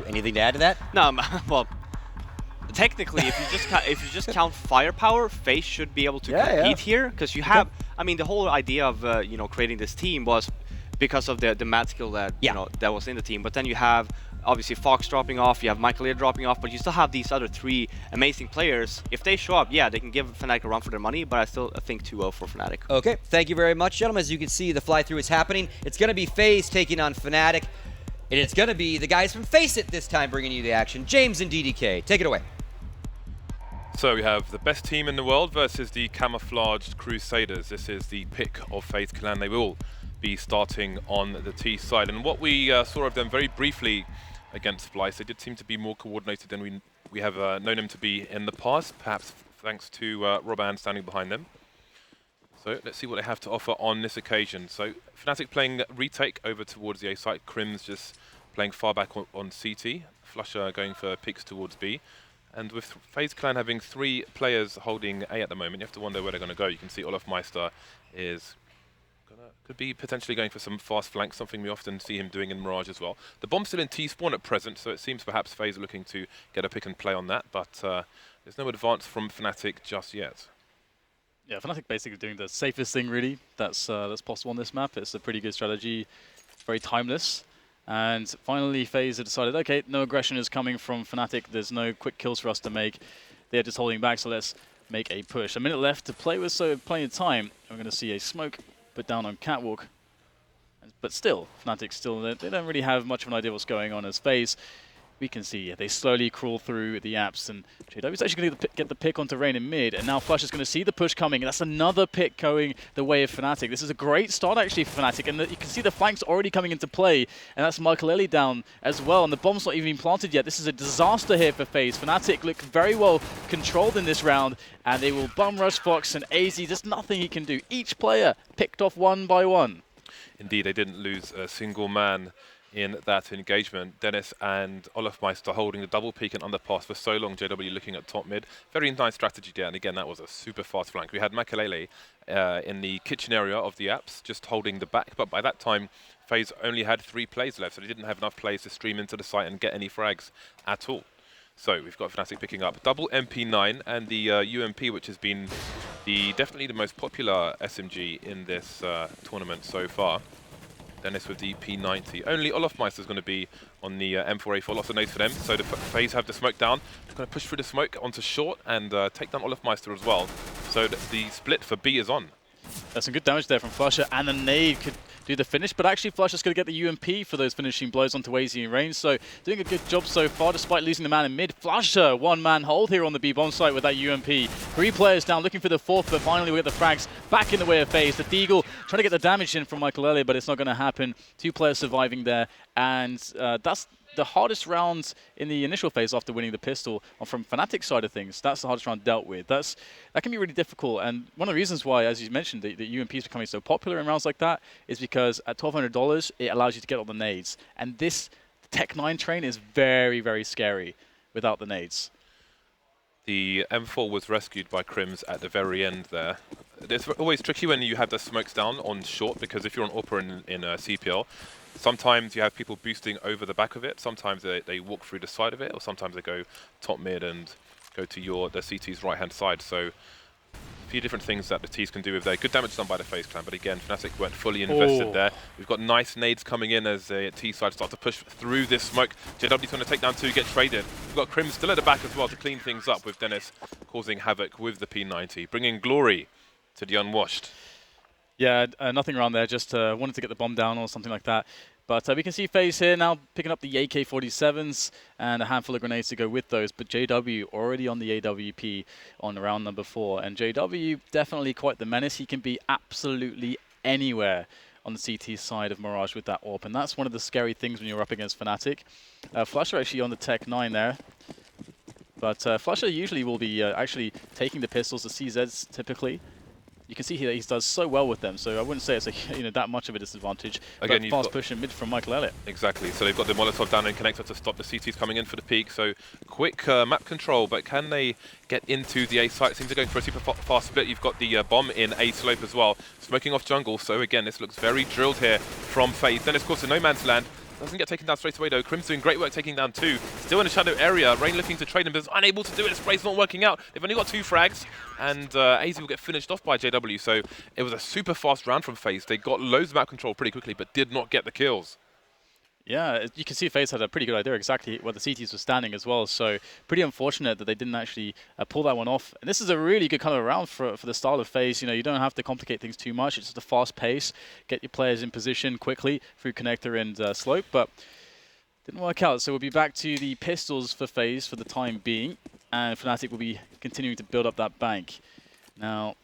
Anything to add to that? No, well, technically, if you just count firepower, Faze should be able to compete here, because you have. I mean, the whole idea of creating this team was because of the mad skill that that was in the team. But then you have obviously Fox dropping off, you have Michael dropping off, but you still have these other three amazing players. If they show up, yeah, they can give Fnatic a run for their money, but I still think 2-0 for Fnatic. Okay, thank you very much, gentlemen. As you can see, the fly-through is happening. It's going to be Faze taking on Fnatic, and it's going to be the guys from Face It this time bringing you the action. James and DDK, take it away. So we have the best team in the world versus the camouflaged Crusaders. This is the pick of Faze Clan. They will be starting on the T side. And what we saw of them very briefly against Splice, they did seem to be more coordinated than we have known them to be in the past, perhaps thanks to Roban standing behind them. So let's see what they have to offer on this occasion. So Fnatic playing retake over towards the A site, Crim's just playing far back on CT, Flusher going for picks towards B. And with Faze Clan having 3 players holding A at the moment, you have to wonder where they're going to go. You can see Olaf Meister could be potentially going for some fast flanks, something we often see him doing in Mirage as well. The bomb's still in T-spawn at present, so it seems perhaps Faze are looking to get a pick and play on that, but there's no advance from Fnatic just yet. Yeah, Fnatic basically doing the safest thing really that's possible on this map. It's a pretty good strategy, very timeless. And finally, Faze have decided, okay, no aggression is coming from Fnatic. There's no quick kills for us to make. They're just holding back, so let's make a push. A minute left to play with, so plenty of time. We're going to see a smoke put down on Catwalk. But still, Fnatic still, they don't really have much of an idea what's going on as Faze. We can see they slowly crawl through the apps, and JW is actually going to get the pick onto Rain in mid, and now Flush is going to see the push coming, and that's another pick going the way of Fnatic. This is a great start actually for Fnatic, and you can see the flanks already coming into play, and that's Michael down as well, and the bomb's not even planted yet. This is a disaster here for Faze. Fnatic look very well controlled in this round, and they will bum rush Fox and AZ. There's nothing he can do. Each player picked off one by one. Indeed, they didn't lose a single man in that engagement. Dennis and Olafmeister holding the double peak and underpass for so long. JW looking at top mid. Very nice strategy there, and again, that was a super fast flank. We had Makalele in the kitchen area of the apps, just holding the back, but by that time, Faze only had 3 plays left, so they didn't have enough plays to stream into the site and get any frags at all. So we've got Fnatic picking up double MP9 and the UMP, which has been definitely the most popular SMG in this tournament so far. Dennis with the P90. Only Olafmeister is going to be on the M4A4. Lots of nades for them. So the Faze have the smoke down. They're going to push through the smoke onto short and take down Olafmeister as well. So the split for B is on. There's some good damage there from Flusher, and the nade could do the finish, but actually Flusher's going to get the UMP for those finishing blows onto AZ in range, so doing a good job so far despite losing the man in mid. Flusher, one-man hold here on the B-bomb site with that UMP. 3 players down looking for the 4th, but finally we get the frags back in the way of Faze. The Deagle trying to get the damage in from Michael Elliott, but it's not going to happen. 2 players surviving there, and that's the hardest round in the initial phase after winning the pistol. From Fnatic's side of things, that's the hardest round dealt with. That can be really difficult, and one of the reasons why, as you mentioned, the UMP is becoming so popular in rounds like that is because at $1,200 it allows you to get all the nades, and this Tech 9 train is very, very scary without the nades. The M4 was rescued by Crims at the very end there. It's always tricky when you have the smokes down on short, because if you're on Opera in CPL, sometimes you have people boosting over the back of it, sometimes they walk through the side of it, or sometimes they go top mid and go to the CT's right hand side. So a few different things that the T's can do with there. Good damage done by the Faze Clan, but again, Fnatic weren't fully invested there. We've got nice nades coming in as the T side start to push through this smoke. JW's going to take down 2, get traded. We've got Crim still at the back as well to clean things up, with Dennis causing havoc with the P90, bringing glory to the unwashed. Yeah, nothing around there, just wanted to get the bomb down or something like that. But we can see Faze here now picking up the AK-47s and a handful of grenades to go with those. But JW already on the AWP on round number 4. And JW definitely quite the menace. He can be absolutely anywhere on the CT side of Mirage with that AWP. And that's one of the scary things when you're up against Fnatic. Flusher actually on the Tech 9 there. But Flusher usually will be actually taking the pistols, the CZs typically. You can see here that he does so well with them, so I wouldn't say it's that much of a disadvantage. Again, but fast push in mid from Michael Elliott. Exactly, so they've got the Molotov down in connector to stop the CTs coming in for the peak, so quick map control, but can they get into the A site? It seems they're going for a super fast split. You've got the bomb in A slope as well, smoking off jungle, so again, this looks very drilled here from Faze. Then, of course, the no man's land. Doesn't get taken down straight away though. Crim's doing great work taking down 2. Still in the shadow area. Rain looking to trade him, but is unable to do it. Spray's not working out. They've only got 2 frags, and AZ will get finished off by JW. So it was a super fast round from Faze. They got loads of map control pretty quickly, but did not get the kills. Yeah, you can see Faze had a pretty good idea exactly where the CTs were standing as well, so pretty unfortunate that they didn't actually pull that one off. And this is a really good kind of round for the style of Faze. You know, you don't have to complicate things too much. It's just a fast pace, get your players in position quickly through connector and slope, but didn't work out. So we'll be back to the pistols for Faze for the time being, and Fnatic will be continuing to build up that bank. Now,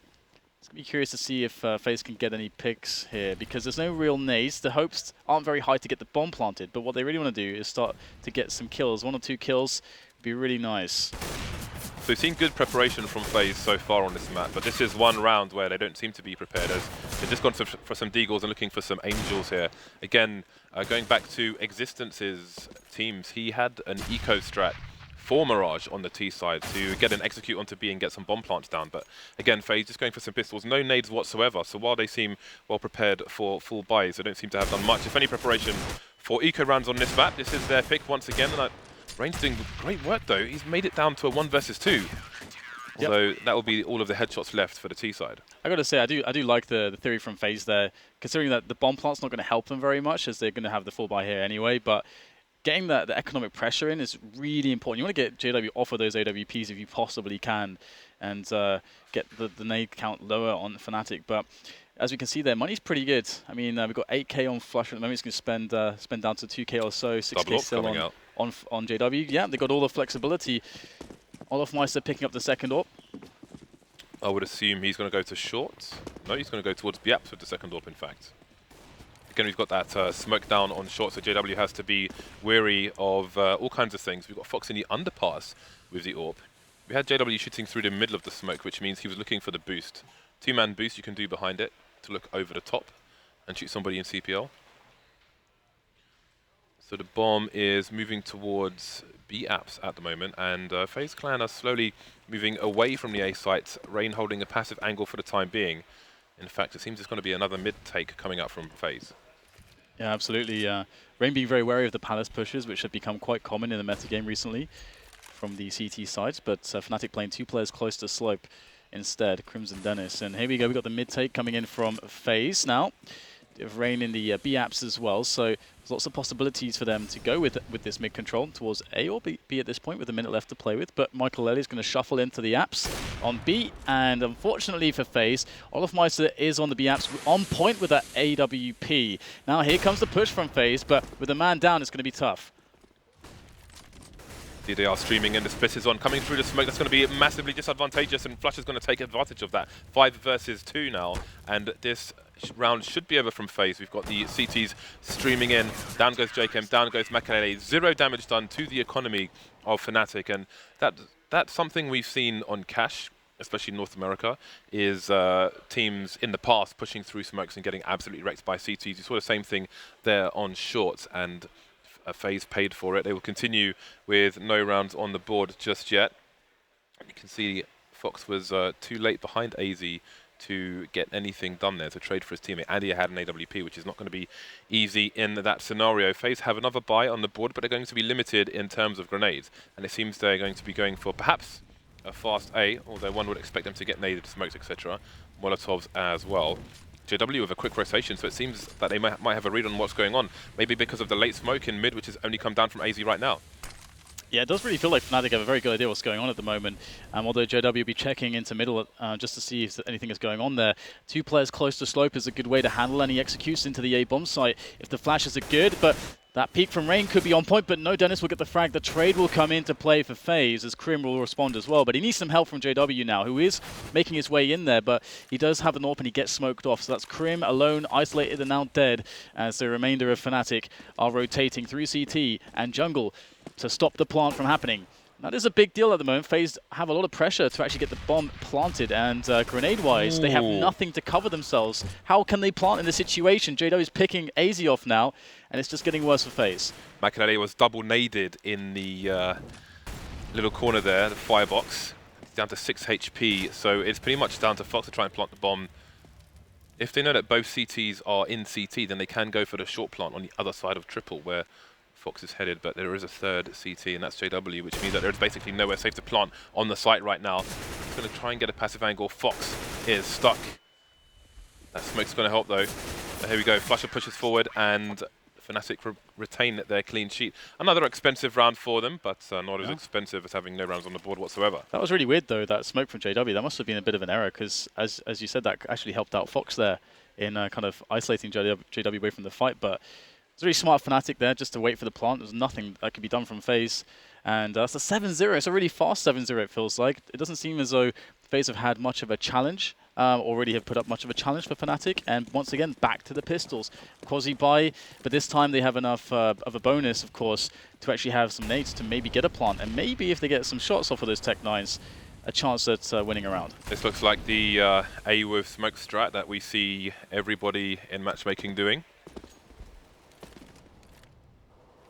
it's going to be curious to see if Faze can get any picks here, because there's no real nades. The hopes aren't very high to get the bomb planted, but what they really want to do is start to get some kills. 1 or 2 kills would be really nice. So we've seen good preparation from Faze so far on this map, but this is one round where they don't seem to be prepared, as they've just gone for some deagles and looking for some angels here. Again, going back to Existence's teams, he had an eco strat for Mirage on the T side to get an execute onto B and get some bomb plants down. But again, Faze just going for some pistols, no nades whatsoever. So while they seem well prepared for full buys, they don't seem to have done much, if any, preparation for eco rounds on this map. This is their pick once again. And Rain's doing great work though. He's made it down to a 1 versus 2. Yep. Although that will be all of the headshots left for the T side. I got to say, I do like the theory from Faze there, considering that the bomb plant's not going to help them very much, as they're going to have the full buy here anyway. But getting the economic pressure in is really important. You want to get JW off of those AWPs if you possibly can, and get the nade count lower on Fnatic. But as we can see there, money's pretty good. I mean, we've got 8k on Flush at the moment. It's going to spend down to 2k or so, 6k still on JW. Yeah, they got all the flexibility. Olofmeister picking up the second AWP. I would assume he's going to go to short. No, he's going to go towards Biaps with the second AWP, in fact. Again, we've got that smoke down on short, so JW has to be wary of all kinds of things. We've got Fox in the underpass with the AWP. We had JW shooting through the middle of the smoke, which means he was looking for the boost. 2-man boost you can do behind it to look over the top and shoot somebody in CPL. So the bomb is moving towards B apps at the moment, and FaZe Clan are slowly moving away from the A site, Rain holding a passive angle for the time being. In fact, it seems it's going to be another mid-take coming up from FaZe. Yeah, absolutely. Rain being very wary of the Palace pushes, which have become quite common in the metagame recently from the CT sides, but Fnatic playing 2 players close to slope instead, Crimson Dennis. And here we go, we've got the mid-take coming in from FaZe now. Of Rain in the B apps as well, so there's lots of possibilities for them to go with this mid control towards A or B at this point with a minute left to play with. But Michael Lely is going to shuffle into the apps on B, and unfortunately for FaZe, Olofmeister is on the B apps on point with that AWP. Now here comes the push from FaZe, but with a man down, it's going to be tough. They are streaming in, the split is on, coming through the smoke. That's going to be massively disadvantageous, and Flush is going to take advantage of that. 5 versus 2 now, and this round should be over from FaZe. We've got the CTs streaming in. Down goes JKM, down goes Makalele. 0 damage done to the economy of Fnatic, and that's something we've seen on Cash, especially in North America, is teams in the past pushing through smokes and getting absolutely wrecked by CTs. You saw the same thing there on shorts, and FaZe paid for it. They will continue with no rounds on the board just yet. You can see Fox was too late behind AZ to get anything done there, to trade for his teammate, and he had an AWP, which is not going to be easy in that scenario. FaZe have another buy on the board, but they're going to be limited in terms of grenades, and it seems they're going to be going for perhaps a fast A, although one would expect them to get naded, smokes, etc. Molotovs as well. JW with a quick rotation, so it seems that they might have a read on what's going on. Maybe because of the late smoke in mid, which has only come down from AZ right now. Yeah, it does really feel like Fnatic have a very good idea what's going on at the moment. Although JW will be checking into middle just to see if anything is going on there. 2 players close to slope is a good way to handle any executes into the A bomb site if the flashes are good, but that peek from Rain could be on point, but no, Dennis will get the frag. The trade will come into play for FaZe as Crim will respond as well. But he needs some help from JW now, who is making his way in there, but he does have an AWP and he gets smoked off. So that's Crim alone, isolated and now dead, as the remainder of Fnatic are rotating through CT and jungle to stop the plant from happening. That is a big deal at the moment. FaZe have a lot of pressure to actually get the bomb planted, and grenade-wise, they have nothing to cover themselves. How can they plant in this situation? JW is picking AZ off now, and it's just getting worse for FaZe. Makalele was double naded in the little corner there, the firebox. It's down to 6 HP, so it's pretty much down to Fox to try and plant the bomb. If they know that both CTs are in CT, then they can go for the short plant on the other side of triple where Fox is headed, but there is a third CT, and that's JW, which means that there's basically nowhere safe to plant on the site right now. He's going to try and get a passive angle. Fox is stuck. That smoke's going to help, though. So here we go. Flusher pushes forward, and Fnatic retain their clean sheet. Another expensive round for them, but not as expensive as having no rounds on the board whatsoever. That was really weird, though, that smoke from JW. That must have been a bit of an error, because as you said, that actually helped out Fox there in kind of isolating JW away from the fight. But it's a really smart Fnatic there just to wait for the plant. There's nothing that could be done from Faze. And that's a 7-0. It's a really fast 7-0, it feels like. It doesn't seem as though Faze have had much of a challenge, already have put up much of a challenge for Fnatic. And once again, back to the pistols. Quasi buy, but this time they have enough of a bonus, of course, to actually have some nades to maybe get a plant. And maybe if they get some shots off of those Tech 9s, a chance at winning a round. This looks like the A with smoke strat that we see everybody in matchmaking doing.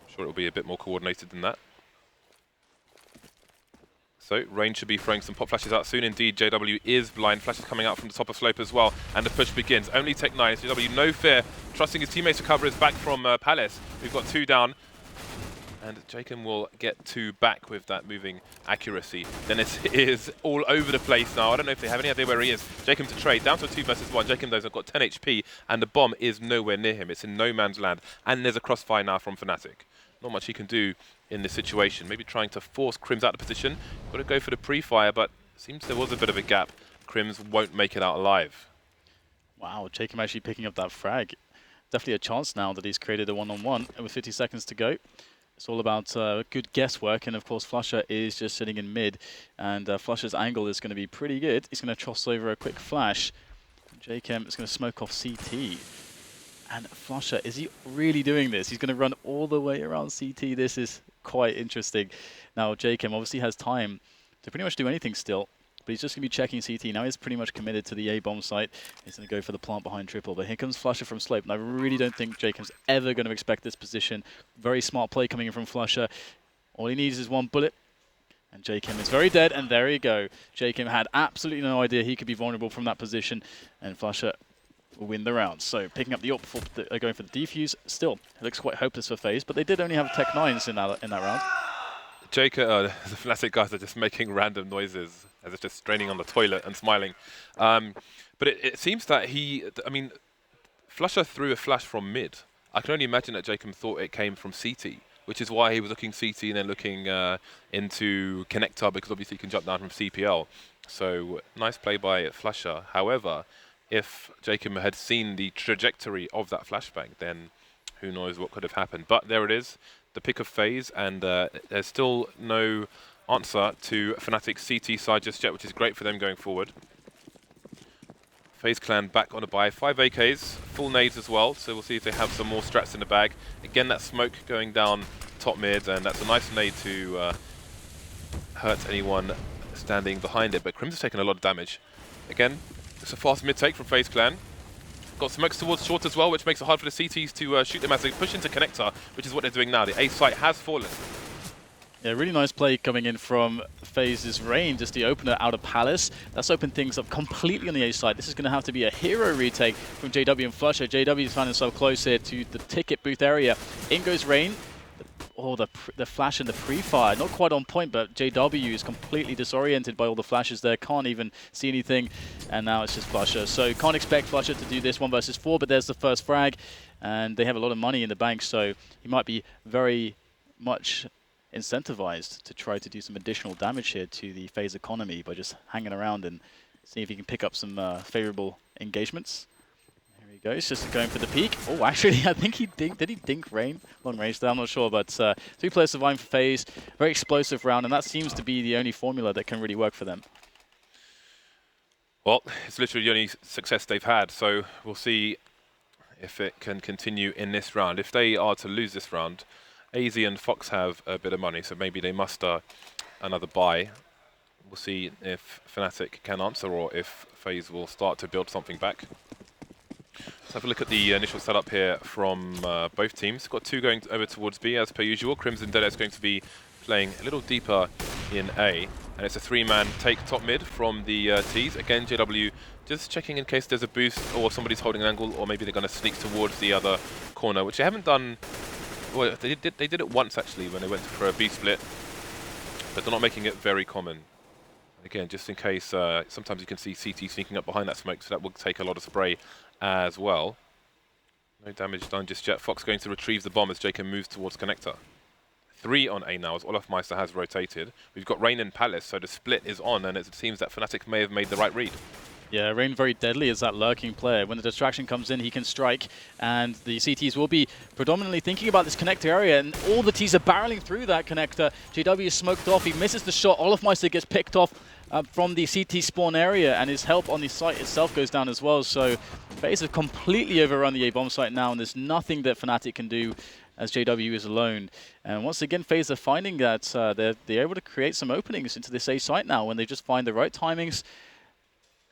I'm sure it'll be a bit more coordinated than that. So, Rain should be throwing some pop flashes out soon. Indeed, JW is blind. Flashes coming out from the top of slope as well. And the push begins. Only Tech 9. JW, no fear. Trusting his teammates to cover his back from Palace. We've got 2 down. And Jacob will get 2 back with that moving accuracy. Dennis is all over the place now. I don't know if they have any idea where he is. Jacob to trade. Down to a 2 versus 1. Jacob, though, has got 10 HP. And the bomb is nowhere near him. It's in no man's land. And there's a crossfire now from Fnatic. Not much he can do in this situation. Maybe trying to force Crims out of position. Got to go for the pre-fire, but seems there was a bit of a gap. Crims won't make it out alive. Wow, Jacob actually picking up that frag. Definitely a chance now that he's created a one-on-one with 50 seconds to go. It's all about good guesswork, and of course Flusher is just sitting in mid, and Flusher's angle is going to be pretty good. He's going to toss over a quick flash. Jacob is going to smoke off CT. And Flusher, is he really doing this? He's going to run all the way around CT. This is quite interesting. Now, Jacob obviously has time to pretty much do anything still, but he's just going to be checking CT. Now he's pretty much committed to the A-bomb site. He's going to go for the plant behind triple, but here comes Flusher from slope, and I really don't think Jacob's ever going to expect this position. Very smart play coming in from Flusher. All he needs is 1 bullet, and Jacob is very dead, and there you go. Jacob had absolutely no idea he could be vulnerable from that position, and Flusher will win the round. So picking up the ult before going for the defuse. Still, it looks quite hopeless for Faze, but they did only have Tech 9s in that round. Jacob, the Fnatic guys are just making random noises as if just straining on the toilet and smiling. But it seems that Flusher threw a flash from mid. I can only imagine that Jacob thought it came from CT, which is why he was looking CT and then looking into connector, because obviously he can jump down from CPL. So nice play by Flusher. However, if Jacob had seen the trajectory of that flashbang, then who knows what could have happened. But there it is, the pick of Faze, and there's still no answer to Fnatic's CT side just yet, which is great for them going forward. Faze clan back on a buy, 5 AKs, full nades as well, so we'll see if they have some more strats in the bag. Again, that smoke going down top mid, and that's a nice nade to hurt anyone standing behind it, but Crims has taken a lot of damage. Again, it's a fast mid-take from Faze clan. Got smokes towards short as well, which makes it hard for the CTs to shoot them as they push into connector, which is what they're doing now. The A site has fallen. Yeah, really nice play coming in from Faze's Rain, just the opener out of Palace. That's opened things up completely on the A side. This is going to have to be a hero retake from JW and Flusher. JW is finding himself close here to the ticket booth area. In goes Rain. Oh, the flash and the pre-fire, not quite on point, but JW is completely disoriented by all the flashes there, can't even see anything, and now it's just Flusher. So can't expect Flusher to do this 1 versus 4, but there's the first frag, and they have a lot of money in the bank, so he might be very much incentivized to try to do some additional damage here to the Faze economy by just hanging around and see if he can pick up some favorable engagements. Goes just going for the peak. Oh, actually, I think he dinked. Did he dink Rain? Long range there, I'm not sure. But 3 players surviving for Faze. Very explosive round, and that seems to be the only formula that can really work for them. Well, it's literally the only success they've had, so we'll see if it can continue in this round. If they are to lose this round, AZ and Fox have a bit of money, so maybe they muster another buy. We'll see if Fnatic can answer or if Faze will start to build something back. Let's have a look at the initial setup here from both teams. Got 2 going over towards B as per usual. Crimson Dead is going to be playing a little deeper in A. And it's a 3-man take top mid from the T's. Again, JW just checking in case there's a boost or somebody's holding an angle, or maybe they're going to sneak towards the other corner, which they haven't done. Well, they did it once actually when they went for a B split, but they're not making it very common. Again, just in case, sometimes you can see CT sneaking up behind that smoke, so that will take a lot of spray as well. No damage done just yet. Fox going to retrieve the bomb as Jacob moves towards connector. 3 on A now as Olofmeister has rotated. We've got Rain and Palace, so the split is on, and it seems that Fnatic may have made the right read. Yeah, Rain very deadly as that lurking player. When the distraction comes in, he can strike, and the CTs will be predominantly thinking about this connector area, and all the Ts are barreling through that connector. JW is smoked off, he misses the shot. Olofmeister gets picked off from the CT spawn area, and his help on the site itself goes down as well. So Faze have completely overrun the A bomb site now, and there's nothing that Fnatic can do as JW is alone. And once again, Faze are finding that they're able to create some openings into this A site now. When they just find the right timings,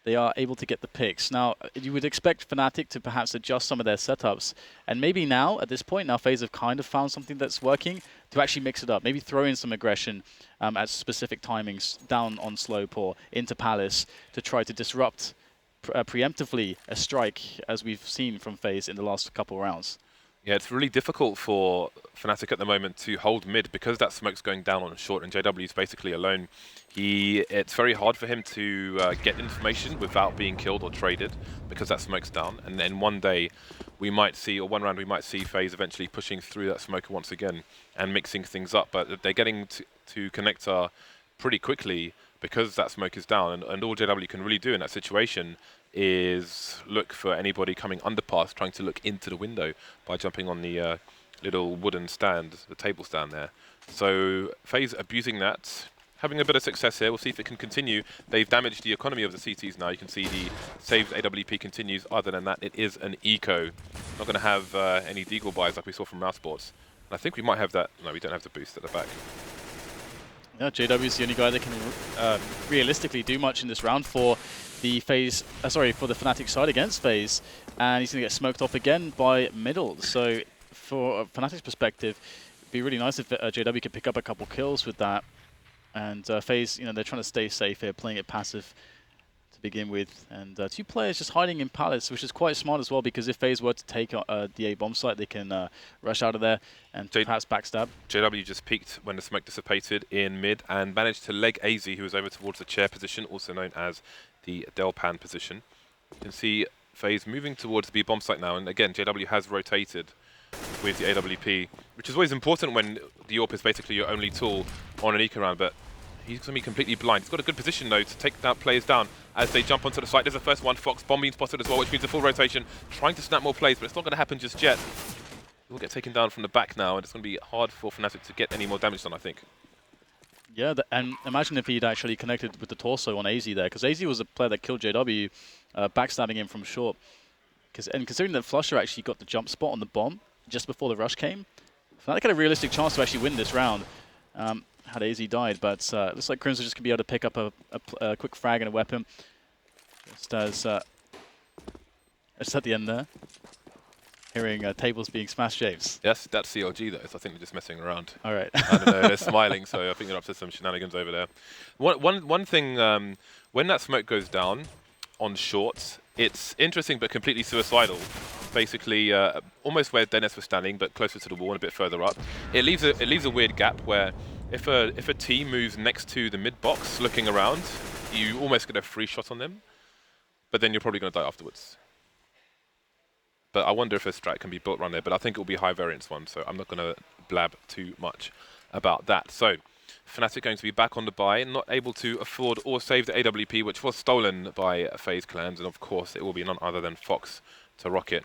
they are able to get the picks. Now, you would expect Fnatic to perhaps adjust some of their setups. And maybe now, at this point, now Faze have kind of found something that's working to actually mix it up. Maybe throw in some aggression at specific timings down on slope or into Palace to try to disrupt preemptively a strike, as we've seen from Faze in the last couple of rounds. Yeah, it's really difficult for Fnatic at the moment to hold mid because that smoke's going down on short and JW's basically alone. It's very hard for him to get information without being killed or traded because that smoke's down. And then one day we might see, or one round we might see Faze eventually pushing through that smoke once again and mixing things up. But they're getting to connector pretty quickly because that smoke is down. And all JW can really do in that situation is look for anybody coming underpass, trying to look into the window by jumping on the little wooden stand, the table stand there. So Faze abusing that, having a bit of success here. We'll see if it can continue. They've damaged the economy of the CTs now. You can see the saved AWP continues. Other than that, it is an eco. Not going to have any deagle buys like we saw from Mousesports. And I think we might have that. No, we don't have the boost at the back. Yeah, JW is the only guy that can realistically do much in this round for the Faze, for the Fnatic side against Faze, and he's going to get smoked off again by middle. So, for Fnatic's perspective, it'd be really nice if JW could pick up a couple kills with that. And Faze, they're trying to stay safe here, playing it passive to begin with. And 2 players just hiding in Palace, which is quite smart as well, because if Faze were to take the A bomb site, they can rush out of there and perhaps backstab. JW just peeked when the smoke dissipated in mid and managed to leg AZ, who was over towards the chair position, also known as the Delpan position. You can see Faze moving towards the B bomb site now, and again, JW has rotated with the AWP, which is always important when the AWP is basically your only tool on an eco round, but he's going to be completely blind. He's got a good position, though, to take that players down as they jump onto the site. There's the first one. Fox bomb being spotted as well, which means a full rotation, trying to snap more plays, but it's not going to happen just yet. He'll get taken down from the back now, and it's going to be hard for Fnatic to get any more damage done, I think. Yeah, and imagine if he'd actually connected with the torso on AZ there, because AZ was a player that killed JW, backstabbing him from short. And considering that Flusher actually got the jump spot on the bomb just before the rush came, Fnatic had a realistic chance to actually win this round had AZ died, but it looks like Crimson just going to be able to pick up a quick frag and a weapon. Just as just at the end there. Hearing tables being smashed, James. Yes, that's CLG though, so I think they're just messing around. All right. I don't know, they're smiling, so I think they're up to some shenanigans over there. One thing, when that smoke goes down on short, it's interesting but completely suicidal. Basically, almost where Dennis was standing, but closer to the wall and a bit further up. It leaves a weird gap where if a team moves next to the mid box looking around, you almost get a free shot on them, but then you're probably going to die afterwards. But I wonder if a strat can be built around there, but I think it will be a high variance one, so I'm not going to blab too much about that. So, Fnatic going to be back on the buy, not able to afford or save the AWP, which was stolen by Faze Clans, and of course it will be none other than Fox to rocket.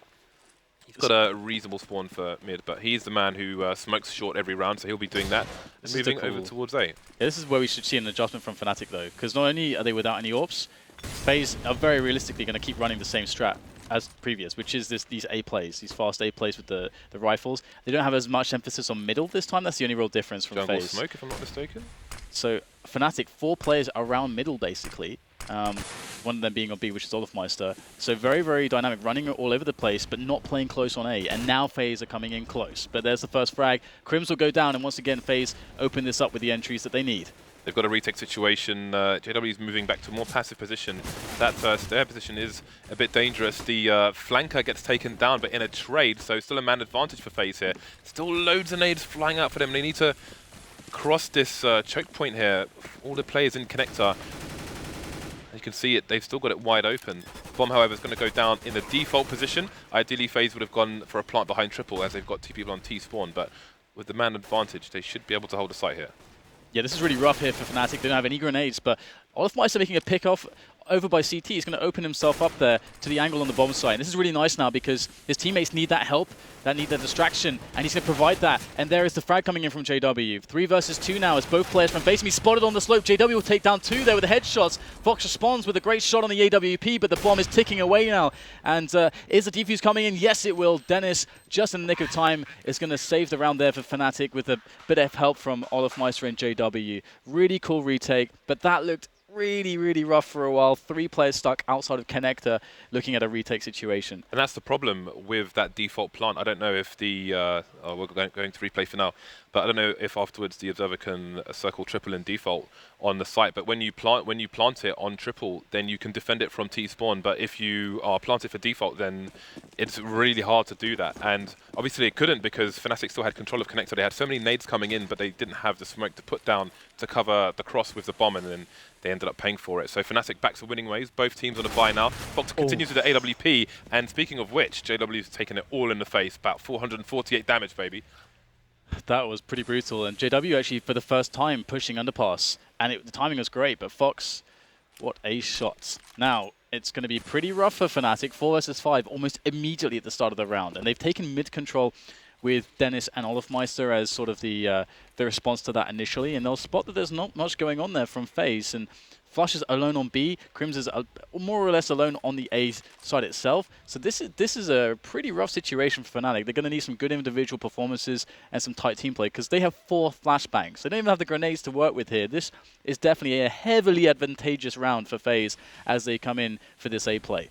He's got a reasonable spawn for mid, but he's the man who smokes short every round, so he'll be doing that and moving over towards A. Yeah, this is where we should see an adjustment from Fnatic though, because not only are they without any AWPs, Faze are very realistically going to keep running the same strat as previous, which is these A plays, these fast A plays with the rifles. They don't have as much emphasis on middle this time. That's the only real difference from Jungle Faze. smoke, if I'm not mistaken. So Fnatic, 4 players around middle basically. One of them being on B, which is Olofmeister. So very, very dynamic, running all over the place, but not playing close on A. And now Faze are coming in close. But there's the first frag. Crims will go down, and once again, Faze open this up with the entries that they need. They've got a retake situation. JW is moving back to a more passive position. That stair position is a bit dangerous. The flanker gets taken down, but in a trade, so still a man advantage for FaZe here. Still loads of nades flying out for them. They need to cross this choke point here. All the players in connector. You can see it, they've still got it wide open. Bomb, however, is going to go down in the default position. Ideally, FaZe would have gone for a plant behind triple as they've got 2 people on T-spawn, but with the man advantage, they should be able to hold the site here. Yeah, this is really rough here for Fnatic. They don't have any grenades, but olofmeister making a pick off over by CT. He's going to open himself up there to the angle on the bomb site. And this is really nice now because his teammates need that help, that need that distraction, and he's going to provide that. And there is the frag coming in from JW. 3 versus 2 now as both players from Faze be spotted on the slope. JW will take down 2 there with the headshots. Fox responds with a great shot on the AWP, but the bomb is ticking away now. And is the defuse coming in? Yes, it will. Dennis, just in the nick of time, is going to save the round there for Fnatic with a bit of help from olofmeister and JW. Really cool retake, but that looked really rough for a while. 3 players stuck outside of connector looking at a retake situation. And that's the problem with that default plant. I don't know if the we're going to replay for now, but I don't know if afterwards the observer can circle triple in default on the site. But when you plant it on triple, then you can defend it from T-spawn. But if you are planted for default, then it's really hard to do that. And obviously it couldn't because Fnatic still had control of connector. They had so many nades coming in, but they didn't have the smoke to put down to cover the cross with the bomb, and then they ended up paying for it. So Fnatic back to winning ways. Both teams on a buy now. Fox continues with the AWP. And speaking of which, JW's taken it all in the face. About 448 damage, baby. That was pretty brutal. And JW actually, for the first time, pushing underpass. And the timing was great, but Fox, what a shot. Now, it's going to be pretty rough for Fnatic. 4 versus 5 almost immediately at the start of the round. And they've taken mid control with Dennis and olofmeister as sort of the response to that initially, and they'll spot that there's not much going on there from FaZe, and Flush is alone on B, Crims is more or less alone on the A side itself, so this is a pretty rough situation for Fnatic. They're going to need some good individual performances and some tight team play, because they have 4 flashbangs. They don't even have the grenades to work with here. This is definitely a heavily advantageous round for FaZe as they come in for this A play.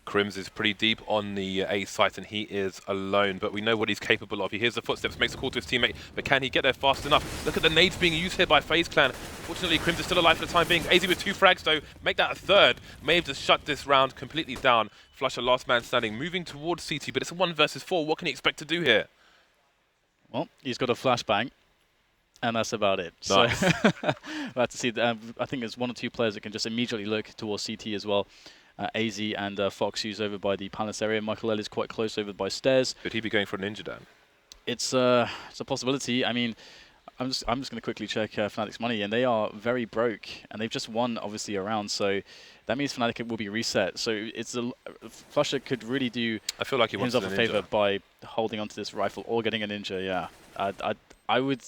Crims is pretty deep on the A site and he is alone, but we know what he's capable of. He hears the footsteps, makes a call to his teammate, but can he get there fast enough? Look at the nades being used here by FaZe Clan. Fortunately, Crims is still alive for the time being. AZ with 2 frags though, make that a 3rd. May have just shut this round completely down. Flusher, last man standing, moving towards CT, but it's a 1 versus 4. What can he expect to do here? Well, he's got a flashbang. And that's about it. Nice. So we'll have to see. I think there's 1 or 2 players that can just immediately look towards CT as well. AZ and Fox, who's over by the palace area. Michael L is quite close over by stairs. Could he be going for a ninja, Dan? It's a possibility. I mean, I'm just going to quickly check Fnatic's money, and they are very broke, and they've just won obviously a round, so that means Fnatic will be reset. So it's Flusher could really do I feel like he wants himself a favor by holding onto this rifle or getting a ninja. Yeah, I would.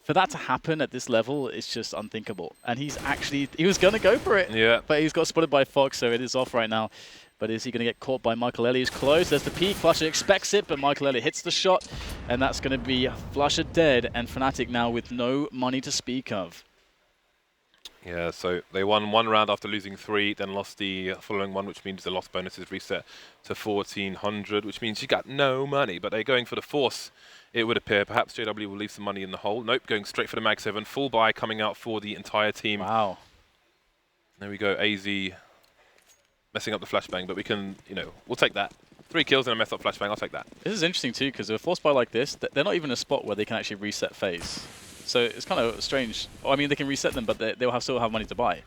For that to happen at this level, it's just unthinkable. And he was going to go for it. Yeah. But he's got spotted by Fox, so it is off right now. But is he going to get caught by Michael Ellie? He's close. There's the peek. Flusher expects it, but Michael Ellie hits the shot. And that's going to be Flusher dead, and Fnatic now with no money to speak of. Yeah, so they won 1 round after losing 3, then lost the following 1, which means the loss bonus is reset to 1,400, which means you got no money. But they're going for the force, it would appear. Perhaps JW will leave some money in the hole. Nope, going straight for the Mag 7. Full buy coming out for the entire team. Wow. There we go, AZ messing up the flashbang, but we can, we'll take that. 3 kills and a mess up flashbang, I'll take that. This is interesting too, because a force buy like this, they're not even a spot where they can actually reset Faze. So it's kind of strange. Well, I mean, they can reset them, but they'll still have money to buy.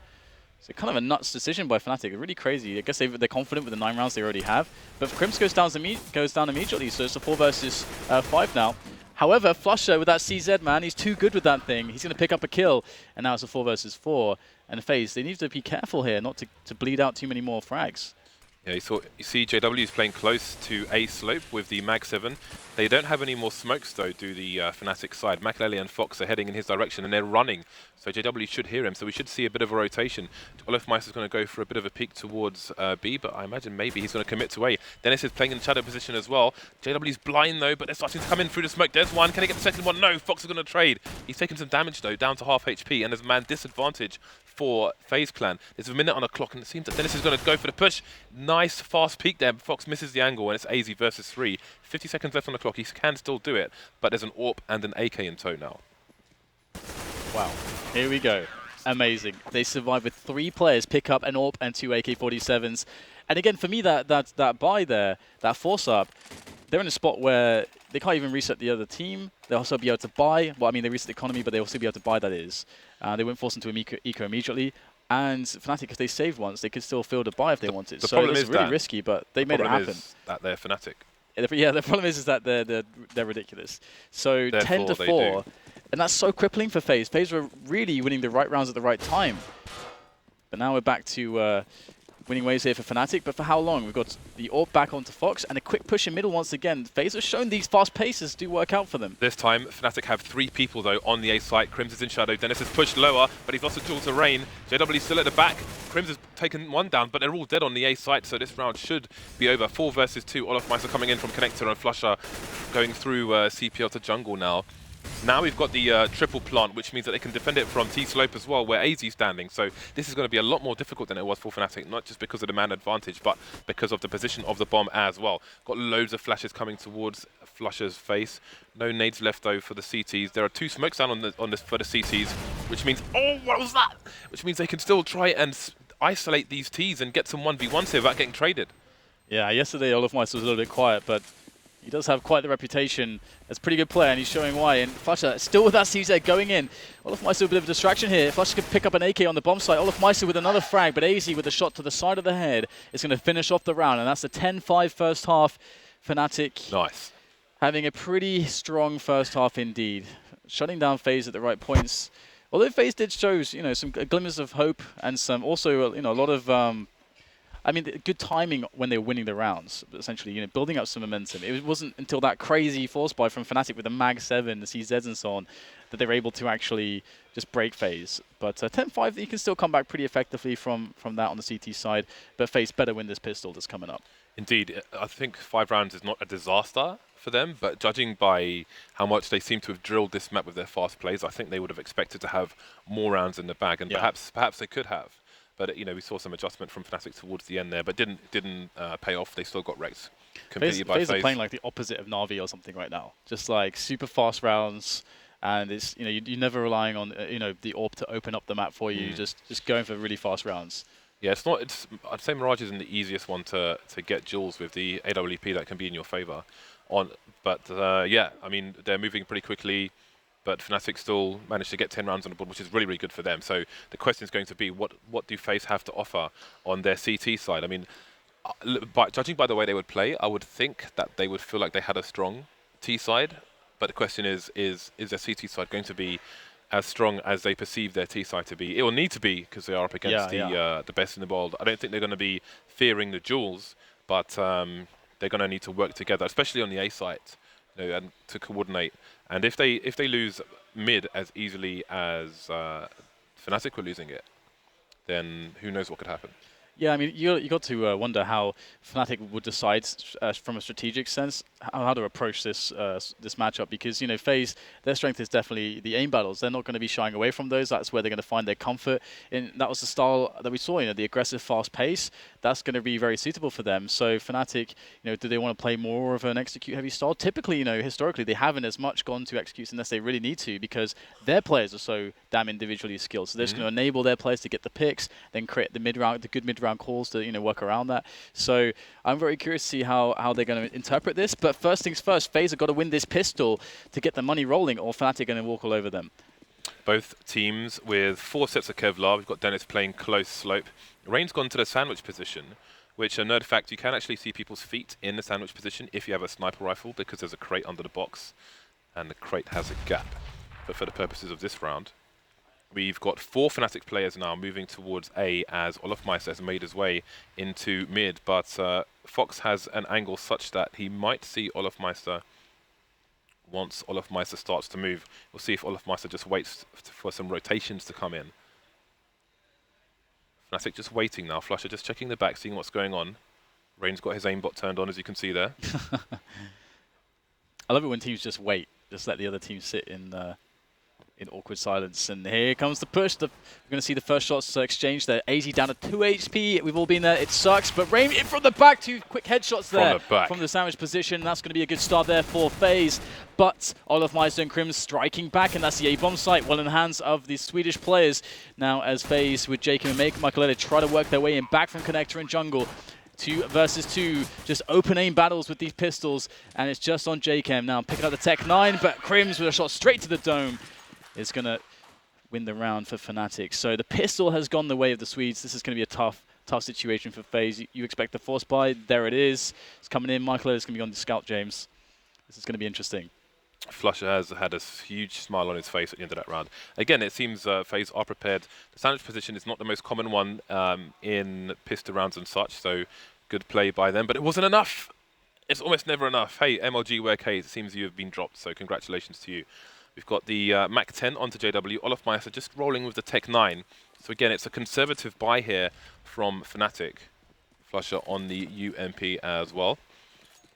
So kind of a nuts decision by Fnatic. Really crazy. I guess they're confident with the 9 rounds they already have. But Crims goes down immediately, so it's a 4 versus 5 now. However, Flusher with that CZ, man, he's too good with that thing. He's going to pick up a kill, and now it's a 4 versus 4. And FaZe, they need to be careful here, not to bleed out too many more frags. Yeah, you see JW is playing close to A slope with the Mag 7. They don't have any more smokes though, do the Fnatic side. Makaleli and Fox are heading in his direction and they're running. So JW should hear him, so we should see a bit of a rotation. olofmeister is going to go for a bit of a peek towards B, but I imagine maybe he's going to commit to A. Dennis is playing in the shadow position as well. JW's blind though, but they're starting to come in through the smoke. There's one, can he get the second one? No, Fox is going to trade. He's taken some damage though, down to half HP, and there's a man disadvantage for FaZe Clan. There's a minute on the clock, and it seems that Dennis is going to go for the push. Nice fast peek there, but Fox misses the angle, and it's AZ versus 3. 50 seconds left on the clock. He can still do it, but there's an AWP and an AK in tow now. Wow. Here we go. Amazing. They survive with 3 players, pick up an AWP and 2 AK-47s. And again, for me, that buy there, that force-up, they're in a spot where they can't even reset the other team. They'll also be able to buy. Well, I mean, they reset the economy, but they'll also be able to buy, that is. They won't force into an eco immediately. And Fnatic, if they saved once, they could still field a buy if they wanted. So it was really risky, but they made it happen. The problem is that they're Fnatic. Yeah, the problem is that they're ridiculous. So 10-4, and that's so crippling for Faze. Faze were really winning the right rounds at the right time. But now we're back to winning ways here for Fnatic, but for how long? We've got the AWP back onto Fox, and a quick push in middle once again. Faze has shown these fast paces do work out for them. This time, Fnatic have 3 people, though, on the A site. Crims is in shadow. Dennis has pushed lower, but he's lost a duel to Rain. JW still at the back. Crims has taken 1 down, but they're all dead on the A site, so this round should be over. 4 versus 2. Olofmeister coming in from Connector, and Flusher going through CPL to jungle now. Now we've got the triple plant, which means that they can defend it from T-slope as well, where AZ's standing. So this is going to be a lot more difficult than it was for Fnatic, not just because of the man advantage, but because of the position of the bomb as well. Got loads of flashes coming towards Flusher's face. No nades left, though, for the CTs. There are 2 smokes down for the CTs, which means... Oh, what was that? Which means they can still try and isolate these Ts and get some 1v1s here without getting traded. Yeah, yesterday Olofmeister was a little bit quiet, but he does have quite the reputation as a pretty good player, and he's showing why. And Flusher still with that CZ going in. Olofmeister with a bit of a distraction here. Flusher can pick up an AK on the bomb site. Olofmeister with another frag, but AZ with a shot to the side of the head is going to finish off the round, and that's a 10-5 first half. Fnatic Nice. having a pretty strong first half indeed. Shutting down Faze at the right points. Although Faze did show, some glimmers of hope and some also, a lot of... I mean, good timing when they were winning the rounds, essentially, building up some momentum. It wasn't until that crazy force buy from Fnatic with the Mag 7, the CZs and so on, that they were able to actually just break Faze. But 10-5, you can still come back pretty effectively from that on the CT side, but Faze better win this pistol that's coming up. Indeed. I think 5 rounds is not a disaster for them, but judging by how much they seem to have drilled this map with their fast plays, I think they would have expected to have more rounds in the bag, and perhaps they could have. But we saw some adjustment from Fnatic towards the end there, but didn't pay off. They still got wrecked completely by Faze. Faze are playing like the opposite of Na'Vi or something right now. Just like super fast rounds, and it's you're never relying on the AWP to open up the map for you. Just going for really fast rounds. Yeah, I'd say Mirage isn't the easiest one to get duels with the AWP that can be in your favor. But yeah, I mean they're moving pretty quickly. But Fnatic still managed to get 10 rounds on the board, which is really, really good for them. So the question is going to be, what do Faze have to offer on their CT side? I mean, judging by the way they would play, I would think that they would feel like they had a strong T side. But the question is their CT side going to be as strong as they perceive their T side to be? It will need to be, because they are up against the best in the world. I don't think they're going to be fearing the duels, but they're going to need to work together, especially on the A site, and to coordinate. And if they lose mid as easily as Fnatic were losing it, then who knows what could happen. Yeah, I mean, you got to wonder how Fnatic would decide from a strategic sense how to approach this this matchup, because Faze, their strength is definitely the aim battles. They're not going to be shying away from those. That's where they're going to find their comfort. And that was the style that we saw. The aggressive, fast pace. That's going to be very suitable for them. So Fnatic, do they want to play more of an execute-heavy style? Typically, historically, they haven't as much gone to executes unless they really need to, because their players are so damn individually skilled. So they're just going to enable their players to get the picks, then create the good mid-round calls to work around that. So I'm very curious to see how they're going to interpret this. But first things first, Faze have got to win this pistol to get the money rolling, or Fnatic are going to walk all over them. Both teams with 4 sets of Kevlar. We've got Dennis playing close slope. Rain's gone to the sandwich position, which a nerd fact, you can actually see people's feet in the sandwich position if you have a sniper rifle, because there's a crate under the box, and the crate has a gap. But for the purposes of this round, we've got 4 Fnatic players now moving towards A, as Olofmeister has made his way into mid, but Fox has an angle such that he might see Olofmeister once Olofmeister starts to move. We'll see if Olofmeister just waits for some rotations to come in. Fnatic just waiting now. Flusher just checking the back, seeing what's going on. Rain's got his aimbot turned on, as you can see there. I love it when teams just wait, just let the other team sit in in awkward silence. And here comes the push. We're going to see the first shots exchanged there. AZ down to 2 HP. We've all been there. It sucks. But Rain in from the back. 2 quick headshots there from the sandwich position. That's going to be a good start there for FaZe. But Olofmeister and Crims striking back. And that's the A-bomb site. Well in the hands of the Swedish players. Now as FaZe with Jacob and Michael try to work their way in back from Connector and Jungle. 2 versus 2, just open aim battles with these pistols. And it's just on JChem now. Picking up the Tech 9. But Crims with a shot straight to the dome is going to win the round for Fnatic. So the pistol has gone the way of the Swedes. This is going to be a tough situation for FaZe. You expect the force buy. There it is. It's coming in. Michael is going to be on the scout, James. This is going to be interesting. Flusher has had a huge smile on his face at the end of that round. Again, it seems FaZe are prepared. The sandwich position is not the most common one in pistol rounds and such, so good play by them. But it wasn't enough. It's almost never enough. Hey, MLG WearK, it seems you have been dropped, so congratulations to you. We've got the Mac 10 onto JW. Olofmeister just rolling with the Tech 9. So again, it's a conservative buy here from Fnatic. Flusher on the UMP as well.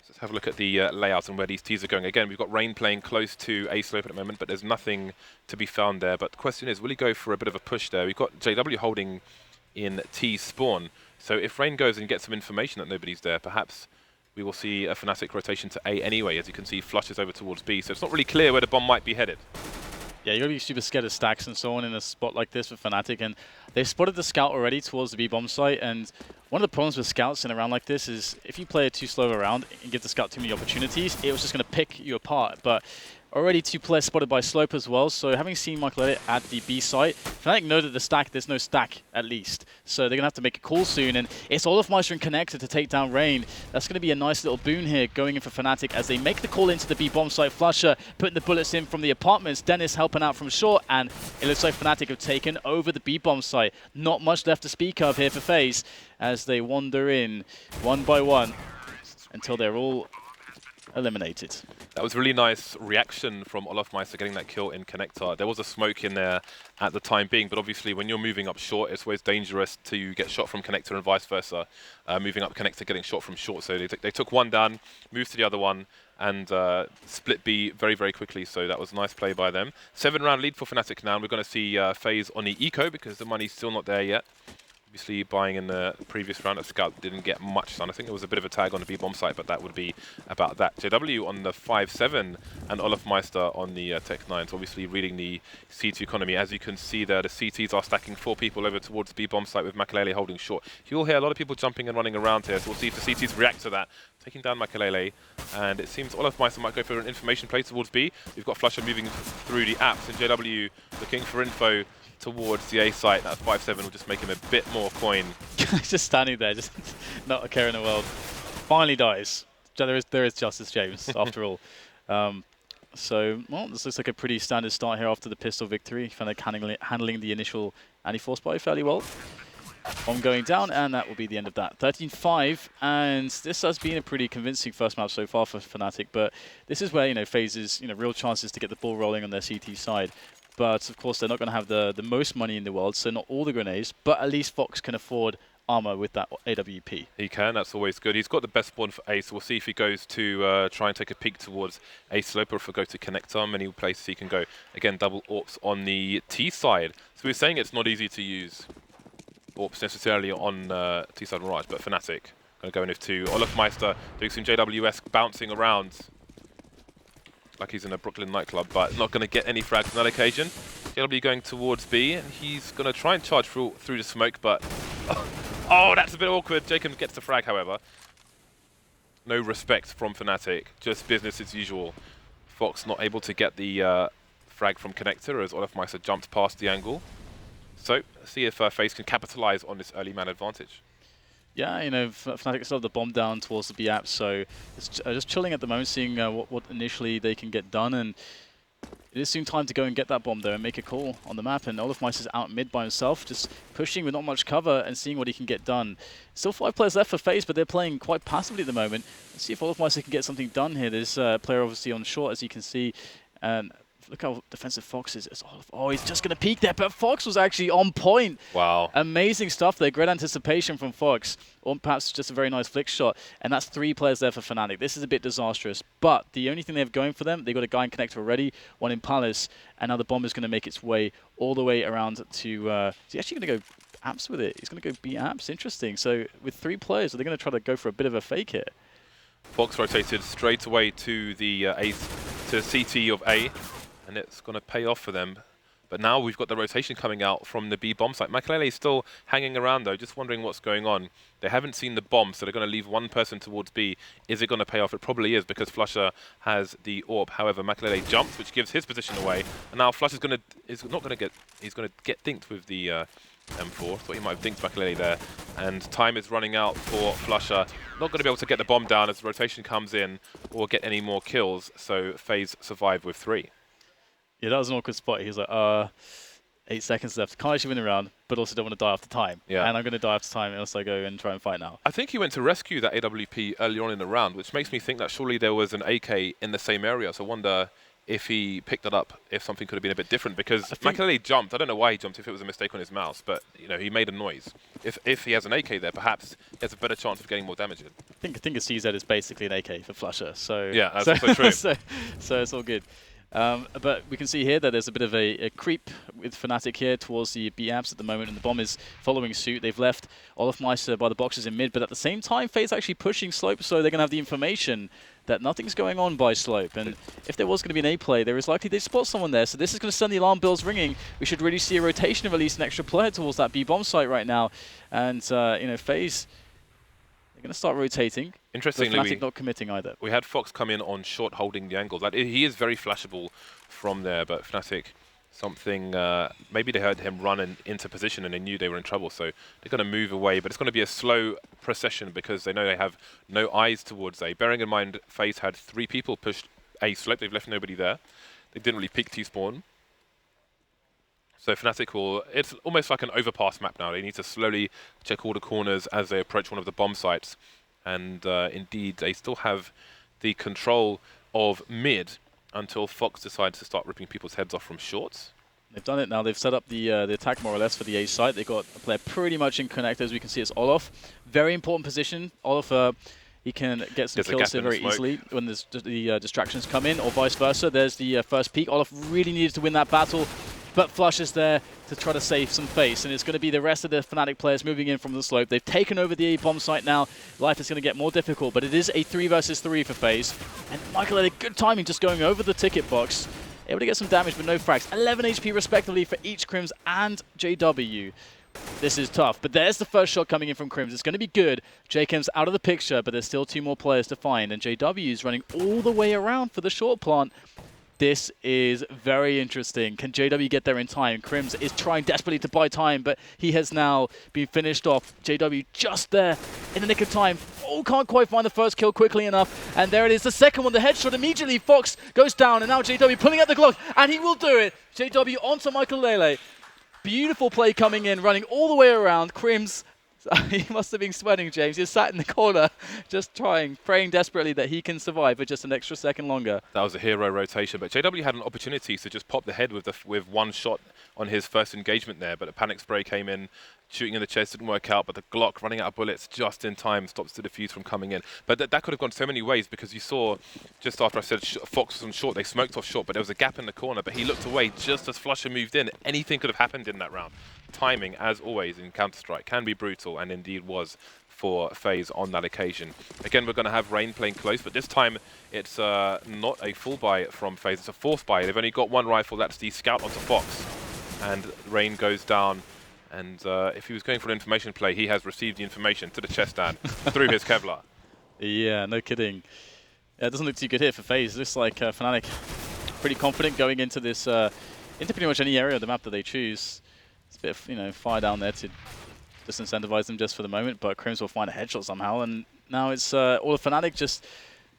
Let's have a look at the layout and where these Ts are going. Again, we've got Rain playing close to A slope at the moment, but there's nothing to be found there. But the question is, will he go for a bit of a push there? We've got JW holding in T spawn. So if Rain goes and gets some information that nobody's there, perhaps we will see a Fnatic rotation to A anyway. As you can see, flushes over towards B. So it's not really clear where the bomb might be headed. Yeah, you got to be super scared of stacks and so on in a spot like this for Fnatic. And they've spotted the scout already towards the B-bomb site. And one of the problems with scouts in a round like this is if you play it too slow around and give the scout too many opportunities, it was just going to pick you apart. But already 2 players spotted by Slope as well. So having seen Michael at the B site, Fnatic know that the stack, there's no stack at least. So they're going to have to make a call soon. And it's Olofmeister and Connector to take down Rain. That's going to be a nice little boon here going in for Fnatic as they make the call into the B bomb site. Flusher putting the bullets in from the apartments. Dennis helping out from short. And it looks like Fnatic have taken over the B bomb site. Not much left to speak of here for FaZe as they wander in one by one until they're all eliminated. That was a really nice reaction from Olofmeister getting that kill in Connector. There was a smoke in there at the time being, but obviously when you're moving up short, it's always dangerous to get shot from Connector and vice versa. Moving up Connector, getting shot from short. So they took one down, moved to the other one, and split B very, very quickly. So that was a nice play by them. 7-round lead for Fnatic now, and we're going to see FaZe on the eco because the money's still not there yet. Obviously buying in the previous round, a scout didn't get much sun. I think there was a bit of a tag on the B-bomb site, but that would be about that. JW on the 5-7 and Olofmeister on the Tech 9. So obviously reading the C2 economy. As you can see there, the CTs are stacking 4 people over towards the B-bomb site with Makalele holding short. You'll hear a lot of people jumping and running around here, so we'll see if the CTs react to that. Taking down Makalele, and it seems Olofmeister might go for an information play towards B. We've got Flusher moving through the apps, and JW looking for info towards the A site. That 5-7 will just make him a bit more coin. Just standing there, just not a care in the world. Finally dies. There is justice, James, after all. So, well, this looks like a pretty standard start here after the pistol victory. Fnatic handling the initial anti-force buy fairly well. Bomb going down, and that will be the end of that. 13-5, and this has been a pretty convincing first map so far for Fnatic, but this is where, FaZe's, real chances to get the ball rolling on their CT side. But, of course, they're not going to have the most money in the world, so not all the grenades, but at least Fox can afford armor with that AWP. He can, that's always good. He's got the best spawn for A, so we'll see if he goes to try and take a peek towards A slope, or if he'll go to Connector. Many places he can go. Again, double AWPs on the T side. So we're saying it's not easy to use AWPs necessarily on T side Mirage, but Fnatic going to go in with 2. Olofmeister doing some JWS bouncing around like he's in a Brooklyn nightclub, but not going to get any frags on that occasion. JW going towards B, and he's going to try and charge through the smoke, but oh, that's a bit awkward. Jacob gets the frag, however. No respect from Fnatic, just business as usual. Fox not able to get the frag from Connector as Olofmeister jumped past the angle. So, see if FaZe can capitalize on this early man advantage. Yeah, Fnatic still have the bomb down towards the B app, so it's just chilling at the moment, seeing what initially they can get done, and it is soon time to go and get that bomb there and make a call on the map, and Olofmeister's out mid by himself, just pushing with not much cover and seeing what he can get done. Still 5 players left for FaZe, but they're playing quite passively at the moment. Let's see if Olofmeister can get something done here. There's a player obviously on short, as you can see, and look how defensive Fox is. Oh, he's just going to peek there, but Fox was actually on point. Wow. Amazing stuff there. Great anticipation from Fox, or perhaps just a very nice flick shot. And that's 3 players there for Fnatic. This is a bit disastrous, but the only thing they have going for them, they got a guy in connector already, one in Palace, and now the bomb is going to make its way all the way around to... is he actually going to go Apps with it? He's going to go B Apps. Interesting. So with 3 players, are they going to try to go for a bit of a fake here? Fox rotated straight away to the to CT of A, and it's going to pay off for them. But now we've got the rotation coming out from the B bomb site. Makalele is still hanging around though, just wondering what's going on. They haven't seen the bomb, so they're going to leave one person towards B. Is it going to pay off? It probably is, because Flusher has the AWP. However, Makalele jumps, which gives his position away, and now Flusher's going to get dinked with the M4. Thought he might have dinked Makalele there, and time is running out for Flusher. Not going to be able to get the bomb down as the rotation comes in, or get any more kills. So Faze survived with 3. Yeah, that was an awkward spot. He was like, 8 seconds left. Can't actually win the round, but also don't want to die after time. Yeah. And I'm going to die after time, and also go and try and fight now. I think he went to rescue that AWP early on in the round, which makes me think that surely there was an AK in the same area. So I wonder if he picked it up, if something could have been a bit different, because Makalele jumped. I don't know why he jumped, if it was a mistake on his mouse, but you know, he made a noise. If he has an AK there, perhaps he has a better chance of getting more damage in. I think a CZ is basically an AK for Flusher. So yeah, that's also true. so it's all good. But we can see here that there's a bit of a creep with Fnatic here towards the B apps at the moment, and the bomb is following suit. They've left Olofmeister by the boxes in mid, but at the same time, Faze actually pushing Slope, so they're going to have the information that nothing's going on by Slope. And if there was going to be an A play, there is likely they spot someone there. So this is going to send the alarm bells ringing. We should really see a rotation of at least an extra player towards that B bomb site right now. And, you know, Faze, they're going to start rotating. Interestingly, Fnatic not committing either. We had Fox come in on short, holding the angle. Like, he is very flashable from there, but Fnatic, maybe they heard him run into position and they knew they were in trouble, so they're going to move away. But it's going to be a slow procession because they know they have no eyes towards A. Bearing in mind, FaZe had 3 people push A Slope. They've left nobody there. They didn't really peek T-spawn. So Fnatic it's almost like an overpass map now. They need to slowly check all the corners as they approach one of the bomb sites. And indeed, they still have the control of mid until Fox decides to start ripping people's heads off from shorts. They've done it now. They've set up the attack more or less for the A site. They've got a player pretty much in connector. As we can see, it's Olof. Very important position. Olof, he can get some kills here very easily when the distractions come in, or vice versa. There's the first peak. Olof really needed to win that battle, but Flush is there to try to save some face, and it's going to be the rest of the Fnatic players moving in from the slope. They've taken over the A bomb site now. Life is going to get more difficult, but it is a 3 versus 3 for FaZe. And Michael had a good timing just going over the ticket box. Able to get some damage, but no frags. 11 HP respectively for each Crims and JW. This is tough, but there's the first shot coming in from Crims. It's going to be good. JKim's out of the picture, but there's still 2 more players to find, and JW is running all the way around for the short plant. This is very interesting. Can JW get there in time? Crims is trying desperately to buy time, but he has now been finished off. JW just there in the nick of time. Oh, can't quite find the first kill quickly enough. And there it is, the second one, the headshot immediately. Fox goes down, and now JW pulling out the Glock, and he will do it. JW onto Michael Lele. Beautiful play coming in, running all the way around. Crims, he must have been sweating, James. He sat in the corner, just praying desperately that he can survive for just an extra second longer. That was a hero rotation, but JW had an opportunity to just pop the head with one shot on his first engagement there, but a panic spray came in, shooting in the chest didn't work out, but the Glock running out of bullets just in time stops the defuse from coming in. But that could have gone so many ways, because you saw, just after I said Fox was on short, they smoked off short, but there was a gap in the corner, but he looked away just as Flusher moved in. Anything could have happened in that round. Timing, as always in Counter-Strike, can be brutal, and indeed was for FaZe on that occasion. Again, we're going to have Rain playing close, but this time it's not a full buy from FaZe, it's a forced buy. They've only got 1 rifle, that's the scout onto Fox, and Rain goes down. And if he was going for an information play, he has received the information to the chest stand through his Kevlar. Yeah, no kidding. Yeah, it doesn't look too good here for FaZe. It looks like Fnatic pretty confident going into this, into pretty much any area of the map that they choose. It's a bit of, you know, fire down there to disincentivize them just for the moment, but Crims will find a headshot somehow, and now it's all of Fnatic just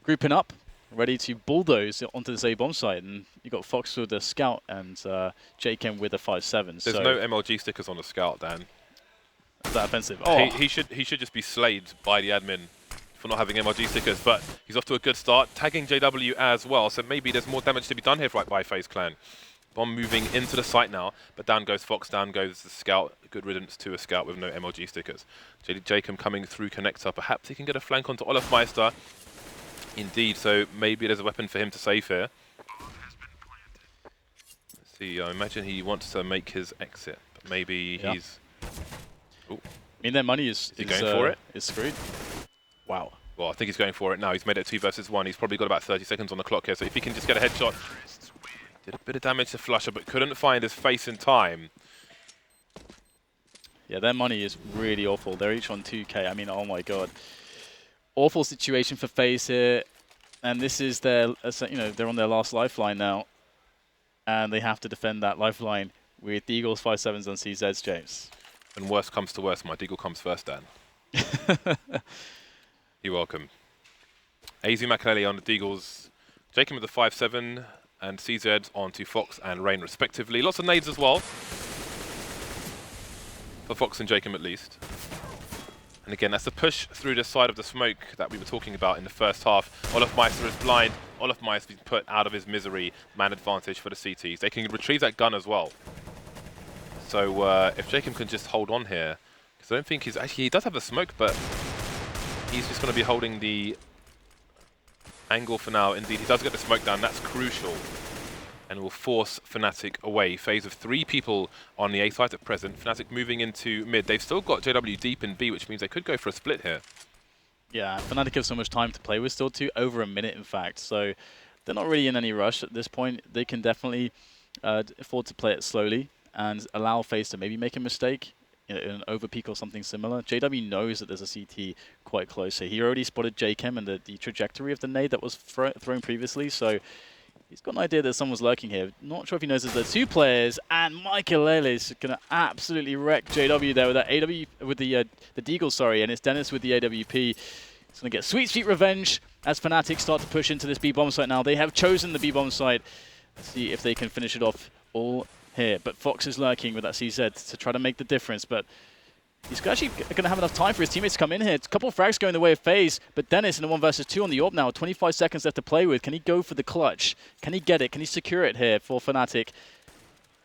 grouping up, ready to bulldoze onto this A bomb site. And you got Fox with the scout and JKim with the 5-7. There's no MLG stickers on the scout, Dan. Is that offensive? Oh. He should just be slayed by the admin for not having MLG stickers, but he's off to a good start, tagging JW as well, so maybe there's more damage to be done here by Faze Clan. Bomb moving into the site now, but down goes Fox, down goes the scout. Good riddance to a scout with no MLG stickers. Jacob coming through connector, perhaps he can get a flank onto Olofmeister. Indeed, so maybe there's a weapon for him to save here. Let's see, I imagine he wants to make his exit, but maybe he's... Ooh. I mean, their money is going for it? Is screwed. Wow. Well, I think he's going for it now. He's made it 2 versus 1. He's probably got about 30 seconds on the clock here, so if he can just get a headshot. Did a bit of damage to Flusher, but couldn't find his face in time. Yeah, their money is really awful. They're each on 2k. I mean, oh my god. Awful situation for FaZe here. And this is their, you know, they're on their last lifeline now. And they have to defend that lifeline with Deagles, 5-7s, and CZs, James. And worst comes to worst, my Deagle comes first, Dan. You're welcome. AZ Makalele on the Deagles. Jacob with the 5-7. And CZ onto Fox and Rain respectively. Lots of nades as well. For Fox and Jacob at least. And again, that's the push through the side of the smoke that we were talking about in the first half. Olofmeister is blind. Olofmeister is put out of his misery. Man advantage for the CTs. They can retrieve that gun as well. So if Jacob can just hold on here, because I don't think he's actually, he does have the smoke, but he's just going to be holding the angle for now. Indeed, he does get the smoke down. That's crucial. And will force Fnatic away. Phase of 3 people on the A site at present. Fnatic moving into mid. They've still got JW deep in B, which means they could go for a split here. Yeah, Fnatic have so much time to play with still too. Over a minute, in fact. So they're not really in any rush at this point. They can definitely afford to play it slowly and allow FaZe to maybe make a mistake in an overpeak or something similar. JW knows that there's a CT quite close here. He already spotted JChem and the trajectory of the nade that was thrown previously, so he's got an idea that someone's lurking here. Not sure if he knows there's 2 players, and Makalele is going to absolutely wreck JW there with that AW with the Deagle, sorry, and it's Dennis with the AWP. He's going to get sweet, sweet revenge as Fnatic start to push into this B-bomb site now. They have chosen the B-bomb site. Let's see if they can finish it off all here. But Fox is lurking with that CZ to try to make the difference, but he's actually going to have enough time for his teammates to come in here. It's a couple of frags going the way of FaZe, but Dennis in a 1 versus 2 on the AWP now. 25 seconds left to play with. Can he go for the clutch? Can he get it? Can he secure it here for Fnatic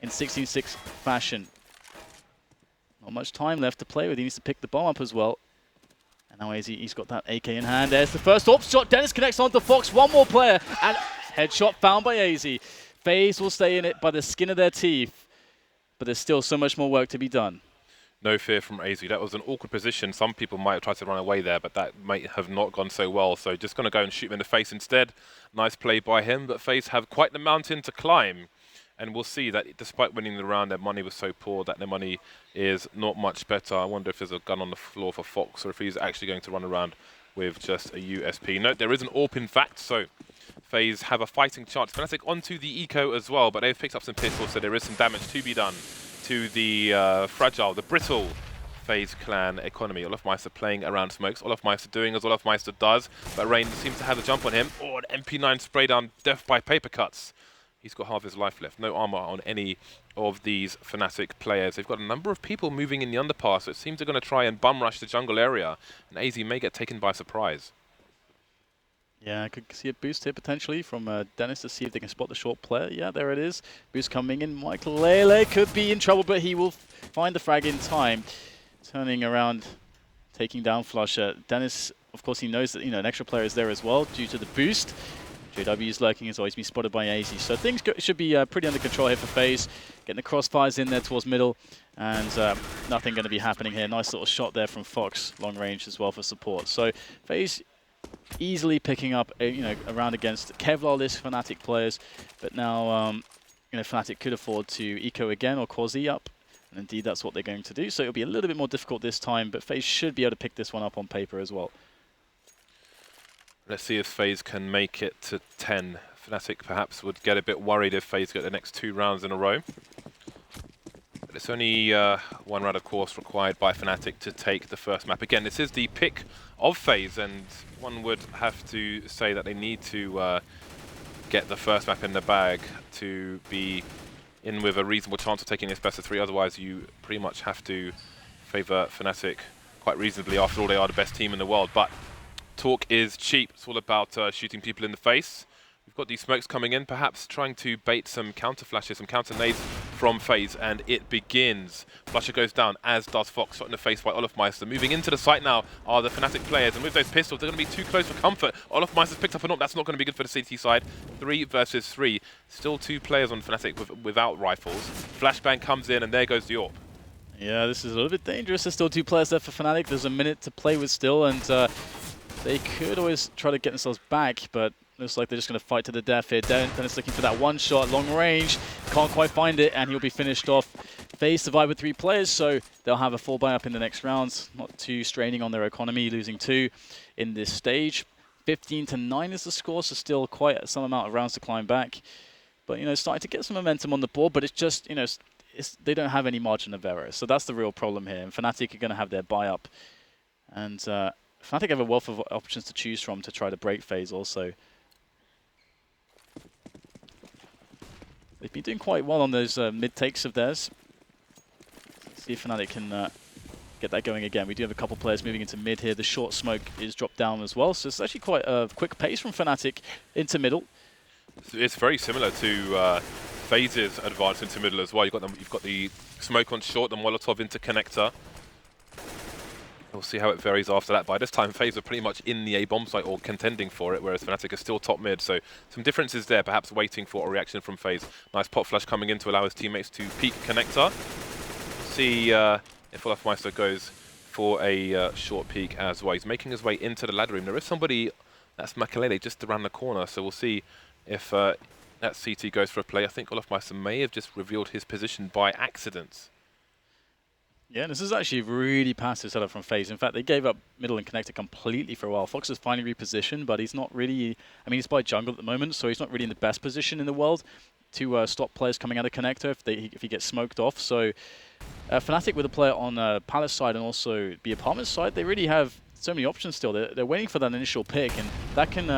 in 16-6 fashion? Not much time left to play with. He needs to pick the bomb up as well. And now he's got that AK in hand. There's the first AWP shot. Dennis connects onto Fox. One more player. And headshot found by AZ. FaZe will stay in it by the skin of their teeth. But there's still so much more work to be done. No fear from AZ. That was an awkward position. Some people might have tried to run away there, but that might have not gone so well. So just going to go and shoot him in the face instead. Nice play by him, but FaZe have quite the mountain to climb. And we'll see that despite winning the round, their money was so poor that their money is not much better. I wonder if there's a gun on the floor for Fox or if he's actually going to run around with just a USP. No, there is an AWP in fact, so FaZe have a fighting chance. Fnatic onto the eco as well, but they've picked up some pistols, so there is some damage to be done to the fragile, the brittle FaZe Clan economy. Olofmeister playing around smokes. Olofmeister doing as Olofmeister does, but Rain seems to have a jump on him. Oh, an MP9 spray down, death by paper cuts. He's got half his life left. No armor on any of these Fnatic players. They've got a number of people moving in the underpass, so it seems they're going to try and bum rush the jungle area, and AZ may get taken by surprise. Yeah, I could see a boost here potentially from Dennis to see if they can spot the short player. Yeah, there it is. Boost coming in. Makalele could be in trouble, but he will find the frag in time. Turning around, taking down Flusher. Dennis, of course, he knows that an extra player is there as well due to the boost. JW is lurking as always, been spotted by AZ. So things should be pretty under control here for FaZe. Getting the crossfires in there towards middle, and nothing going to be happening here. Nice little shot there from Fox, long range as well for support. So FaZe easily picking up around against Kevlar-less Fnatic players, but now Fnatic could afford to eco again or Quasi up, and indeed that's what they're going to do. So it'll be a little bit more difficult this time, but FaZe should be able to pick this one up on paper as well. Let's see if FaZe can make it to 10. Fnatic perhaps would get a bit worried if FaZe get the next 2 rounds in a row. But it's only 1 round of course required by Fnatic to take the first map. Again, this is the pick of FaZe, and one would have to say that they need to get the first map in the bag to be in with a reasonable chance of taking this best of 3. Otherwise, you pretty much have to favour Fnatic quite reasonably. After all, they are the best team in the world. But talk is cheap. It's all about shooting people in the face. We've got these smokes coming in, perhaps trying to bait some counter flashes, some counter nades from Faze, and it begins. Flusher goes down, as does Fox, shot in the face by Olofmeister. Moving into the site now are the Fnatic players, and with those pistols, they're going to be too close for comfort. Olofmeister's picked up a knock, that's not going to be good for the CT side. 3 versus 3. Still 2 players on Fnatic without rifles. Flashbang comes in, and there goes the AWP. Yeah, this is a little bit dangerous. There's still 2 players left for Fnatic. There's a minute to play with still, and they could always try to get themselves back, but looks like they're just going to fight to the death here. Dennis looking for that one shot, long range. Can't quite find it, and he'll be finished off. Faze survived with 3 players, so they'll have a full buy-up in the next rounds. Not too straining on their economy, losing 2 in this stage. 15-9 is the score, so still quite some amount of rounds to climb back. But, you know, starting to get some momentum on the board, but it's just, you know, they don't have any margin of error. So that's the real problem here. And Fnatic are going to have their buy-up. And Fnatic have a wealth of options to choose from to try to break Faze also. They've been doing quite well on those mid-takes of theirs. Let's see if Fnatic can get that going again. We do have a couple players moving into mid here. The short smoke is dropped down as well. So it's actually quite a quick pace from Fnatic into middle. It's very similar to Faze's advance into middle as well. You've got the smoke on short, the Molotov into connector. We'll see how it varies after that. By this time, Faze are pretty much in the A bomb site or contending for it, whereas Fnatic are still top mid. So some differences there, perhaps waiting for a reaction from Faze. Nice pop flash coming in to allow his teammates to peek connector. See if Olofmeister goes for a short peek as well. He's making his way into the ladder room. There is somebody, that's Makalele, just around the corner. So we'll see if that CT goes for a play. I think Olofmeister may have just revealed his position by accident. Yeah, this is actually a really passive setup from Faze. In fact, they gave up middle and connector completely for a while. Fox has finally repositioned, but he's not really... I mean, he's by jungle at the moment, so he's not really in the best position in the world to stop players coming out of connector if he gets smoked off. So Fnatic with a player on Palace side and also the apartment side, they really have so many options still. They're waiting for that initial pick, and that can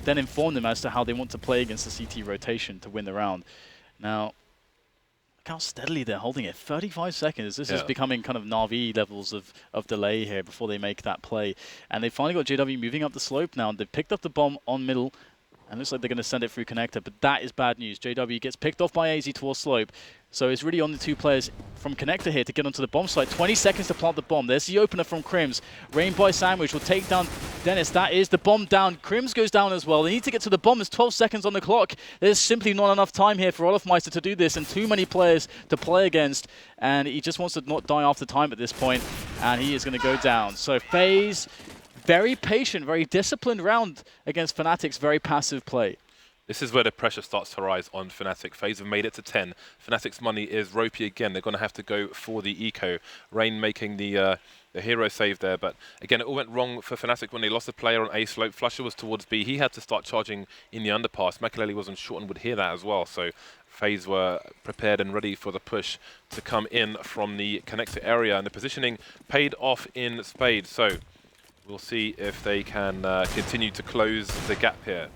then inform them as to how they want to play against the CT rotation to win the round. Now, look how steadily they're holding it. 35 seconds. This is becoming kind of Na'Vi levels of delay here before they make that play. And they finally got JW moving up the slope now. They've picked up the bomb on middle. And looks like they're going to send it through connector. But that is bad news. JW gets picked off by AZ towards slope. So it's really on the 2 players from connector here to get onto the bomb site. 20 seconds to plant the bomb. There's the opener from Crims. Rain by Sandwich will take down Dennis. That is the bomb down. Crims goes down as well. They need to get to the bomb. There's 12 seconds on the clock. There's simply not enough time here for Olofmeister to do this and too many players to play against. And he just wants to not die after time at this point. And he is going to go down. So Faze, very patient, very disciplined round against Fnatic's very passive play. This is where the pressure starts to rise on Fnatic. Faze have made it to 10. Fnatic's money is ropey again. They're going to have to go for the eco. Rain making the hero save there, but again, it all went wrong for Fnatic when they lost a player on A slope. Flusher was towards B. He had to start charging in the underpass. Makalele was on short and would hear that as well. So Faze were prepared and ready for the push to come in from the connector area, and the positioning paid off in spades. So we'll see if they can continue to close the gap here.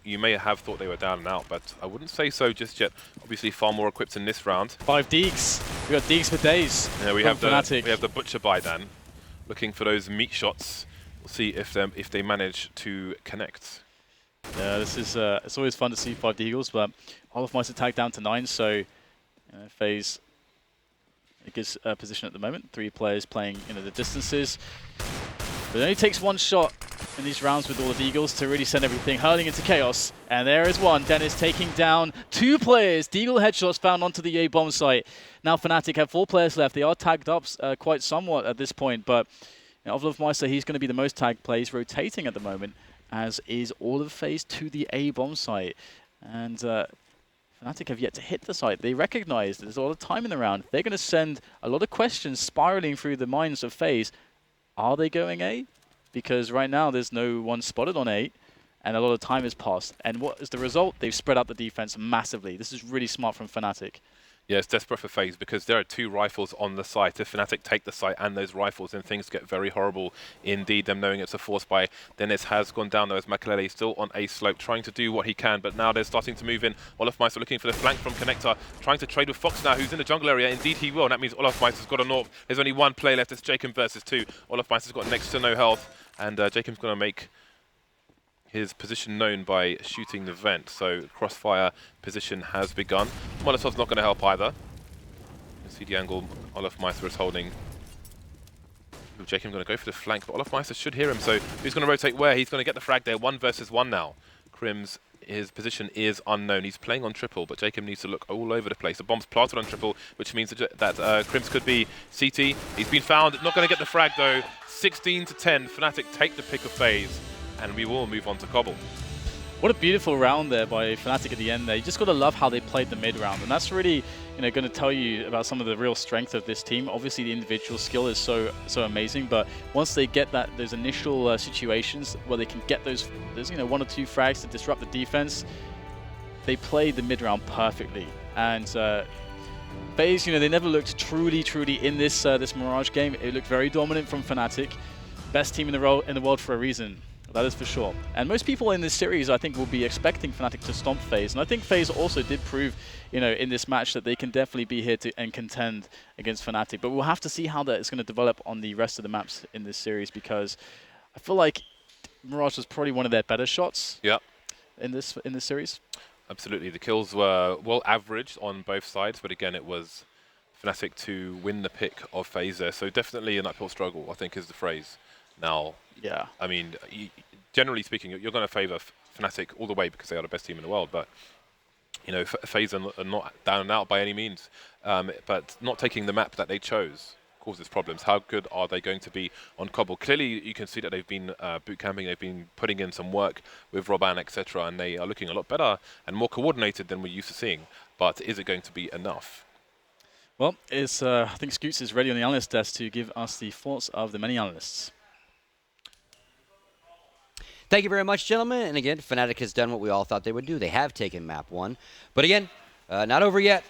You may have thought they were down and out, but I wouldn't say so just yet. Obviously, far more equipped in this round. 5 Deeks. We got Deeks for days. Yeah, we have the Butcher by Dan, looking for those meat shots. We'll see if they manage to connect. Yeah, this is it's always fun to see 5 Deagles, but Olofmeister tagged down to 9, so Faze a good position at the moment. 3 players playing the distances. But it only takes 1 shot in these rounds with all the Deagles to really send everything hurling into chaos. And there is one. Dennis taking down 2 players. Deagle headshots found onto the A bomb site. Now Fnatic have 4 players left. They are tagged up quite somewhat at this point, but Olofmeister, he's going to be the most tagged player. He's rotating at the moment, as is all of Faze to the A bomb site. And Fnatic have yet to hit the site. They recognize there's a lot of time in the round. They're going to send a lot of questions spiraling through the minds of Faze. Are they going A? Because right now there's no one spotted on A, and a lot of time has passed. And what is the result? They've spread out the defense massively. This is really smart from Fnatic. Yeah, it's desperate for Faze because there are 2 rifles on the site. If Fnatic take the site and those rifles, then things get very horrible indeed. Them knowing it's a force buy. Dennis has gone down though, as Makalele still on A slope, trying to do what he can, but now they're starting to move in. Olofmeister looking for the flank from connector, trying to trade with Fox now, who's in the jungle area. Indeed he will, and that means Olofmeister's got a AWP. There's only 1 play left. It's Jacob versus 2. Olofmeister's got next to no health. and Jacob's going to make his position known by shooting the vent. So crossfire position has begun. Molotov's not going to help either. You see the angle Olofmeister is holding. Ooh, Jacob going to go for the flank, but Olofmeister should hear him, so he's going to rotate where? He's going to get the frag there, 1 versus 1 now. Krim's, his position is unknown. He's playing on triple, but Jacob needs to look all over the place. The bomb's planted on triple, which means that Krims could be CT. He's been found, not going to get the frag though. 16 to 10, Fnatic take the pick of Faze, and we will move on to Cobble. What a beautiful round there by Fnatic at the end there. You just got to love how they played the mid round, and that's really, going to tell you about some of the real strength of this team. Obviously, the individual skill is so amazing, but once they get those initial situations where they can get those 1 or 2 frags to disrupt the defense, they played the mid round perfectly. And Faze, they never looked truly in this Mirage game. It looked very dominant from Fnatic. Best team in the world for a reason. That is for sure. And most people in this series, I think, will be expecting Fnatic to stomp Faze. And I think Faze also did prove, in this match that they can definitely be here and contend against Fnatic. But we'll have to see how that is going to develop on the rest of the maps in this series, because I feel like Mirage was probably one of their better shots. Yeah. In this series. Absolutely. The kills were well averaged on both sides, but again, it was Fnatic to win the pick of Faze there. So definitely an uphill struggle, I think, is the phrase. Now, yeah. I mean, generally speaking, you're going to favour Fnatic all the way because they are the best team in the world. But Faze are not down and out by any means. But not taking the map that they chose causes problems. How good are they going to be on Cobble? Clearly, you can see that they've been boot camping. They've been putting in some work with Robban, etc., and they are looking a lot better and more coordinated than we're used to seeing. But is it going to be enough? Well, I think Scoots is ready on the analyst desk to give us the thoughts of the many analysts. Thank you very much, gentlemen. And again, Fnatic has done what we all thought they would do. They have taken map 1. But again, not over yet.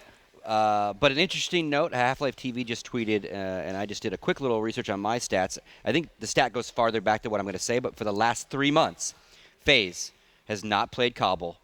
But an interesting note, Half-Life TV just tweeted, and I just did a quick little research on my stats. I think the stat goes farther back to what I'm going to say, but for the last 3 months, Faze has not played Cobble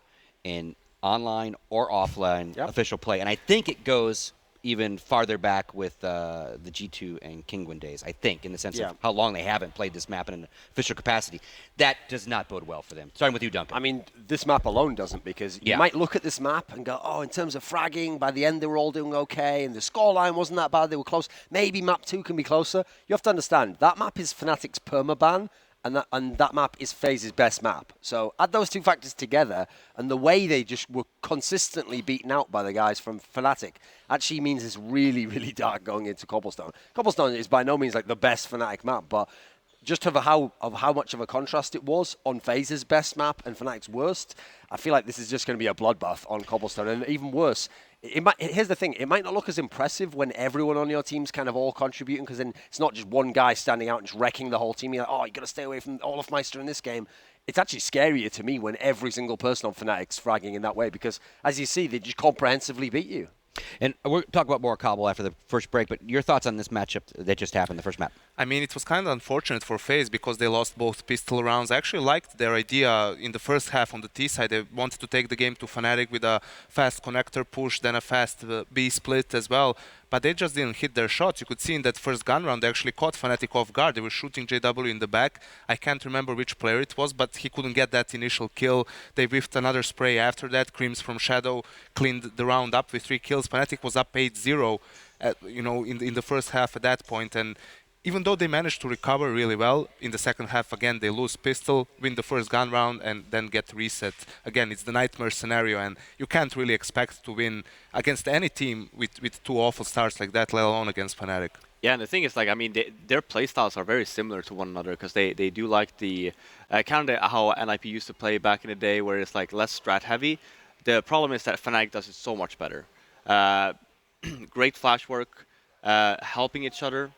in online or offline official play. And I think it goes even farther back with the G2 and Kingwin days, I think, in the sense of how long they haven't played this map in an official capacity. That does not bode well for them. Starting with you, Duncan. I mean, this map alone doesn't, because you might look at this map and go, oh, in terms of fragging, by the end they were all doing okay, and the scoreline wasn't that bad, they were close. Maybe map 2 can be closer. You have to understand, that map is Fnatic's permaban, and that map is FaZe's best map. So add those 2 factors together, and the way they just were consistently beaten out by the guys from Fnatic actually means it's really, really dark going into Cobblestone. Cobblestone is by no means like the best Fnatic map, but just of how much of a contrast it was on FaZe's best map and Fnatic's worst, I feel like this is just going to be a bloodbath on Cobblestone. And even worse, here's the thing, it might not look as impressive when everyone on your team's kind of all contributing, because then it's not just one guy standing out and just wrecking the whole team. You're like, oh, you got to stay away from Olofmeister in this game. It's actually scarier to me when every single person on Fnatic's fragging in that way, because as you see, they just comprehensively beat you. And we'll talk about more Cobble after the first break, but your thoughts on this matchup that just happened, the first map? I mean, it was kind of unfortunate for FaZe because they lost both pistol rounds. I actually liked their idea in the first half on the T side. They wanted to take the game to Fnatic with a fast connector push, then a fast B split as well. But they just didn't hit their shots. You could see in that first gun round, they actually caught Fnatic off guard. They were shooting JW in the back. I can't remember which player it was, but he couldn't get that initial kill. They whiffed another spray after that. Krims from Shadow cleaned the round up with 3 kills. Fnatic was up 8-0, in the first half at that point. And even though they managed to recover really well, in the second half, again, they lose pistol, win the first gun round, and then get reset. Again, it's the nightmare scenario, and you can't really expect to win against any team with 2 awful starts like that, let alone against Fnatic. Yeah, and the thing is, like, I mean, their playstyles are very similar to one another, because they do like the kind of how NIP used to play back in the day, where it's like less strat heavy. The problem is that Fnatic does it so much better. Great flash work, helping each other,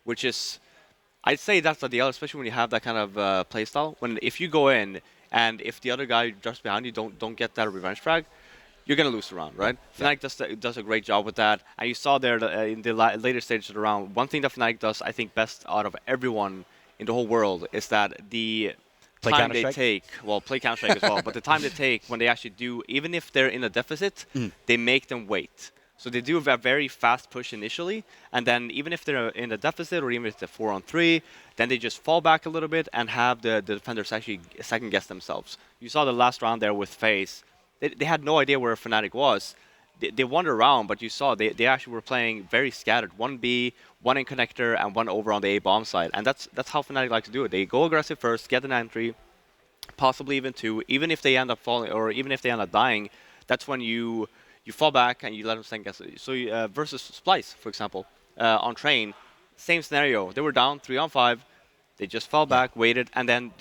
which is, I'd say that's the deal, especially when you have that kind of playstyle. If you go in and if the other guy just behind you don't get that revenge frag, you're going to lose the round, right? Yeah. Fnatic does a great job with that. And you saw there in the later stages of the round, one thing that Fnatic does, I think, best out of everyone in the whole world is that the time they take, well, play Counter-Strike as well, but the time they take when they actually do, even if they're in a deficit, they make them wait. So they do a very fast push initially, and then even if they're in a deficit or even if they're 4-on-3, then they just fall back a little bit and have the defenders actually second guess themselves. You saw the last round there with Faze. They had no idea where Fnatic was. They wandered around, but you saw they actually were playing very scattered. 1B, 1 in connector, and 1 over on the A bomb side. And that's how Fnatic like to do it. They go aggressive first, get an entry, possibly even 2. Even if they end up falling, or even if they end up dying, that's when you fall back and you let them second guess. So versus Splice, for example, on Train, same scenario. They were down 3-on-5. They just fell back, waited, and then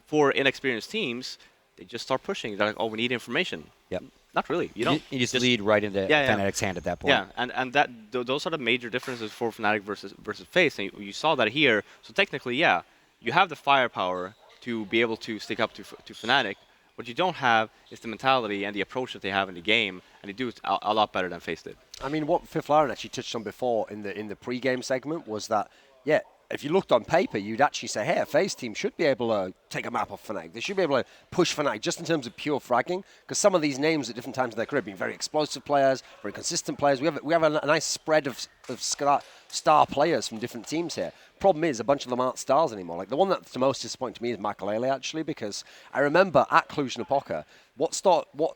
for inexperienced teams, they just start pushing. They're like, oh, we need information. Yep. Not really. You don't. You just lead right into Fnatic's hand at that point. Yeah, and those are the major differences for Fnatic versus Faze. And you saw that here. So technically, yeah, you have the firepower to be able to stick up to Fnatic. What you don't have is the mentality and the approach that they have in the game, and they do it a lot better than Faze did. I mean, what Fifth Laren actually touched on before in the pre-game segment was that, yeah, if you looked on paper, you'd actually say, hey, a Faze team should be able to take a map off Fnatic. They should be able to push Fnatic just in terms of pure fragging, because some of these names at different times in their career have been very explosive players, very consistent players. We have a nice spread of star players from different teams here. Problem is, a bunch of them aren't stars anymore. Like the one that's the most disappointing to me is Makalele, actually, because I remember at Cluj-Napoca, what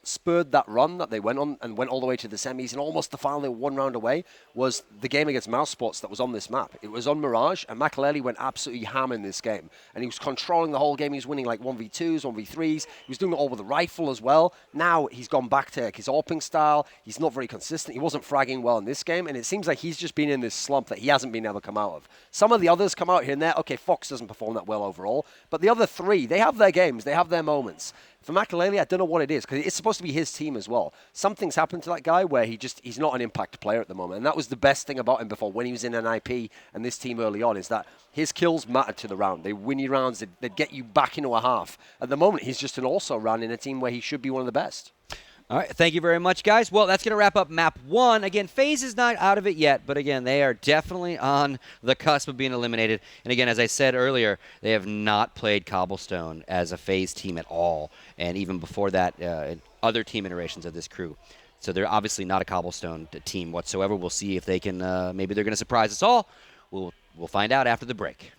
spurred that run that they went on and went all the way to the semis and almost the final, they were 1 round away, was the game against Mouse Sports that was on this map. It was on Mirage, and Makalele went absolutely ham in this game. And he was controlling the whole game. He was winning like 1v2s, 1v3s. He was doing it all with the rifle as well. Now he's gone back to his AWPing style. He's not very consistent. He wasn't fragging well in this game, and it seems like he's just been in this slump that he hasn't been able to come out of. Some of the others come out here and there. Okay, Fox doesn't perform that well overall, but the other 3, they have their games. They have their moments. For Makalele, I don't know what it is, because it's supposed to be his team as well. Something's happened to that guy where he's not an impact player at the moment. And that was the best thing about him before when he was in NIP and this team early on, is that his kills mattered to the round. They win you rounds, they'd get you back into a half. At the moment, he's just an also round in a team where he should be one of the best. All right, thank you very much, guys. Well, that's going to wrap up Map 1. Again, Faze is not out of it yet, but again, they are definitely on the cusp of being eliminated. And again, as I said earlier, they have not played Cobblestone as a Faze team at all, and even before that, other team iterations of this crew. So they're obviously not a Cobblestone team whatsoever. We'll see if they can, maybe they're going to surprise us all. We'll find out after the break.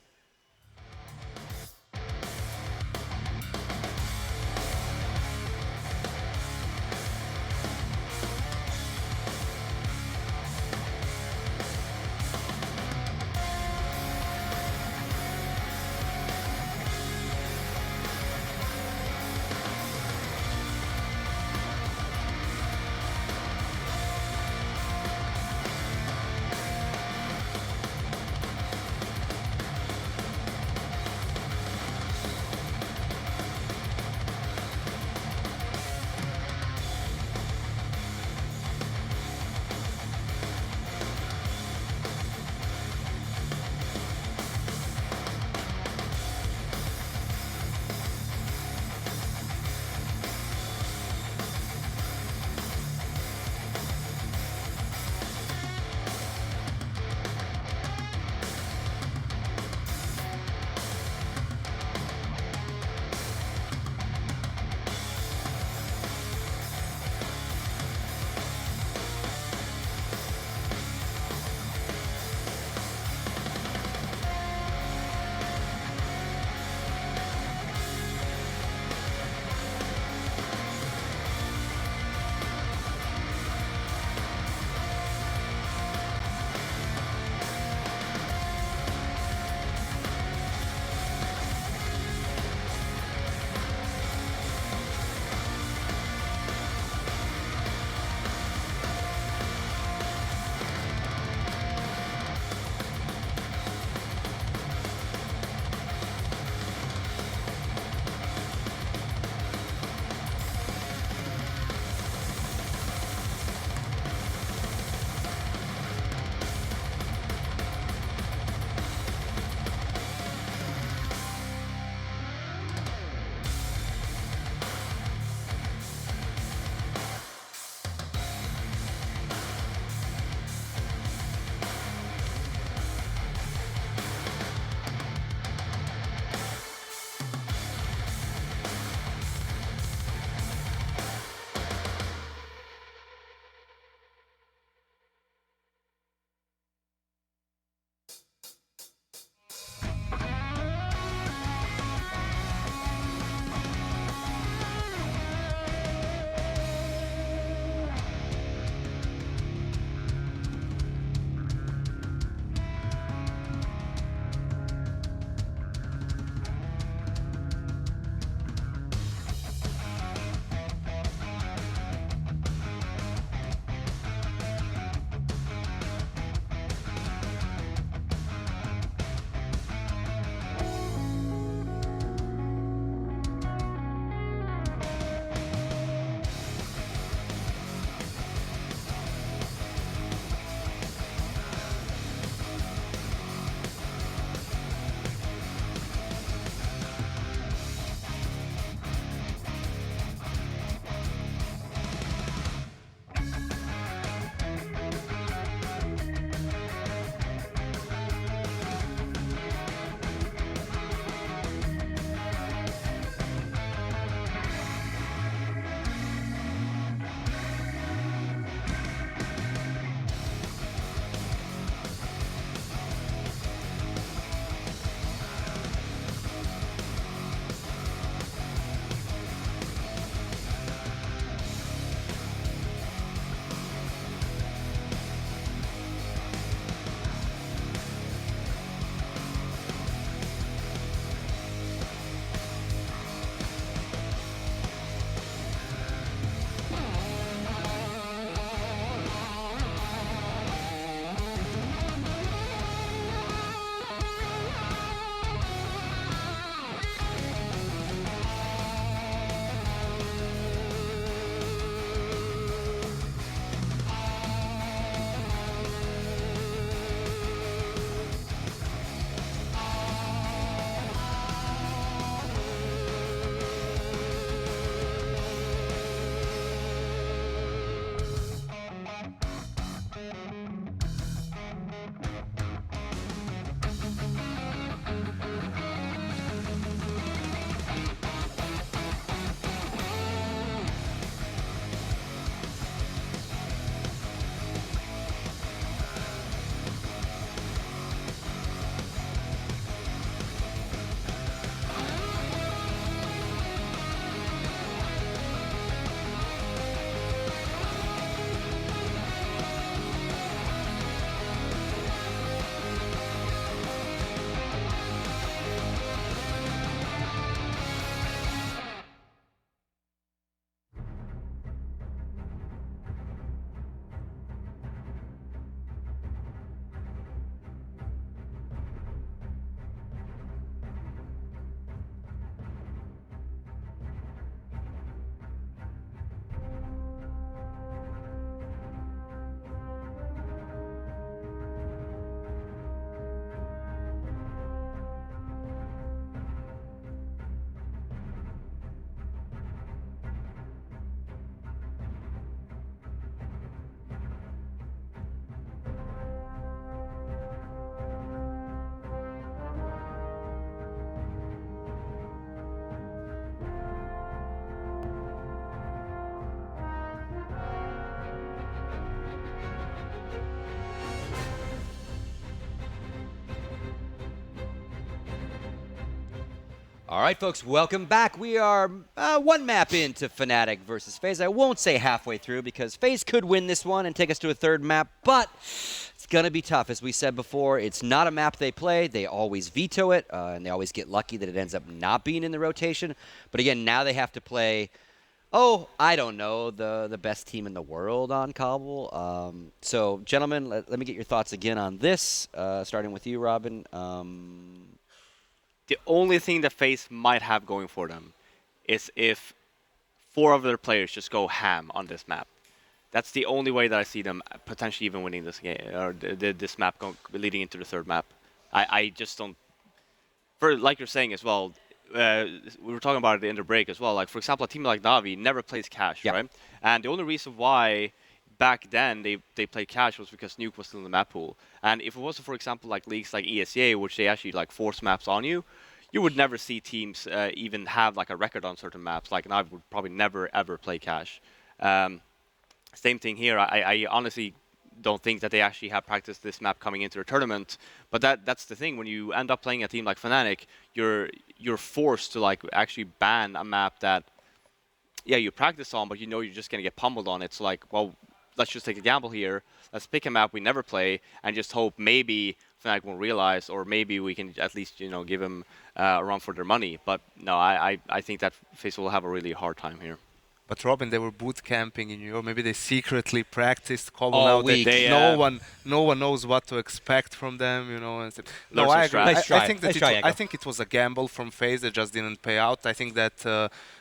All right, folks, welcome back. We are one map into Fnatic versus Faze. I won't say halfway through because Faze could win this one and take us to a third map, but it's going to be tough. As we said before, it's not a map they play. They always veto it, and they always get lucky that it ends up not being in the rotation. But again, now they have to play, I don't know, the best team in the world on Cobble. So, gentlemen, let me get your thoughts again on this, starting with you, Robin. The only thing that FaZe might have going for them is if 4 of their players just go ham on this map. That's the only way that I see them potentially even winning this game or this map leading into the third map. I just don't. Like you're saying as well, we were talking about it in the break as well. Like for example, a team like Navi never plays Cash, right? And the only reason why back then they played Cash was because Nuke was still in the map pool. And if it wasn't, for example, like leagues like ESEA, which they actually like force maps on you, you would never see teams even have like a record on certain maps. Like Navi would probably never ever play Cash. Same thing here. I honestly don't think that they actually have practiced this map coming into the tournament. But that's the thing. When you end up playing a team like Fnatic, you're forced to like actually ban a map that you practice on, but you know you're just gonna get pummeled on. It's like, well, let's just take a gamble here. Let's pick a map we never play and just hope maybe Fnatic won't realize, or maybe we can at least give them a run for their money. But no, I think that FaZe will have a really hard time here. But Robin, they were boot camping in New York. Maybe they secretly practiced Cobble All now. week. No one knows what to expect from them, And no, I agree. Nice try. I think that I think it was a gamble from FaZe that just didn't pay out. I think that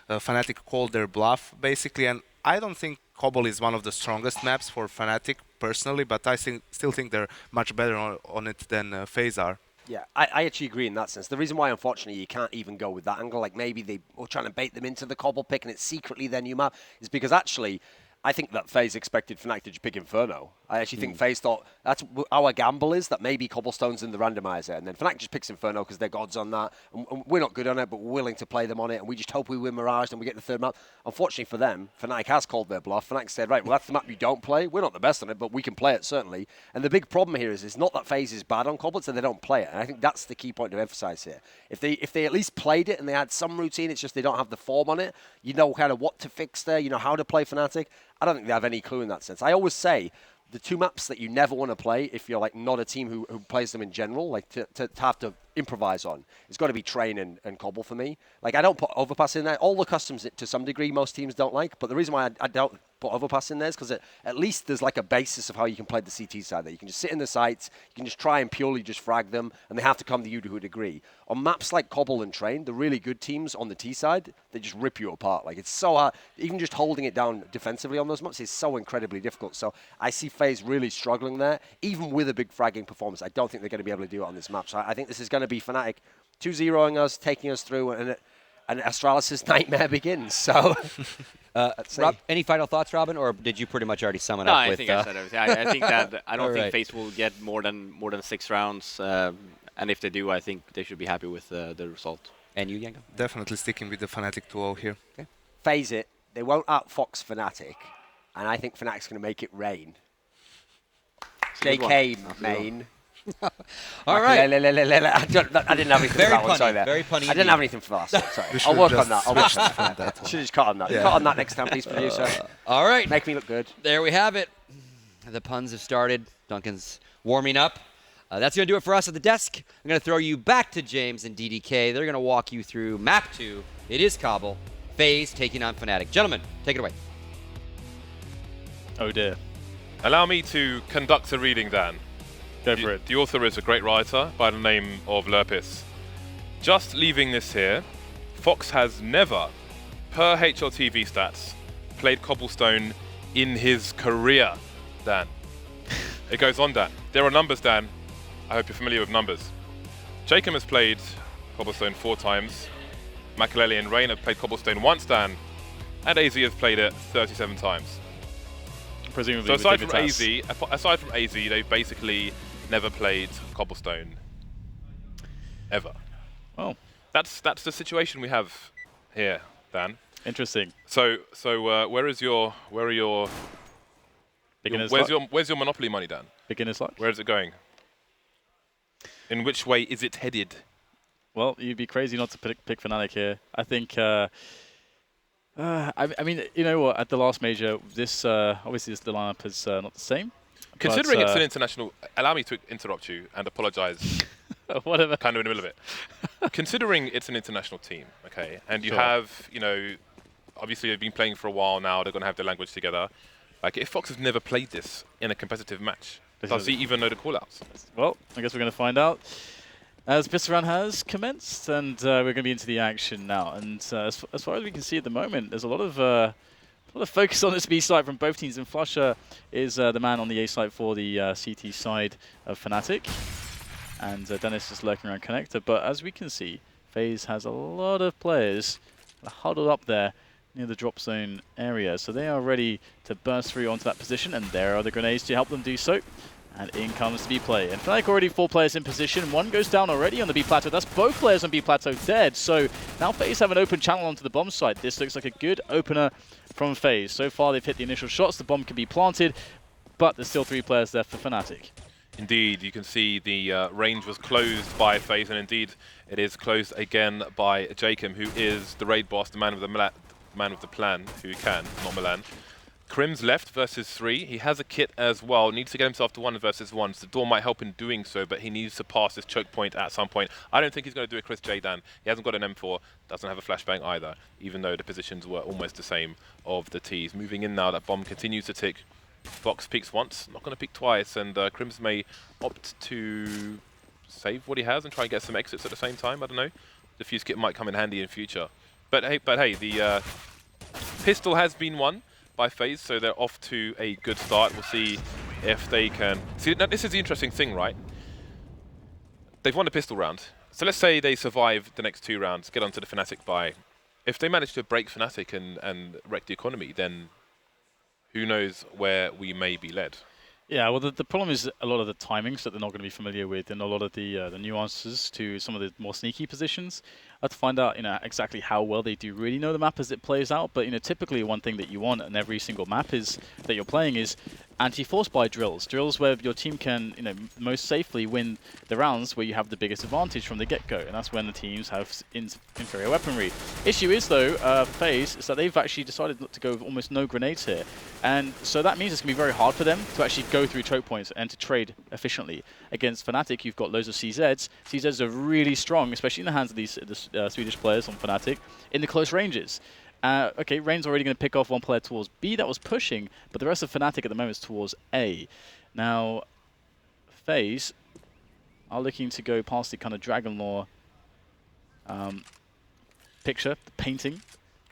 Fnatic called their bluff basically, and I don't think Cobble is one of the strongest maps for Fnatic personally, but I still think they're much better on it than FaZe are. Yeah, I actually agree in that sense. The reason why, unfortunately, you can't even go with that angle, like maybe they were trying to bait them into the Cobble pick and it's secretly their new map, is because actually, I think that FaZe expected Fnatic to just pick Inferno. I actually think FaZe thought that's our gamble is that maybe Cobblestone's in the randomizer, and then Fnatic just picks Inferno because they're gods on that. And we're not good on it, but we're willing to play them on it, and we just hope we win Mirage and we get the third map. Unfortunately for them, Fnatic has called their bluff. Fnatic said, right, well, that's the map you don't play. We're not the best on it, but we can play it, certainly. And the big problem here is it's not that FaZe is bad on Cobble, it's that they don't play it. And I think that's the key point to emphasize here. If they at least played it and they had some routine, it's just they don't have the form on it. You know kind of what to fix there, you know how to play Fnatic. I don't think they have any clue in that sense. I always say the 2 maps that you never want to play if you're like not a team who plays them in general, like to have to improvise on, it's got to be Train and Cobble for me. Like I don't put Overpass in there. All the customs to some degree most teams don't like, but the reason why I don't put Overpass in there is because at least there's like a basis of how you can play the CT side there. You can just sit in the sites, you can just try and purely just frag them, and they have to come to you to a degree. On maps like Cobble and Train, the really good teams on the T side, they just rip you apart. Like it's so hard. Even just holding it down defensively on those maps is so incredibly difficult. So I see FaZe really struggling there. Even with a big fragging performance, I don't think they're going to be able to do it on this map. So I think this is going to be Fnatic 2-0ing us, taking us through, and Astralis' nightmare begins. So, Rob, any final thoughts, Robin, or did you pretty much already sum it up? No, I think I said everything. I think that I don't think right. FaZe will get more than 6 rounds, and if they do, I think they should be happy with the result. And you, Yango? Definitely sticking with the Fnatic 2-0 here. Okay. FaZe it. They won't outfox Fnatic, and I think Fnatic's going to make it rain. JK, main. All right. I didn't have anything for that one. Sorry there. Very punny. I didn't have anything for that. Sorry. I'll work on that. Should have just cut on that. Yeah. Cut on that next time, please, producer. All right. Make me look good. There we have it. The puns have started. Duncan's warming up. That's going to do it for us at the desk. I'm going to throw you back to James and DDK. They're going to walk you through map 2. It is Cobble. FaZe taking on Fnatic. Gentlemen, take it away. Oh dear. Allow me to conduct a reading, Dan. Go for it. The author is a great writer by the name of Lurpis. Just leaving this here, Fox has never, per HLTV stats, played Cobblestone in his career, Dan. It goes on, Dan. There are numbers, Dan. I hope you're familiar with numbers. Jacob has played Cobblestone 4 times. Makaleli and Rain have played Cobblestone once, Dan. And AZ has played it 37 times. Presumably So with aside from AZ, they've basically never played Cobblestone ever. Oh, That's the situation we have here, Dan. interesting. So where's your Beginner's luck. where's your Monopoly money, Dan? Beginner's luck. Where is it going? In which way is it headed? Well, you'd be crazy not to pick Fnatic here. I think. I mean, you know what? At the last major, this obviously the lineup is not the same. Considering but, it's an international, allow me to interrupt you and apologize. Whatever. Kind of in the middle of it. Considering it's an international team, okay, and you Sure. have, you know, obviously they've been playing for a while now. They're going to have their language together. Like, if Fox has never played this in a competitive match, does he even know the callouts? Well, I guess we're going to find out. As pistol round has commenced, and we're going to be into the action now. And as far as we can see at the moment, there's a lot of focus on this B side from both teams. And Flusher is the man on the A side for the CT side of Fnatic. And Dennis is lurking around connector. But as we can see, FaZe has a lot of players huddled up there near the drop zone area. So they are ready to burst through onto that position. And there are the grenades to help them do so. And in comes the B play. And Fnatic already 4 players in position. 1 goes down already on the B plateau. That's both players on B plateau dead. So now FaZe have an open channel onto the bomb site. This looks like a good opener from FaZe. So far they've hit the initial shots. The bomb can be planted. But there's still 3 players there for Fnatic. Indeed, you can see the range was closed by FaZe, and indeed it is closed again by Jacob, who is the raid boss, the man with the plan, who can, not Milan. Crim's left versus 3. He has a kit as well. Needs to get himself to 1 versus 1. So the door might help in doing so, but he needs to pass this choke point at some point. I don't think he's going to do it Chris J-Dan. He hasn't got an M4, doesn't have a flashbang either, even though the positions were almost the same of the Ts. Moving in now, that bomb continues to tick. Fox peeks once, not going to peek twice, and Crims may opt to save what he has and try and get some exits at the same time. I don't know. The fuse kit might come in handy in future. But hey, the pistol has been won by FaZe, so they're off to a good start. We'll see if they can... See, now this is the interesting thing, right? They've won the pistol round. So let's say they survive the next 2 rounds, get onto the Fnatic bye. If they manage to break Fnatic and wreck the economy, then who knows where we may be led. Yeah, well, the problem is a lot of the timings that they're not going to be familiar with, and a lot of the nuances to some of the more sneaky positions. I have to find out, exactly how well they do really know the map as it plays out. But typically one thing that you want in every single map is that you're playing is anti-force buy drills where your team can, most safely win the rounds where you have the biggest advantage from the get-go, and that's when the teams have inferior weaponry. Issue is though, FaZe, is that they've actually decided not to go with almost no grenades here, and so that means it's going to be very hard for them to actually go through choke points and to trade efficiently. Against Fnatic, you've got loads of CZs. CZs are really strong, especially in the hands of these Swedish players on Fnatic, in the close ranges. Okay, Rain's already going to pick off 1 player towards B that was pushing, but the rest of Fnatic at the moment is towards A. Now, FaZe are looking to go past the kind of Dragon Lore picture, the painting.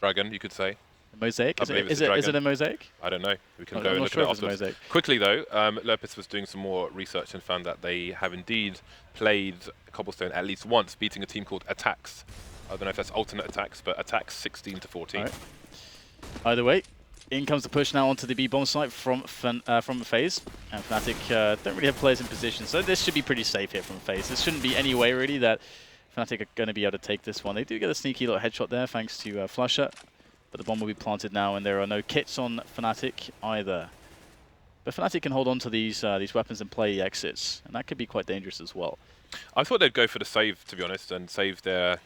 Dragon, you could say. The mosaic? Is it a mosaic? I don't know. We can I'm go and not look sure at it if it's a afterwards. mosaic. Quickly though, Lopez was doing some more research and found that they have indeed played Cobblestone at least once, beating a team called Attacks. I don't know if that's alternate Attacks, but Attacks 16-14. Right. Either way, in comes the push now onto the B bomb site from FaZe, and Fnatic don't really have players in position, so this should be pretty safe here from FaZe. There shouldn't be any way really that Fnatic are going to be able to take this one. They do get a sneaky little headshot there thanks to Flusher, but the bomb will be planted now, and there are no kits on Fnatic either. But Fnatic can hold on to these weapons and play exits, and that could be quite dangerous as well. I thought they'd go for the save, to be honest, and save their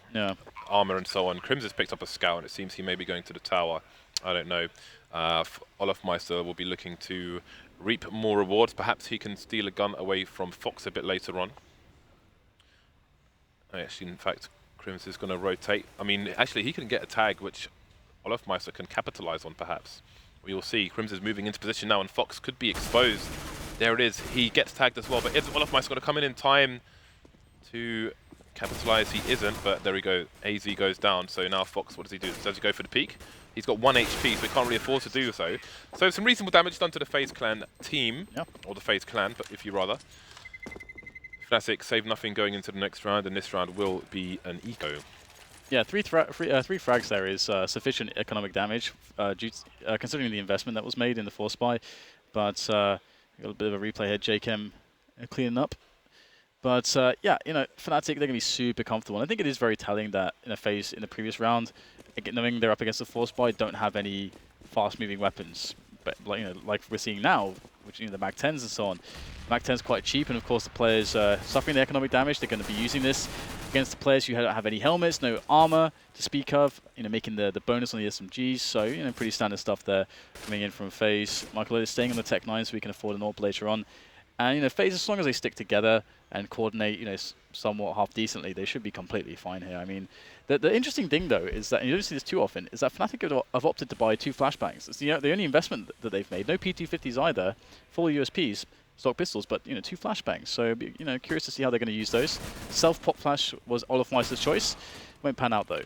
armor and so on. Crims has picked up a scout, and it seems he may be going to the tower. I don't know. Olafmeister will be looking to reap more rewards. Perhaps he can steal a gun away from Fox a bit later on. Actually, in fact, Crims is going to rotate. I mean, actually, he can get a tag, which Olafmeister can capitalize on, perhaps. We will see. Crims is moving into position now, and Fox could be exposed. There it is. He gets tagged as well, but is Olafmeister going to come in time to capitalize? He isn't, but there we go. AZ goes down, so now Fox, what does he do? Does he go for the peak? He's got 1 HP, so he can't really afford to do so. So some reasonable damage done to the FaZe Clan team, or the FaZe Clan, but if you rather. Fnatic save nothing going into the next round, and this round will be an eco. Yeah, three frags there is sufficient economic damage, considering the investment that was made in the force buy. But got a bit of a replay here, JChem cleaning up. But yeah, Fnatic, they're going to be super comfortable. And I think it is very telling that FaZe in the previous round, knowing they're up against the force buy, don't have any fast-moving weapons. But like we're seeing now, which the Mag 10s and so on. Mag 10's quite cheap, and of course the players suffering the economic damage. They're going to be using this against the players who don't have any helmets, no armor to speak of. Making the bonus on the SMGs. So pretty standard stuff there coming in from Faze. Michael is staying on the Tech 9 so we can afford an AWP later on. And Faze, as long as they stick together and coordinate, somewhat half decently, they should be completely fine here. I mean, the interesting thing though is that, and you don't see this too often, is that Fnatic have opted to buy 2 flashbangs. It's the only investment that they've made. No P250s either, full USPs, stock pistols, but 2 flashbangs. So curious to see how they're going to use those. Self-pop flash was Olofmeister's choice. Won't pan out though.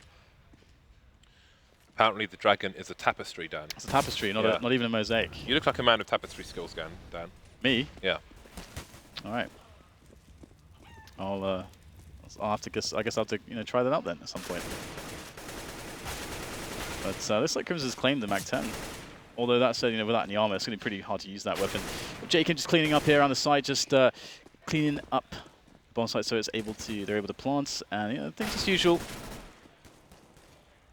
Apparently the dragon is a tapestry, Dan. It's a tapestry, not even a mosaic. You look like a man with tapestry skills, Dan. Me? Yeah. All right. I'll have to guess. I guess I'll have to try that out then at some point. But looks like Crims has claimed the Mag 10. Although that said, without any armor, it's going to be pretty hard to use that weapon. Jacob just cleaning up here on the side, just cleaning up the bomb site so they're able to plant, and things as usual.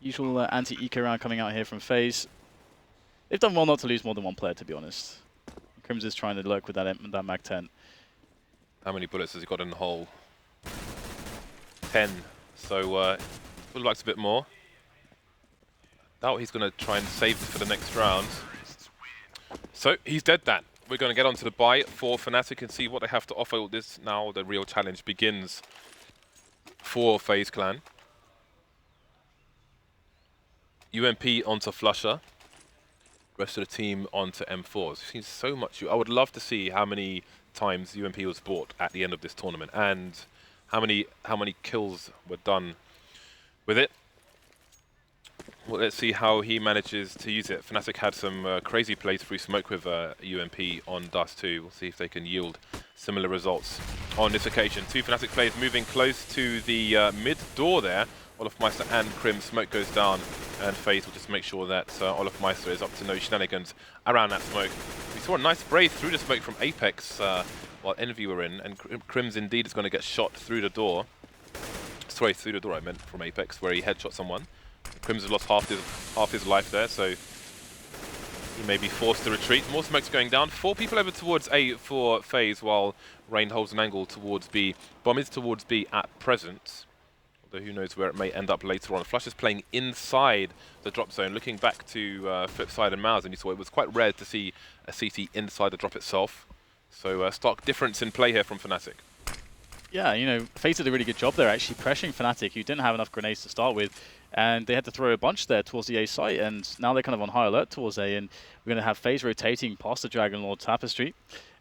Usual anti-eco round coming out here from Faze. They've done well not to lose more than 1 player, to be honest. Crims is trying to lurk with that Mag 10. How many bullets has he got in the hole? 10. So would have liked a bit more. Doubt he's going to try and save this for the next round. So he's dead, Dan. We're going to get onto the buy for Fnatic and see what they have to offer. This now the real challenge begins for FaZe Clan. UMP onto Flusher. Rest of the team onto M4s. We've seen so much. I would love to see how many times UMP was bought at the end of this tournament and how many kills were done with it. Well, let's see how he manages to use it. Fnatic had some crazy plays through smoke with UMP on Dust 2. We'll see if they can yield similar results on this occasion. 2 Fnatic players moving close to the mid door there. Olofmeister and Krim. Smoke goes down, and FaZe will just make sure that Olofmeister is up to no shenanigans around that smoke. We saw a nice spray through the smoke from Apex while Envy were in, and Krim's indeed is going to get shot through the door. Sorry, through the door I meant, from Apex, where he headshot someone. Crims has lost half his life there, so he may be forced to retreat. More smoke's going down. 4 people over towards A for FaZe, while Rain holds an angle towards B. Bomb is towards B at present. Who knows where it may end up later on. Flush is playing inside the drop zone, looking back to Flipside and Mouse, and you saw it was quite rare to see a CT inside the drop itself. So stark difference in play here from Fnatic. Yeah, FaZe did a really good job there, actually pressuring Fnatic, who didn't have enough grenades to start with, and they had to throw a bunch there towards the A site, and now they're kind of on high alert towards A, and we're going to have FaZe rotating past the Dragon Lord Tapestry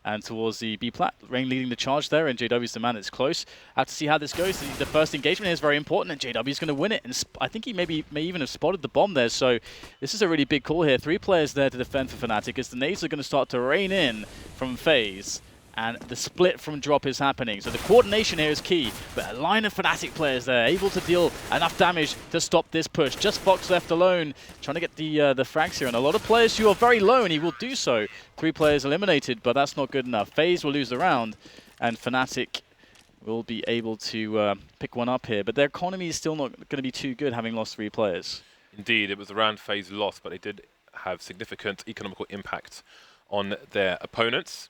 and towards the B plat. Rain leading the charge there, and JW's the man that's close. Have to see how this goes. The first engagement here is very important, and JW's going to win it. And I think he may even have spotted the bomb there. So this is a really big call here. 3 players there to defend for Fnatic as the nades are going to start to rain in from FaZe. And the split from drop is happening. So the coordination here is key. But a line of Fnatic players there, able to deal enough damage to stop this push. Just Fox left alone, trying to get the frags here. And a lot of players who are very low, and he will do so. 3 players eliminated, but that's not good enough. FaZe will lose the round, and Fnatic will be able to pick one up here. But their economy is still not going to be too good, having lost 3 players. Indeed, it was a round FaZe loss, but they did have significant economical impact on their opponents.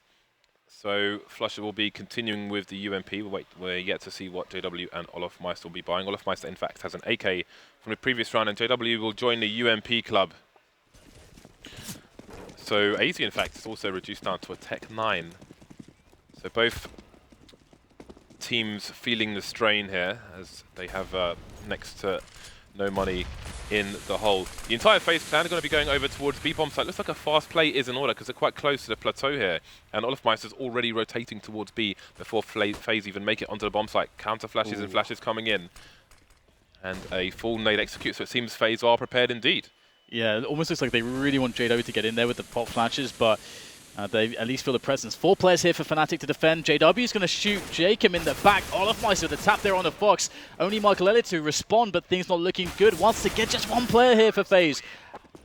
So Flusher will be continuing with the UMP. We're yet to see what JW and Olofmeister will be buying. Olofmeister, in fact, has an AK from the previous round, and JW will join the UMP club. So AZ, in fact, is also reduced down to a Tech 9. So both teams feeling the strain here, as they have next to no money in the hole. The entire FaZe clan are going to be going over towards B-bomb site. Looks like a fast play is in order because they're quite close to the plateau here. And Olofmeister's already rotating towards B before FaZe even make it onto the bomb site. Counter flashes and flashes coming in. And a full nade execute, so it seems FaZe are prepared indeed. Yeah, it almost looks like they really want JW to get in there with the pop flashes, but they at least feel the presence. 4 players here for Fnatic to defend. JW is going to shoot Jacob in the back. Olofmeister with the tap there on the Fox. Only Michael Elliott to respond, but things not looking good. Once again, just 1 player here for FaZe.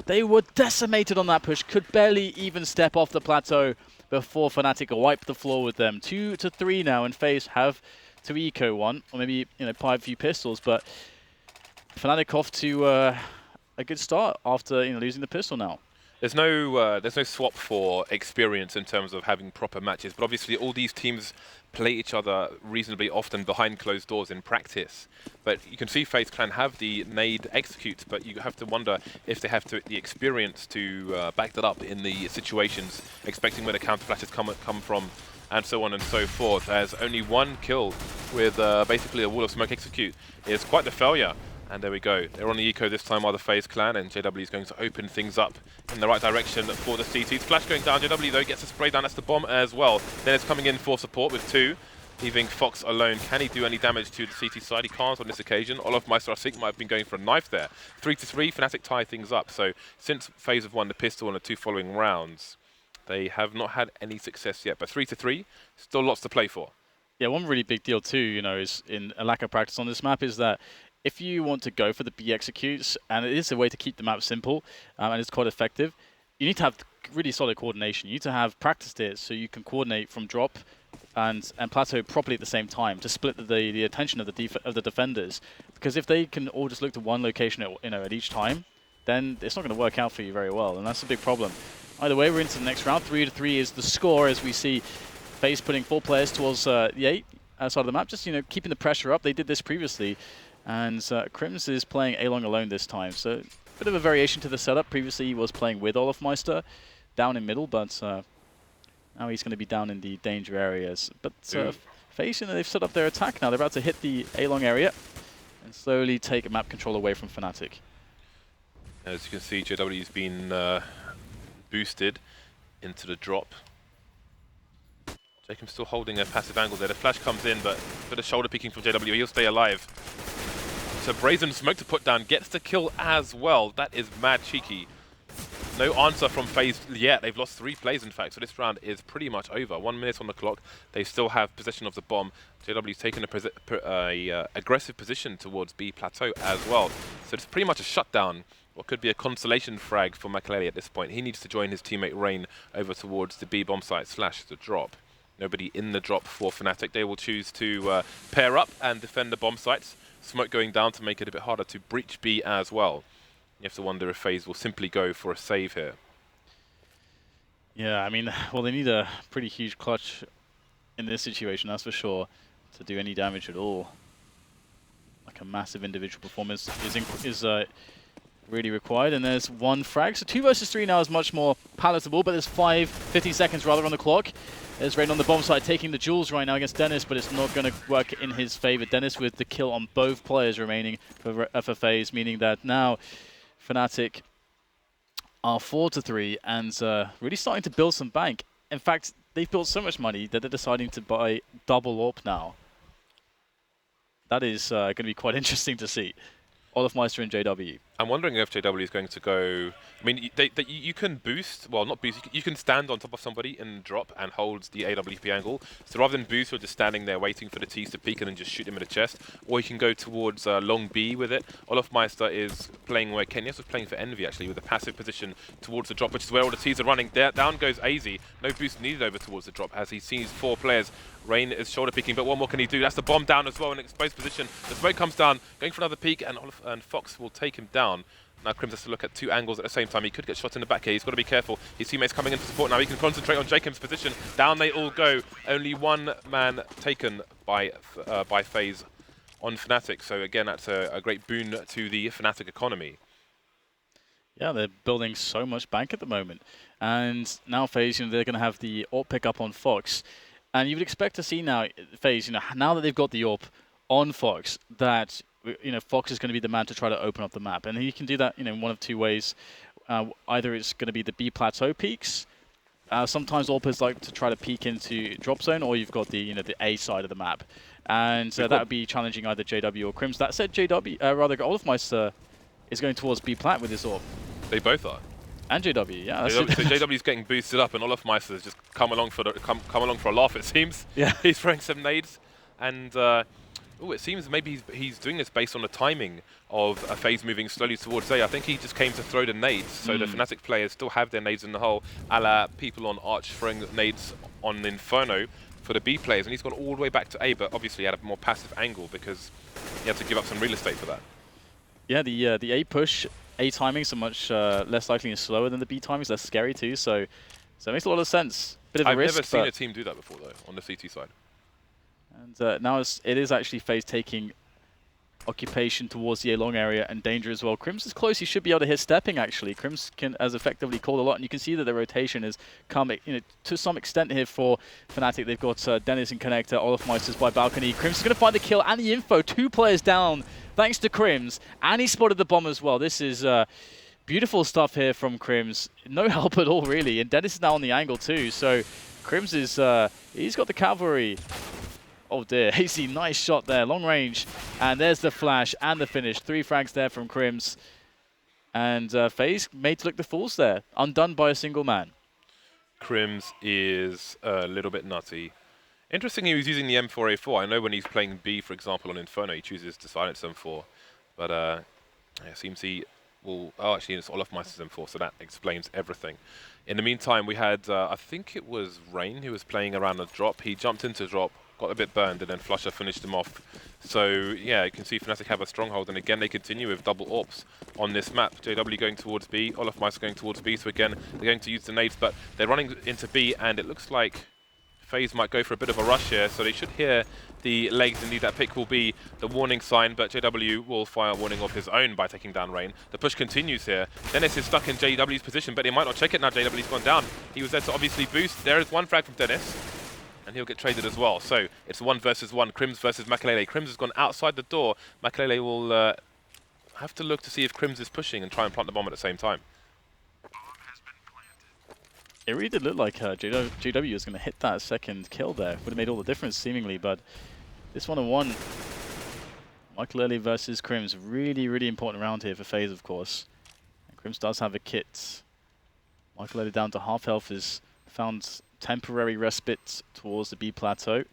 They were decimated on that push. Could barely even step off the plateau before Fnatic wipe the floor with them. 2 to 3 now, and FaZe have to eco 1, or maybe buy a few pistols. But Fnatic off to a good start after losing the pistol now. There's no swap for experience in terms of having proper matches, but obviously all these teams play each other reasonably often behind closed doors in practice. But you can see Faze Clan have the nade execute, but you have to wonder if they have the experience to back that up in the situations, expecting where the counter flashes come from, and so on and so forth. As only one kill with basically a wall of smoke execute is quite the failure. And there we go. They're on the eco this time, are the FaZe Clan, and JW is going to open things up in the right direction for the CTs. Flash going down. JW, though, gets a spray down. That's the bomb as well. Then it's coming in for support with 2, leaving Fox alone. Can he do any damage to the CT side? He can't on this occasion. Olofmeister, I think, might have been going for a knife there. 3-3, Fnatic tie things up. So since FaZe have won the pistol in the 2 following rounds, they have not had any success yet. But 3-3, still lots to play for. Yeah, one really big deal too, you know, is in a lack of practice on this map is that if you want to go for the B executes, and it is a way to keep the map simple, and it's quite effective, you need to have really solid coordination. You need to have practiced it so you can coordinate from drop and plateau properly at the same time to split the attention of the defenders. Because if they can all just look to one location at each time, then it's not going to work out for you very well, and that's a big problem. Either way, we're into the next round. 3-3 is the score as we see FaZe putting 4 players towards the 8 side of the map, just keeping the pressure up. They did this previously. And Crims is playing A-Long alone this time, so a bit of a variation to the setup. Previously he was playing with Olofmeister down in middle, but now he's going to be down in the danger areas. But FaZe, they've set up their attack now. They're about to hit the A-Long area and slowly take map control away from Fnatic. As you can see, JW's been boosted into the drop. Jacob's still holding a passive angle there. The flash comes in, but a bit of shoulder peeking from JW. He'll stay alive. So Brazen Smoke to put down, gets the kill as well. That is mad cheeky. No answer from FaZe yet. They've lost 3 plays, in fact, so this round is pretty much over. 1 minute on the clock. They still have possession of the bomb. JW's taken a aggressive position towards B Plateau as well. So it's pretty much a shutdown. What could be a consolation frag for Makaleli at this point. He needs to join his teammate Rain over towards the B bomb site / the drop. Nobody in the drop for Fnatic. They will choose to pair up and defend the bomb sites. Smoke going down to make it a bit harder to breach B as well. You have to wonder if FaZe will simply go for a save here. Yeah, I mean, well, they need a pretty huge clutch in this situation, that's for sure, to do any damage at all. Like a massive individual performance is really required, and there's 1 frag. So 2 versus 3 now is much more palatable, but there's 15 seconds rather on the clock. There's Rain on the bomb side taking the jewels right now against Dennis, but it's not going to work in his favor. Dennis with the kill on both players remaining for FaZe, meaning that now Fnatic are 4-3 and really starting to build some bank. In fact, they've built so much money that they're deciding to buy double AWP now. That is going to be quite interesting to see. Olofmeister and JW. I'm wondering if JW is going to go... I mean, you can boost, well, not boost, you can stand on top of somebody and drop and hold the AWP angle. So rather than boost, you're just standing there waiting for the T's to peek and then just shoot him in the chest. Or you can go towards long B with it. Olofmeister is playing where Kenyas was playing for Envy, actually, with a passive position towards the drop, which is where all the T's are running. Down goes AZ. No boost needed over towards the drop as he sees 4 players. Rain is shoulder peeking, but what more can he do? That's the bomb down as well in an exposed position. The smoke comes down, going for another peek, and Fox will take him down. Now Crims has to look at 2 angles at the same time. He could get shot in the back here. He's got to be careful. His teammates coming in for support now. He can concentrate on Jacob's position. Down they all go. Only 1 man taken by FaZe on Fnatic. So again, that's a great boon to the Fnatic economy. Yeah, they're building so much bank at the moment. And now FaZe, they're going to have the AWP pick up on Fox. And you would expect to see now, FaZe, now that they've got the AWP on Fox, that Fox is going to be the man to try to open up the map, and he can do that in one of 2 ways. Either it's going to be the B plateau peaks. Sometimes AWPers like to try to peek into drop zone, or you've got the the A side of the map, and that would be challenging either JW or Crims. That said, Olofmeister is going towards B plat with his AWP. They both are. And JW, yeah. So JW's getting boosted up, and Olofmeister has just come along for a laugh. It seems. Yeah. He's throwing some nades, and it seems maybe he's doing this based on the timing of a FaZe moving slowly towards A. I think he just came to throw the nades, so the Fnatic players still have their nades in the hole, a la people on Arch throwing nades on Inferno for the B players, and he's gone all the way back to A, but obviously he had a more passive angle because he had to give up some real estate for that. Yeah, the A push A timings are much less likely and slower than the B timings, less scary too, so it makes a lot of sense. Bit of a risk. I've never seen a team do that before though, on the CT side. And now it is actually Faze taking occupation towards the A long area and danger as well. Crims is close, he should be able to hit stepping actually. Crims can as effectively called a lot, and you can see that the rotation has come to some extent here for Fnatic. They've got Dennis and Connector, Olofmeister's by balcony. Crims is going to find the kill and the info. 2 players down thanks to Crims, and he spotted the bomb as well. This is beautiful stuff here from Crims. No help at all really, and Dennis is now on the angle too, so Crims is, he's got the cavalry. Oh dear, AC, nice shot there, long range. And there's the flash and the finish. 3 frags there from Crims. And FaZe made to look the fools there, undone by a single man. Crims is a little bit nutty. Interestingly, he was using the M4A4. I know when he's playing B, for example, on Inferno, he chooses to silence M4. But it seems he will... Oh, actually, it's Olofmeister's M4, so that explains everything. In the meantime, we had, I think it was Rain who was playing around the drop. He jumped into drop, got a bit burned, and then Flusher finished him off. So, yeah, you can see Fnatic have a stronghold, and again, they continue with double AWPs on this map. JW going towards B, Olofmeister going towards B, so again, they're going to use the nades, but they're running into B, and it looks like FaZe might go for a bit of a rush here, so they should hear the legs. Indeed, that pick will be the warning sign, but JW will fire a warning of his own by taking down Rain. The push continues here. Dennis is stuck in JW's position, but he might not check it now. JW's gone down. He was there to obviously boost. There is one frag from Dennis, and he'll get traded as well. So it's 1 versus 1, Crims versus Makalele. Crims has gone outside the door. Makalele will have to look to see if Crims is pushing and try and plant the bomb at the same time. It really did look like JW was going to hit that second kill there. Would have made all the difference seemingly, but this 1-on-1, Makalele versus Crims, really, really important round here for FaZe, of course. And Crims does have a kit. Makalele down to half health has found temporary respite towards the B plateau.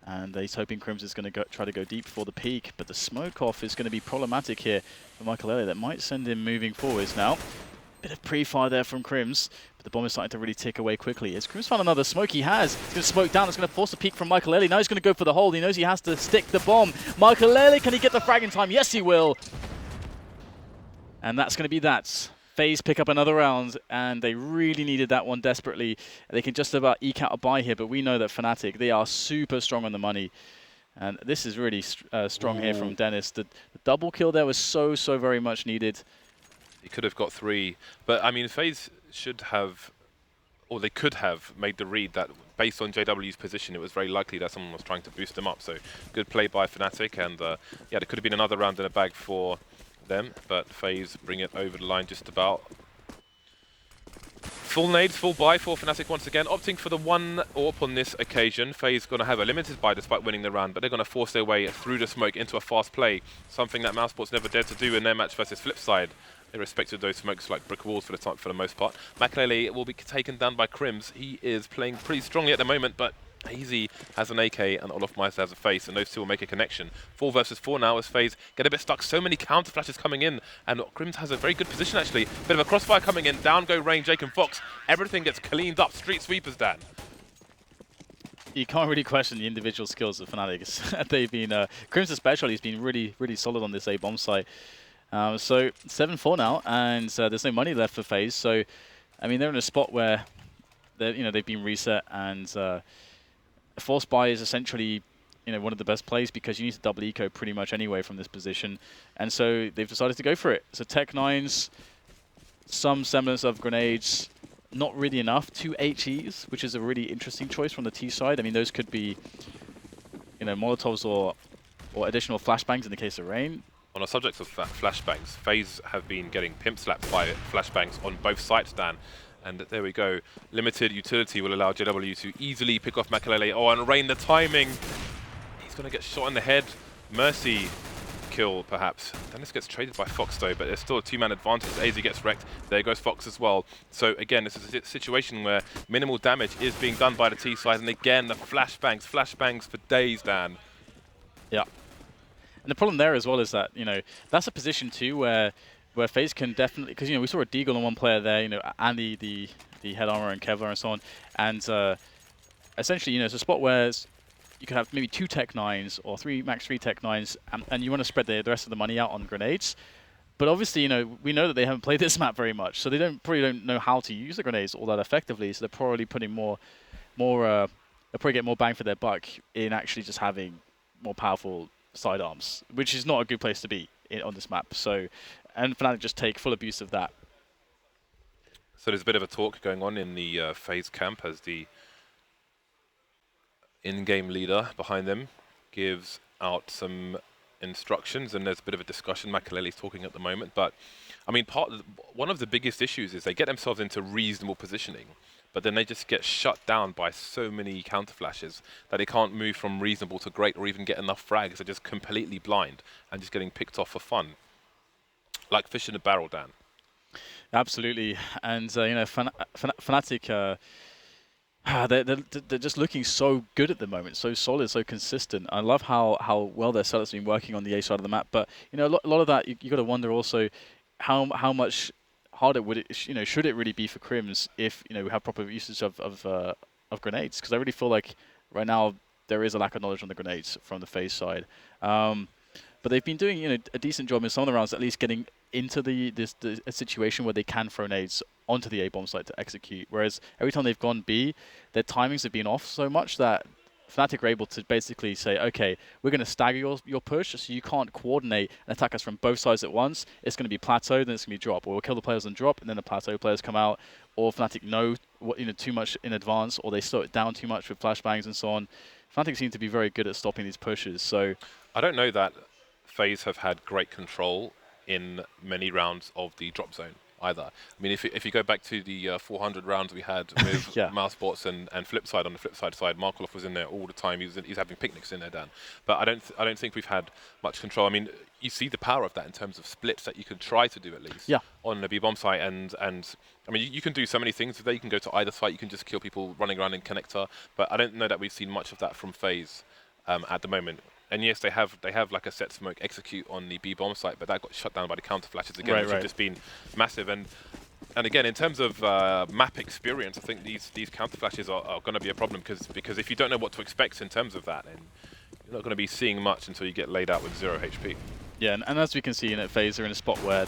And he's hoping Crims is going to try to go deep for the peak, but the smoke off is going to be problematic here for Makalele. That might send him moving forwards now. Bit of pre-fire there from Crims, but the bomb is starting to really tick away quickly. As Crims found another smoke, he has. He's going to smoke down, it's going to force a peek from Makalele. Now he's going to go for the hold, he knows he has to stick the bomb. Makalele, can he get the frag in time? Yes, he will. And that's going to be that. FaZe pick up another round, and they really needed that one desperately. They can just about eke out a buy here, but we know that Fnatic, they are super strong on the money. And this is really strong here from Dennis. The double kill there was so very much needed. He could have got 3, but I mean, FaZe should have, or they could have made the read that based on JW's position, it was very likely that someone was trying to boost them up. So good play by Fnatic, and yeah, there could have been another round in a bag for them, but FaZe bring it over the line just about. Full nades, full buy for Fnatic once again, opting for the 1 AWP on this occasion. FaZe going to have a limited buy despite winning the round, but they're going to force their way through the smoke into a fast play, something that Mousesport's never dared to do in their match versus Flipside. They respected those smokes like brick walls for the most part. Makalele will be taken down by Crims. He is playing pretty strongly at the moment, but Easy has an AK and Olofmeister has a Face, and those two will make a connection. 4 versus 4 now as FaZe get a bit stuck. So many counter flashes coming in, and Crims has a very good position actually. Bit of a crossfire coming in. Down go Rain, Jake and Fox. Everything gets cleaned up. Street sweepers, Dan. You can't really question the individual skills of Fnatic. They've been, Crims especially, has been really really solid on this A bomb site. So 7-4 now, and there's no money left for FaZe. So, I mean, they're in a spot where they've been reset, and a force buy is essentially one of the best plays because you need to double eco pretty much anyway from this position, and so they've decided to go for it. So Tech 9s, some semblance of grenades, not really enough. 2 HEs, which is a really interesting choice from the T side. I mean, those could be Molotovs or additional flashbangs in the case of Rain. On the subject of flashbangs, FaZe have been getting pimp slapped by flashbangs on both sides, Dan. And there we go. Limited utility will allow JW to easily pick off Makalele. Oh, and Rain, the timing. He's going to get shot in the head. Mercy kill, perhaps. Dennis gets traded by Fox, though, but there's still a 2-man advantage. AZ gets wrecked. There goes Fox as well. So, again, this is a situation where minimal damage is being done by the T side. And again, the flashbangs for days, Dan. Yeah. And the problem there as well is that, that's a position too where FaZe can definitely, because, we saw a Deagle on one player there, and the head armor and Kevlar and so on. And essentially, it's a spot where you could have maybe 2 Tech 9s or max 3 Tech 9s, and you want to spread the rest of the money out on grenades. But obviously, we know that they haven't played this map very much, so they probably don't know how to use the grenades all that effectively. So they're probably putting they'll probably get more bang for their buck in actually just having more powerful sidearms, which is not a good place to be on this map. So, and Fnatic just take full abuse of that. So there's a bit of a talk going on in the Faze camp as the in-game leader behind them gives out some instructions, and there's a bit of a discussion. Makaleli's talking at the moment, but I mean, one of the biggest issues is they get themselves into reasonable positioning, but then they just get shut down by so many counter flashes that they can't move from reasonable to great or even get enough frags. They're just completely blind and just getting picked off for fun, like fish in a barrel, Dan. Absolutely, and Fnatic. They're just looking so good at the moment, so solid, so consistent. I love how well their setup's been working on the A side of the map, but a lot of that you got to wonder also how much harder would it should it really be for Crims if we have proper usage of grenades? Because I really feel like right now there is a lack of knowledge on the grenades from the Faze side. But they've been doing a decent job in some of the rounds, at least getting into a situation where they can throw nades onto the A bomb site to execute. Whereas every time they've gone B, their timings have been off so much that Fnatic are able to basically say, okay, we're going to stagger your push, so you can't coordinate and attack us from both sides at once. It's going to be plateau, then it's going to be drop. Or we'll kill the players on drop, and then the plateau players come out. Or Fnatic know too much in advance, or they slow it down too much with flashbangs and so on. Fnatic seem to be very good at stopping these pushes. So I don't know that Faze have had great control in many rounds of the drop zone either. I mean, if you go back to the 400 rounds we had with yeah. Mousesports and Flipside on the Flipside side, Markoloff was in there all the time. He's having picnics in there, Dan. But I don't think we've had much control. I mean, you see the power of that in terms of splits that you could try to do at least on the B-bomb site, and I mean, you can do so many things with that. You can go to either site, you can just kill people running around in connector, but I don't know that we've seen much of that from Faze at the moment. And yes, they have like a set smoke execute on the B-bomb site, but that got shut down by the counter flashes again, which have just been massive. And again, in terms of map experience, I think these counter flashes are going to be a problem because if you don't know what to expect in terms of that, then you're not going to be seeing much until you get laid out with 0 HP. Yeah, and as we can see, Faze are in a spot where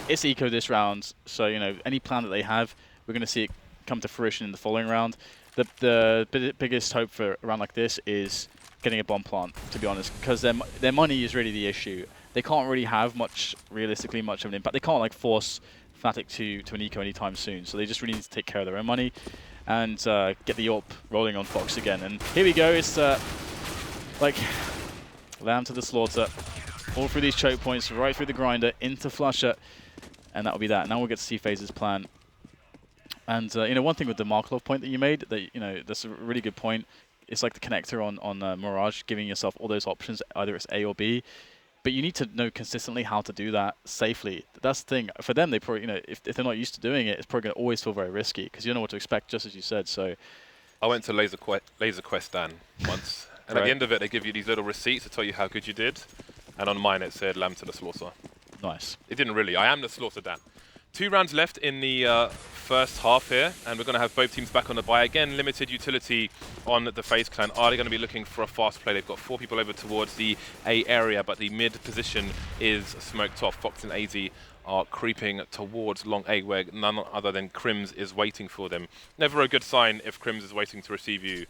it's eco this round, so any plan that they have, we're going to see it come to fruition in the following round. The biggest hope for a round like this is getting a bomb plant, to be honest, because their money is really the issue. They can't really have realistically much of an impact. They can't force Fnatic to an eco anytime soon, so they just really need to take care of their own money and get the AWP rolling on Fox again. And here we go, it's like lamb to the slaughter, all through these choke points, right through the grinder, into Flusher, and that'll be that. Now we'll get to see Faze's plan. And one thing with the Markov point that you made, that that's a really good point. It's like the connector on Mirage, giving yourself all those options, either it's A or B. But you need to know consistently how to do that safely. That's the thing. For them, they probably, if they're not used to doing it, it's probably going to always feel very risky because you don't know what to expect, just as you said. So, I went to Laser Quest, Dan, once, and at the end of it, they give you these little receipts to tell you how good you did. And on mine, it said "Lamb to the slaughter." Nice. It didn't really. I am the slaughter, Dan. 2 rounds left in the first half here, and we're going to have both teams back on the buy. Again, limited utility on the Faze clan. Are they going to be looking for a fast play? They've got 4 people over towards the A area, but the mid position is smoked off. Fox and AZ are creeping towards long A, where none other than Crims is waiting for them. Never a good sign if Crims is waiting to receive you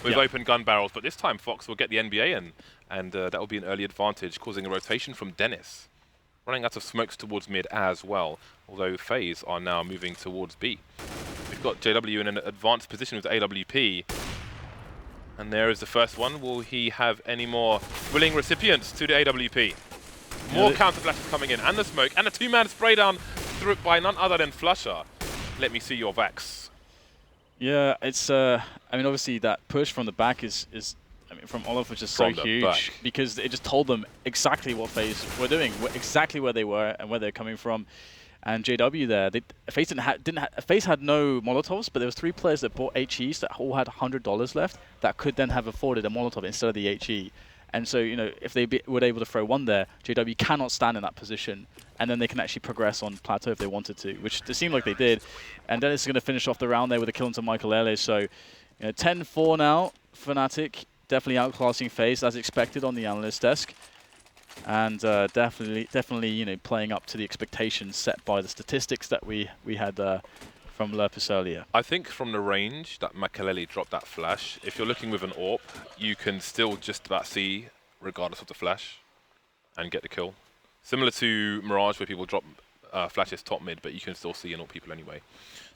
with open gun barrels, but this time Fox will get the NBA in, and that will be an early advantage, causing a rotation from Dennis. Running out of smokes towards mid as well, although Faze are now moving towards B. We've got JW in an advanced position with AWP. And there is the first one. Will he have any more willing recipients to the AWP? More counter flashes coming in, and the smoke, and a 2-man spray down through it by none other than Flusher. Let me see your Vax. Yeah, it's, I mean, obviously that push from the back is from Olaf was just so huge because it just told them exactly what Faze were doing, exactly where they were and where they're coming from. And JW there, Faze had no Molotovs, but there was 3 players that bought HEs that all had $100 left that could then have afforded a Molotov instead of the HE. And so, if they were able to throw one there, JW cannot stand in that position, and then they can actually progress on plateau if they wanted to, which it seemed like they did. And Dennis is going to finish off the round there with a kill into Makaleli. So, 10-4 now, Fnatic. Definitely outclassing Faze as expected on the analyst desk. and definitely, you know, playing up to the expectations set by the statistics that we had from Lerpus earlier. I think from the range that Makaleli dropped that flash, if you're looking with an AWP, you can still just about see, regardless of the flash, and get the kill. Similar to Mirage, where people drop flashes top mid, but you can still see and AWP people anyway.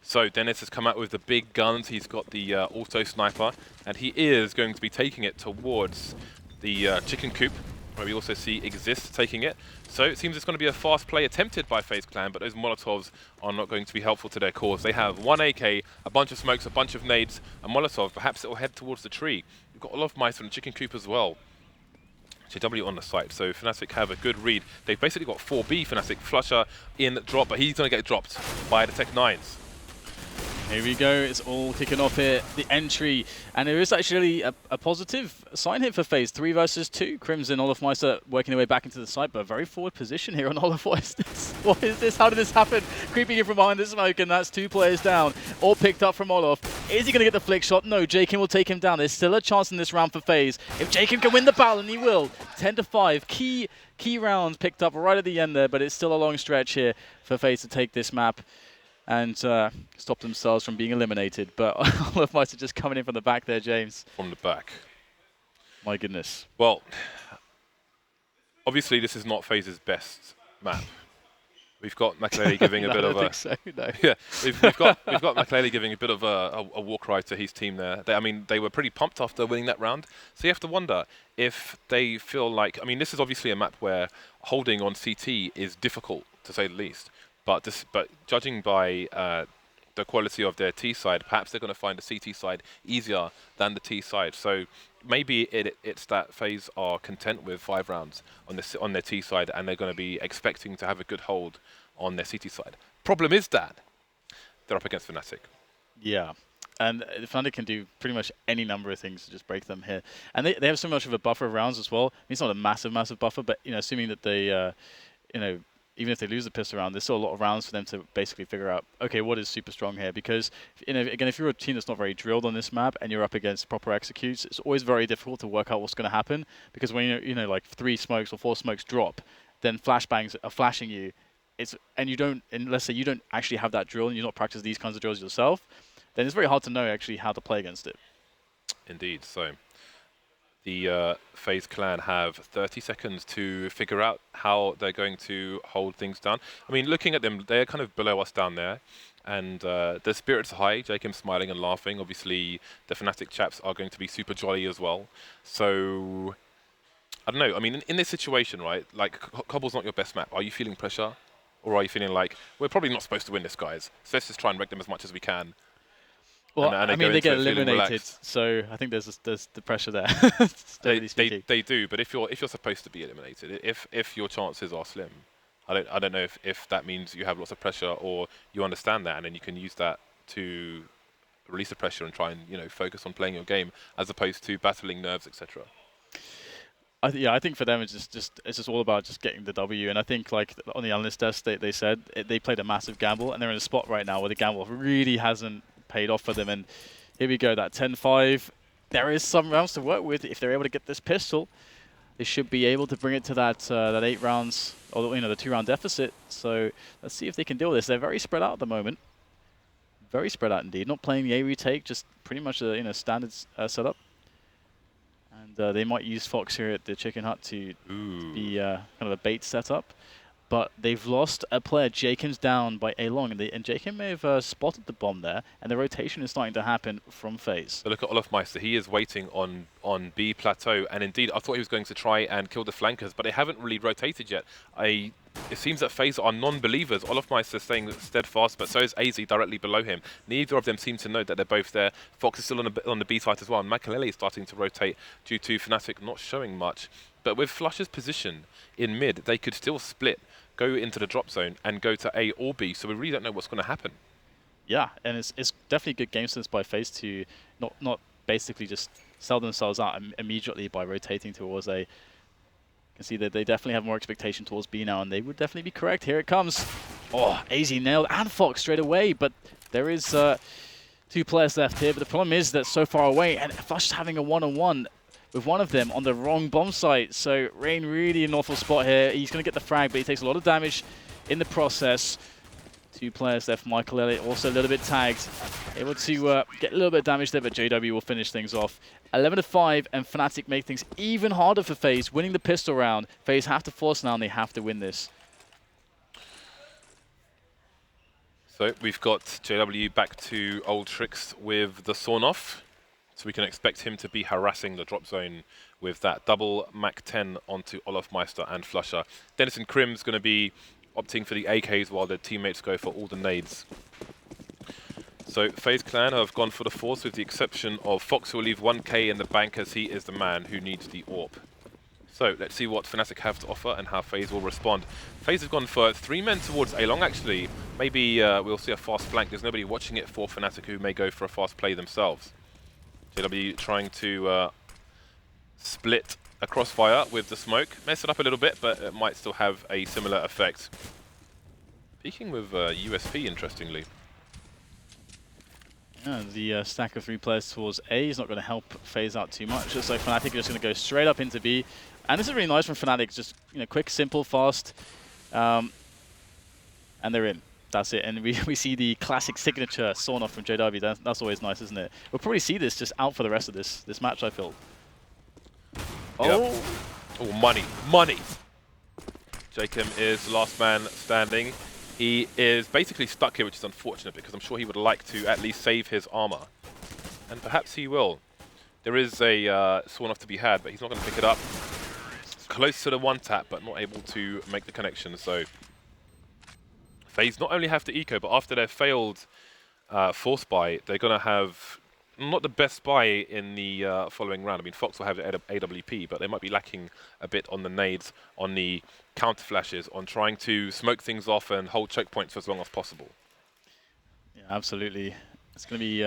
So Dennis has come out with the big guns. He's got the auto sniper, and he is going to be taking it towards the chicken coop, where we also see Exist taking it. So it seems it's going to be a fast play attempted by FaZe Clan, but those Molotovs are not going to be helpful to their cause. They have one AK, a bunch of smokes, a bunch of nades, a Molotov. Perhaps it will head towards the tree. We've got Olofmeister and the chicken coop as well. JW on the site, so Fnatic have a good read. They've basically got 4B Fnatic, Flusher in drop, but he's going to get dropped by the Tech-9s. Here we go, it's all kicking off here, the entry, and there is actually a positive sign here for FaZe, 3 versus 2. Crimson, Olofmeister working their way back into the site, but very forward position here on Olof. What is this? How did this happen? Creeping in from behind the smoke, and that's 2 players down, all picked up from Olof. Is he going to get the flick shot? No, Jakin will take him down. There's still a chance in this round for FaZe. If Jakin can win the battle, and he will, 10-5, key rounds picked up right at the end there, but it's still a long stretch here for FaZe to take this map and stop themselves from being eliminated. But Olofmeister just coming in from the back there, James. From the back. My goodness. Well, obviously this is not FaZe's best map. We've got Makaleli giving a bit of a... I don't think so, no. Yeah, we've got Makaleli giving a bit of a war cry to his team there. I mean, they were pretty pumped after winning that round. So you have to wonder if they feel like... I mean, this is obviously a map where holding on CT is difficult, to say the least. But judging by the quality of their T side, perhaps they're going to find the CT side easier than the T side. So maybe it's that FaZe are content with 5 rounds on their T side, and they're going to be expecting to have a good hold on their CT side. Problem is that they're up against Fnatic. Yeah. And Fnatic can do pretty much any number of things to just break them here. And they have so much of a buffer of rounds as well. I mean, it's not a massive buffer, but, you know, assuming that they, you know, even if they lose the pistol round, there's still a lot of rounds for them to basically figure out, okay, what is super strong here? Because, you know, again, if you're a team that's not very drilled on this map and you're up against proper executes, it's always very difficult to work out what's going to happen. Because when you know, like 3 smokes or 4 smokes drop, then flashbangs are flashing you. And you don't, and let's say you don't actually have that drill and you're not practicing these kinds of drills yourself, then it's very hard to know actually how to play against it. Indeed. So the FaZe Clan have 30 seconds to figure out how they're going to hold things down. I mean, looking at them, they're kind of below us down there, and their spirits are high. Jacob's smiling and laughing. Obviously, the Fnatic chaps are going to be super jolly as well. So, I don't know. I mean, in this situation, right, like, Cobble's not your best map. Are you feeling pressure? Or are you feeling like, we're probably not supposed to win this, guys, so let's just try and wreck them as much as we can? Well, I mean, they get eliminated, so I think there's the pressure there. They do, but if you're supposed to be eliminated, if your chances are slim, I don't know if that means you have lots of pressure or you understand that and then you can use that to release the pressure and try and, you know, focus on playing your game as opposed to battling nerves, etc. I think for them it's just all about just getting the W, and I think like on the analyst desk they said they played a massive gamble and they're in a spot right now where the gamble really hasn't paid off for them, and here we go, that 10-5. There is some rounds to work with. If they're able to get this pistol, they should be able to bring it to that 8 rounds, or you know, the 2-round deficit. So let's see if they can deal with this. They're very spread out at the moment, very spread out indeed. Not playing the A retake, just pretty much a, you know, standard setup. And they might use Fox here at the Chicken Hut to be kind of a bait setup. But they've lost a player. Jaken's down by a long, and Jaken may have spotted the bomb there, and the rotation is starting to happen from FaZe. So look at Olofmeister. He is waiting on B plateau, and indeed, I thought he was going to try and kill the flankers, but they haven't really rotated yet. It seems that FaZe are non-believers. Olofmeister is staying steadfast, but so is AZ directly below him. Neither of them seem to know that they're both there. Fox is still on the B side as well, and Makaleli is starting to rotate due to Fnatic not showing much. But with Flusher's position in mid, they could still split, go into the drop zone, and go to A or B, so we really don't know what's going to happen. Yeah, and it's definitely good game sense by FaZe to not basically just sell themselves out immediately by rotating towards A. You can see that they definitely have more expectation towards B now, and they would definitely be correct. Here it comes. Oh, AZ nailed, and Fox straight away, but there is 2 players left here, but the problem is that so far away, and Flush having a 1-on-1, with one of them on the wrong bomb site. So Rain really in an awful spot here. He's going to get the frag, but he takes a lot of damage in the process. 2 players left. Michael Elliott also a little bit tagged. Able to get a little bit of damage there, but JW will finish things off. 11-5, and Fnatic make things even harder for Faze, winning the pistol round. Faze have to force now, and they have to win this. So we've got JW back to old tricks with the Sawn-Off. So we can expect him to be harassing the drop zone with that double Mach 10 onto Olofmeister and Flusher. Dennis and Crim's going to be opting for the AKs while their teammates go for all the nades. So FaZe Clan have gone for the Force with the exception of Fox, who will leave 1k in the bank as he is the man who needs the AWP. So let's see what Fnatic have to offer and how FaZe will respond. FaZe have gone for 3 men towards A long actually. Maybe we'll see a fast flank. There's nobody watching it for Fnatic who may go for a fast play themselves. JW trying to split a crossfire with the smoke. Mess it up a little bit, but it might still have a similar effect. Peeking with USP, interestingly. Yeah, the stack of 3 players towards A is not going to help FaZe out too much. Looks like Fnatic are just going to go straight up into B. And this is really nice from Fnatic. Just quick, simple, fast. And they're in. That's it. And we see the classic signature Sawn-Off from JW. That's always nice, isn't it? We'll probably see this just out for the rest of this match, I feel. Yep. Oh, money. Money! Jacob is the last man standing. He is basically stuck here, which is unfortunate because I'm sure he would like to at least save his armor. And perhaps he will. There is a Sawn-Off to be had, but he's not going to pick it up. Close to the 1-tap, but not able to make the connection. So FaZe not only have to eco, but after their failed force buy, they're going to have not the best buy in the following round. I mean, Fox will have the AWP, but they might be lacking a bit on the nades, on the counter flashes, on trying to smoke things off and hold choke points for as long as possible. Yeah, absolutely. It's going to be,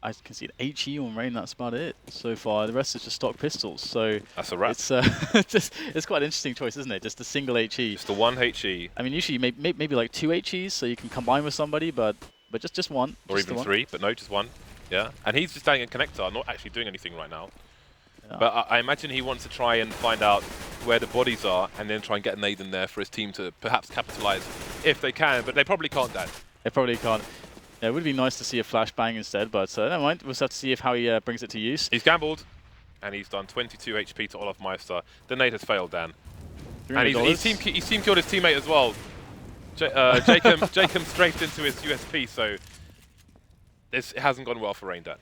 I can see an HE on Rain, that's about it so far. The rest is just stock pistols, so that's a wrap. It's, it's quite an interesting choice, isn't it? Just a single HE. Just the 1 HE. I mean, usually maybe like 2 HEs, so you can combine with somebody, but just one. Or just even 3, but no, just 1. Yeah, and he's just standing in connector, not actually doing anything right now. Yeah. But I imagine he wants to try and find out where the bodies are and then try and get a nade in there for his team to perhaps capitalize if they can, but they probably can't, Dan. They probably can't. Yeah, it would be nice to see a flashbang instead, but never mind. We'll just have to see how he brings it to use. He's gambled, and he's done 22 HP to Olofmeister. The nade has failed, Dan. And he's team killed his teammate as well. Jacob strafed into his USP, so it hasn't gone well for Rain, Dan.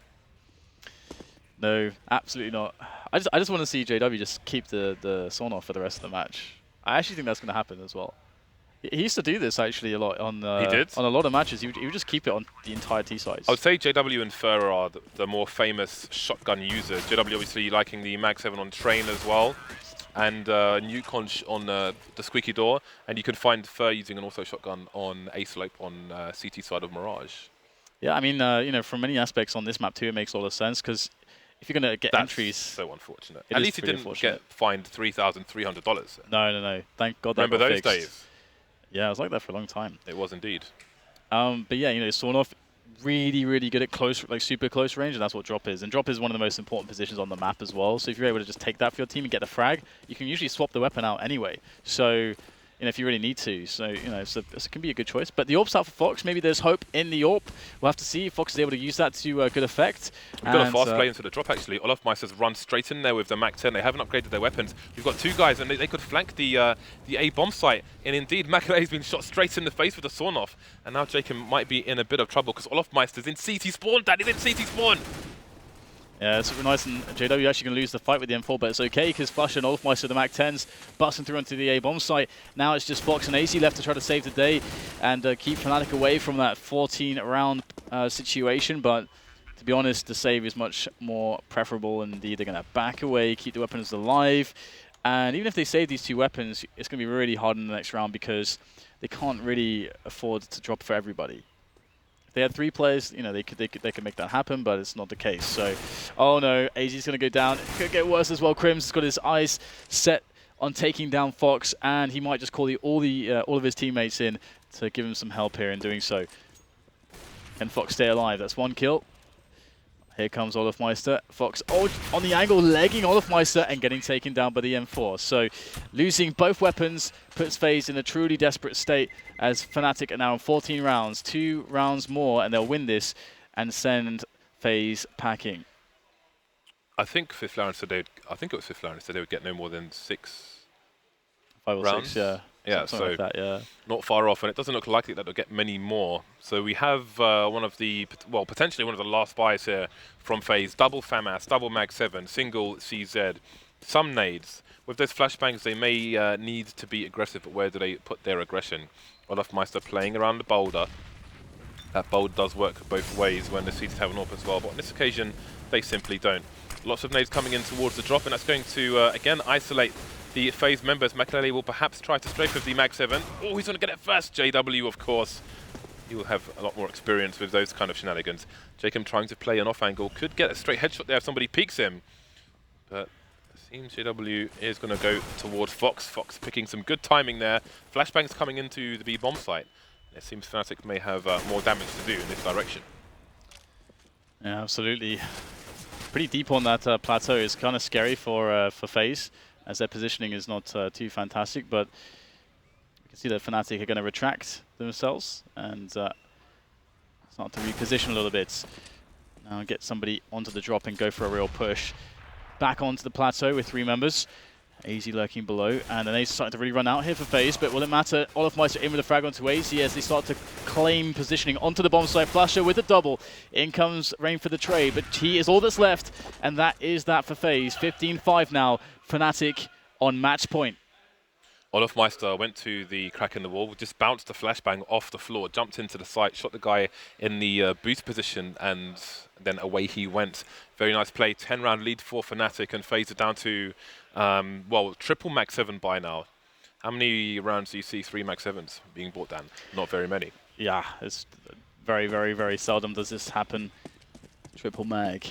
No, absolutely not. I just want to see JW just keep the Sawn-Off for the rest of the match. I actually think that's going to happen as well. He used to do this actually a lot on on a lot of matches. He would just keep it on the entire T sides. I would say JW and Fur are the more famous shotgun users. JW obviously liking the Mag 7 on Train as well, and Nuke on the Squeaky Door, and you can find Fur using an auto shotgun on A Slope on CT side of Mirage. Yeah, I mean, from many aspects on this map too, it makes a lot of sense because if you're going to get entries... so unfortunate. At least he didn't get fined $3,300. No. Thank God that Remember those fixed. days? Yeah, I was like that for a long time. It was indeed. But yeah, Sawn-Off really good at close, like super close range, and that's what Drop is. And Drop is one of the most important positions on the map as well. So if you're able to just take that for your team and get the frag, you can usually swap the weapon out anyway. So if you really need to. So, it can be a good choice. But the AWP's out for Fox. Maybe there's hope in the AWP. We'll have to see if Fox is able to use that to good effect. We've got a fast play into the drop, actually. Olofmeister's run straight in there with the Mach 10. They haven't upgraded their weapons. We've got 2 guys, and they could flank the A bomb site. And indeed, Makale's been shot straight in the face with a Sawn-Off. And now Jacob might be in a bit of trouble because Olofmeister's in CT spawn. Dad, he's in CT spawn. Yeah, super nice, and JW actually going to lose the fight with the M4, but it's okay because Flush and Olofmeister, the Mach 10s, busting through onto the A bomb site. Now it's just Fox and AC left to try to save the day and keep Fnatic away from that 14-round situation, but to be honest, the save is much more preferable, and indeed they're going to back away, keep the weapons alive, and even if they save these 2 weapons, it's going to be really hard in the next round because they can't really afford to drop for everybody. If they had 3 players, they could make that happen, but it's not the case. So, oh no, AZ's going to go down. It could get worse as well. Crim's has got his eyes set on taking down Fox, and he might just call all of his teammates in to give him some help here in doing so. Can Fox stay alive? That's 1 kill. Here comes Olofmeister. Fox on the angle, legging Olofmeister and getting taken down by the M4. So losing both weapons puts FaZe in a truly desperate state as Fnatic are now on 14 rounds. 2 rounds more and they'll win this and send FaZe packing. I think Fifth Lauren said they would get no more than 6 5 or rounds. 6, yeah. Yeah, Something so like that, yeah. not far off, and it doesn't look likely that they'll get many more. So we have potentially one of the last buys here from FaZe. Double FAMAS, double Mag 7, single CZ, some nades. With those flashbangs, they may need to be aggressive, but where do they put their aggression? Olofmeister playing around the boulder. That boulder does work both ways when the CTs have an AWP as well, but on this occasion, they simply don't. Lots of nades coming in towards the drop, and that's going to, again, isolate the FaZe members. Makelele will perhaps try to strafe with the Mag 7. Oh, he's going to get it first. JW, of course. He will have a lot more experience with those kind of shenanigans. Jacob trying to play an off angle. Could get a straight headshot there if somebody peeks him. But it seems JW is going to go towards Fox. Fox picking some good timing there. Flashbangs coming into the B bomb site. It seems Fnatic may have more damage to do in this direction. Yeah, absolutely. Pretty deep on that plateau. It's kind of scary for FaZe, as their positioning is not too fantastic, but you can see that Fnatic are going to retract themselves and start to reposition a little bit. Now get somebody onto the drop and go for a real push. Back onto the plateau with 3 members. AZ lurking below, and then AZ starting to really run out here for FaZe, but will it matter? Olofmeister in with a frag onto AZ as they start to claim positioning onto the bomb site. Flasher with a double. In comes Rain for the trade, but he is all that's left, and that is that for FaZe. 15-5 now. Fnatic on match point. Olofmeister went to the crack in the wall, just bounced the flashbang off the floor, jumped into the site, shot the guy in the boost position, and then away he went. Very nice play. 10-round lead for Fnatic, and FaZe are down to, triple Mag 7 by now. How many rounds do you see 3 Mag 7s being brought down? Not very many. Yeah, it's very, very, very seldom does this happen. Triple Mag.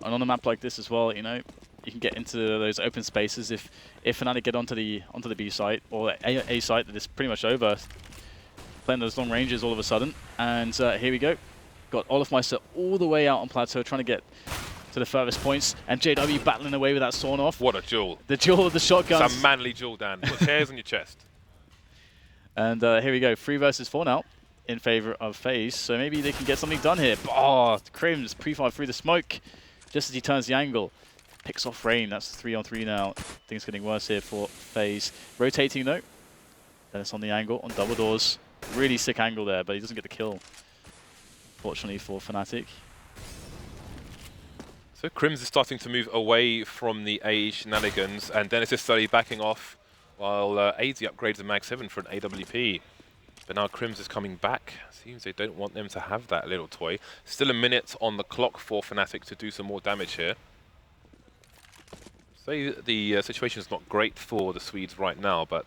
And on a map like this as well, you know, you can get into those open spaces if Fnatic get onto the B site or A site, that is pretty much over. Playing those long ranges all of a sudden, and here we go. Got Olofmeister all the way out on plateau, trying to get to the furthest points, and JW battling away with that sawn off. What a duel! The duel of the shotguns. It's a manly duel, Dan. Put hairs on your chest. And here we go, 3 versus 4 now in favor of FaZe. So maybe they can get something done here. Oh, Crims pre-fire through the smoke just as he turns the angle. Picks off Rain. That's 3-on-3 now. Things getting worse here for FaZe. Rotating though. Then it's on the angle, on double doors. Really sick angle there, but he doesn't get the kill. Fortunately for Fnatic. So Crims is starting to move away from the A shenanigans, and Dennis is slowly backing off while AZ upgrades the Mag 7 for an AWP. But now Crims is coming back. Seems they don't want them to have that little toy. Still a minute on the clock for Fnatic to do some more damage here. So the situation is not great for the Swedes right now, but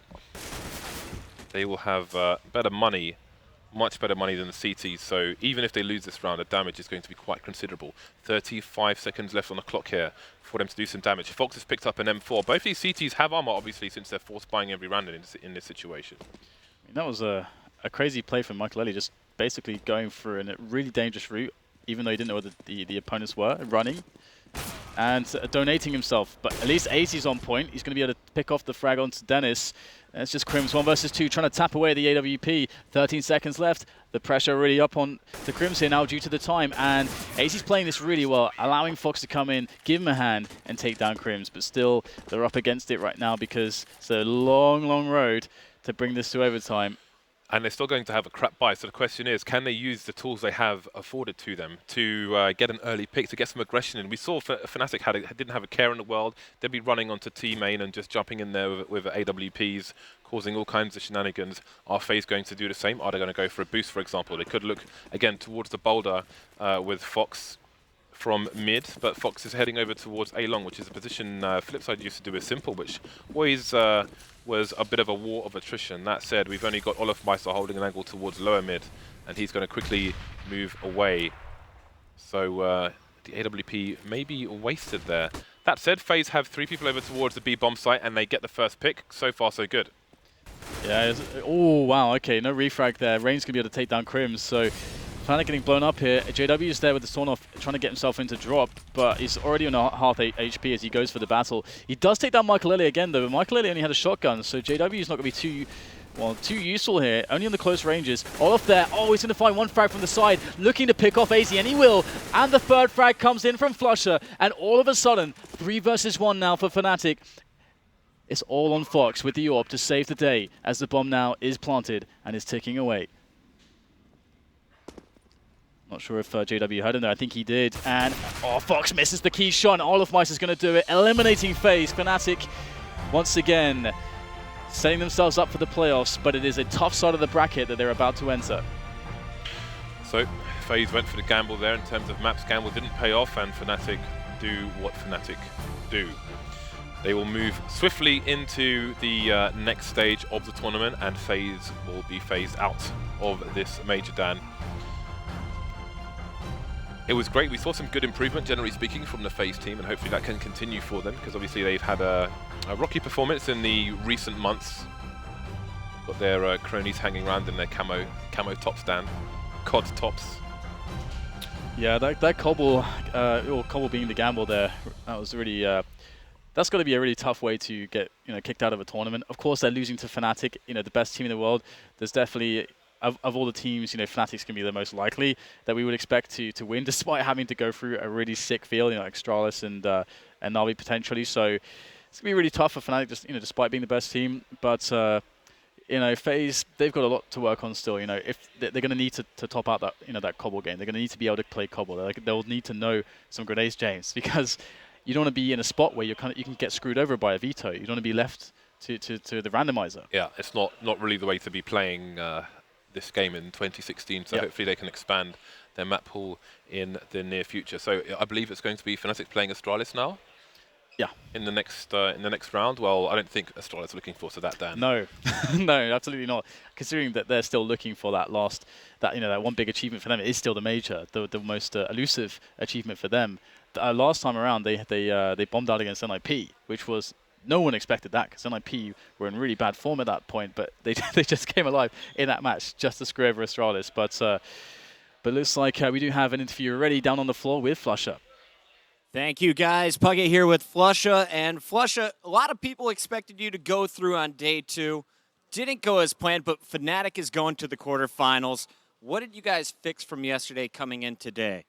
they will have better money, much better money than the CTs. So even if they lose this round, the damage is going to be quite considerable. 35 seconds left on the clock here for them to do some damage. Fox has picked up an M4. Both these CTs have armor, obviously, since they're force buying every round in this situation. I mean, that was a crazy play from Makelele, just basically going for a really dangerous route, even though he didn't know what the opponents were, running. And donating himself, but at least AZ's on point. He's going to be able to pick off the frag onto Dennis. And it's just Crims 1 versus 2, trying to tap away the AWP. 13 seconds left. The pressure really up on the Crims here now due to the time. And AZ's playing this really well, allowing Fox to come in, give him a hand, and take down Crims. But still, they're up against it right now because it's a long, long road to bring this to overtime. And they're still going to have a crap buy. So the question is, can they use the tools they have afforded to them to get an early pick, to get some aggression in? We saw Fnatic didn't have a care in the world. They'd be running onto T main and just jumping in there with AWPs, causing all kinds of shenanigans. Are FaZe going to do the same? Are they going to go for a boost, for example? They could look, again, towards the boulder with Fox from mid, but Fox is heading over towards A long, which is a position Flipside used to do with Simple, which always was a bit of a war of attrition. That said, we've only got Olofmeister holding an angle towards lower mid, and he's going to quickly move away. So the AWP may be wasted there. That said, FaZe have 3 people over towards the B bomb site, and they get the first pick. So far, so good. Yeah. Oh, wow. Okay, no refrag there. Rain's going to be able to take down Crims, so Fnatic getting blown up here. JW is there with the Storm off, trying to get himself into drop, but he's already on a half HP as he goes for the battle. He does take down Michael again, though. Michael only had a shotgun, so JW is not going to be too useful here. Only on the close ranges. Olaf there. Oh, he's going to find one frag from the side, looking to pick off AZ, and he will. And the third frag comes in from Flusher, and all of a sudden, 3 versus 1 now for Fnatic. It's all on Fox with the AWP to save the day as the bomb now is planted and is ticking away. Not sure if JW heard him there. I think he did. And Fox misses the key shot. Olaf is going to do it, eliminating Faze. Fnatic once again setting themselves up for the playoffs, but it is a tough side of the bracket that they're about to enter. So Faze went for the gamble there in terms of maps. Gamble didn't pay off, and Fnatic do what Fnatic do. They will move swiftly into the next stage of the tournament, and Faze will be phased out of this major, Dan. It was great. We saw some good improvement, generally speaking, from the Faze team, and hopefully that can continue for them, because obviously they've had a rocky performance in the recent months. Got their cronies hanging around in their camo tops, Dan. COD tops. Yeah, that Cobble, or Cobble being the gamble there, that was really... that's got to be a really tough way to get kicked out of a tournament. Of course, they're losing to Fnatic, the best team in the world. There's definitely, of all the teams, Fnatic's going to be the most likely that we would expect to win, despite having to go through a really sick field, like Astralis and Na'Vi potentially. So it's going to be really tough for Fnatic, just despite being the best team. But Faze, they've got a lot to work on still. If they're going to need to top out that that Cobble game, they're going to need to be able to play Cobble. They'll need to know some grenades, James, because you don't want to be in a spot where you can get screwed over by a veto. You don't want to be left to the randomizer. Yeah, it's not really the way to be playing this game in 2016. So hopefully they can expand their map pool in the near future. So I believe it's going to be Fnatic playing Astralis now. Yeah. In the next round. Well, I don't think Astralis are looking forward to that, Dan. No, no, absolutely not. Considering that they're still looking for that that one big achievement for them. It is still the major, the most elusive achievement for them. Last time around, they bombed out against NIP, which was no one expected that, because NIP were in really bad form at that point, but they just came alive in that match just to screw over Astralis. But looks like we do have an interview already down on the floor with Flusher. Thank you, guys. Puggy here with Flusher. And Flusher, a lot of people expected you to go through on day 2. Didn't go as planned, but Fnatic is going to the quarterfinals. What did you guys fix from yesterday coming in today?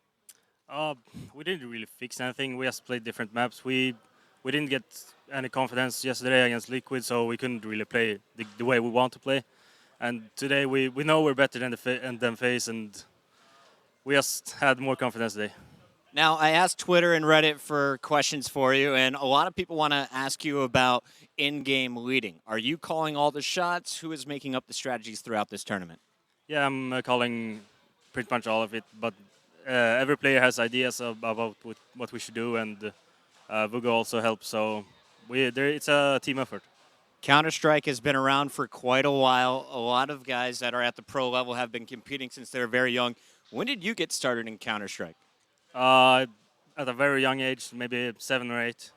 We didn't really fix anything. We just played different maps. We didn't get any confidence yesterday against Liquid, so we couldn't really play the way we want to play. And today we know we're better than Faze, and we just had more confidence today. Now, I asked Twitter and Reddit for questions for you, and a lot of people want to ask you about in-game leading. Are you calling all the shots? Who is making up the strategies throughout this tournament? Yeah, I'm calling pretty much all of it, but every player has ideas about what we should do, and Vugo also helps, so it's a team effort. Counter-Strike has been around for quite a while. A lot of guys that are at the pro level have been competing since they're very young. When did you get started in Counter-Strike? At a very young age, maybe 7 or 8.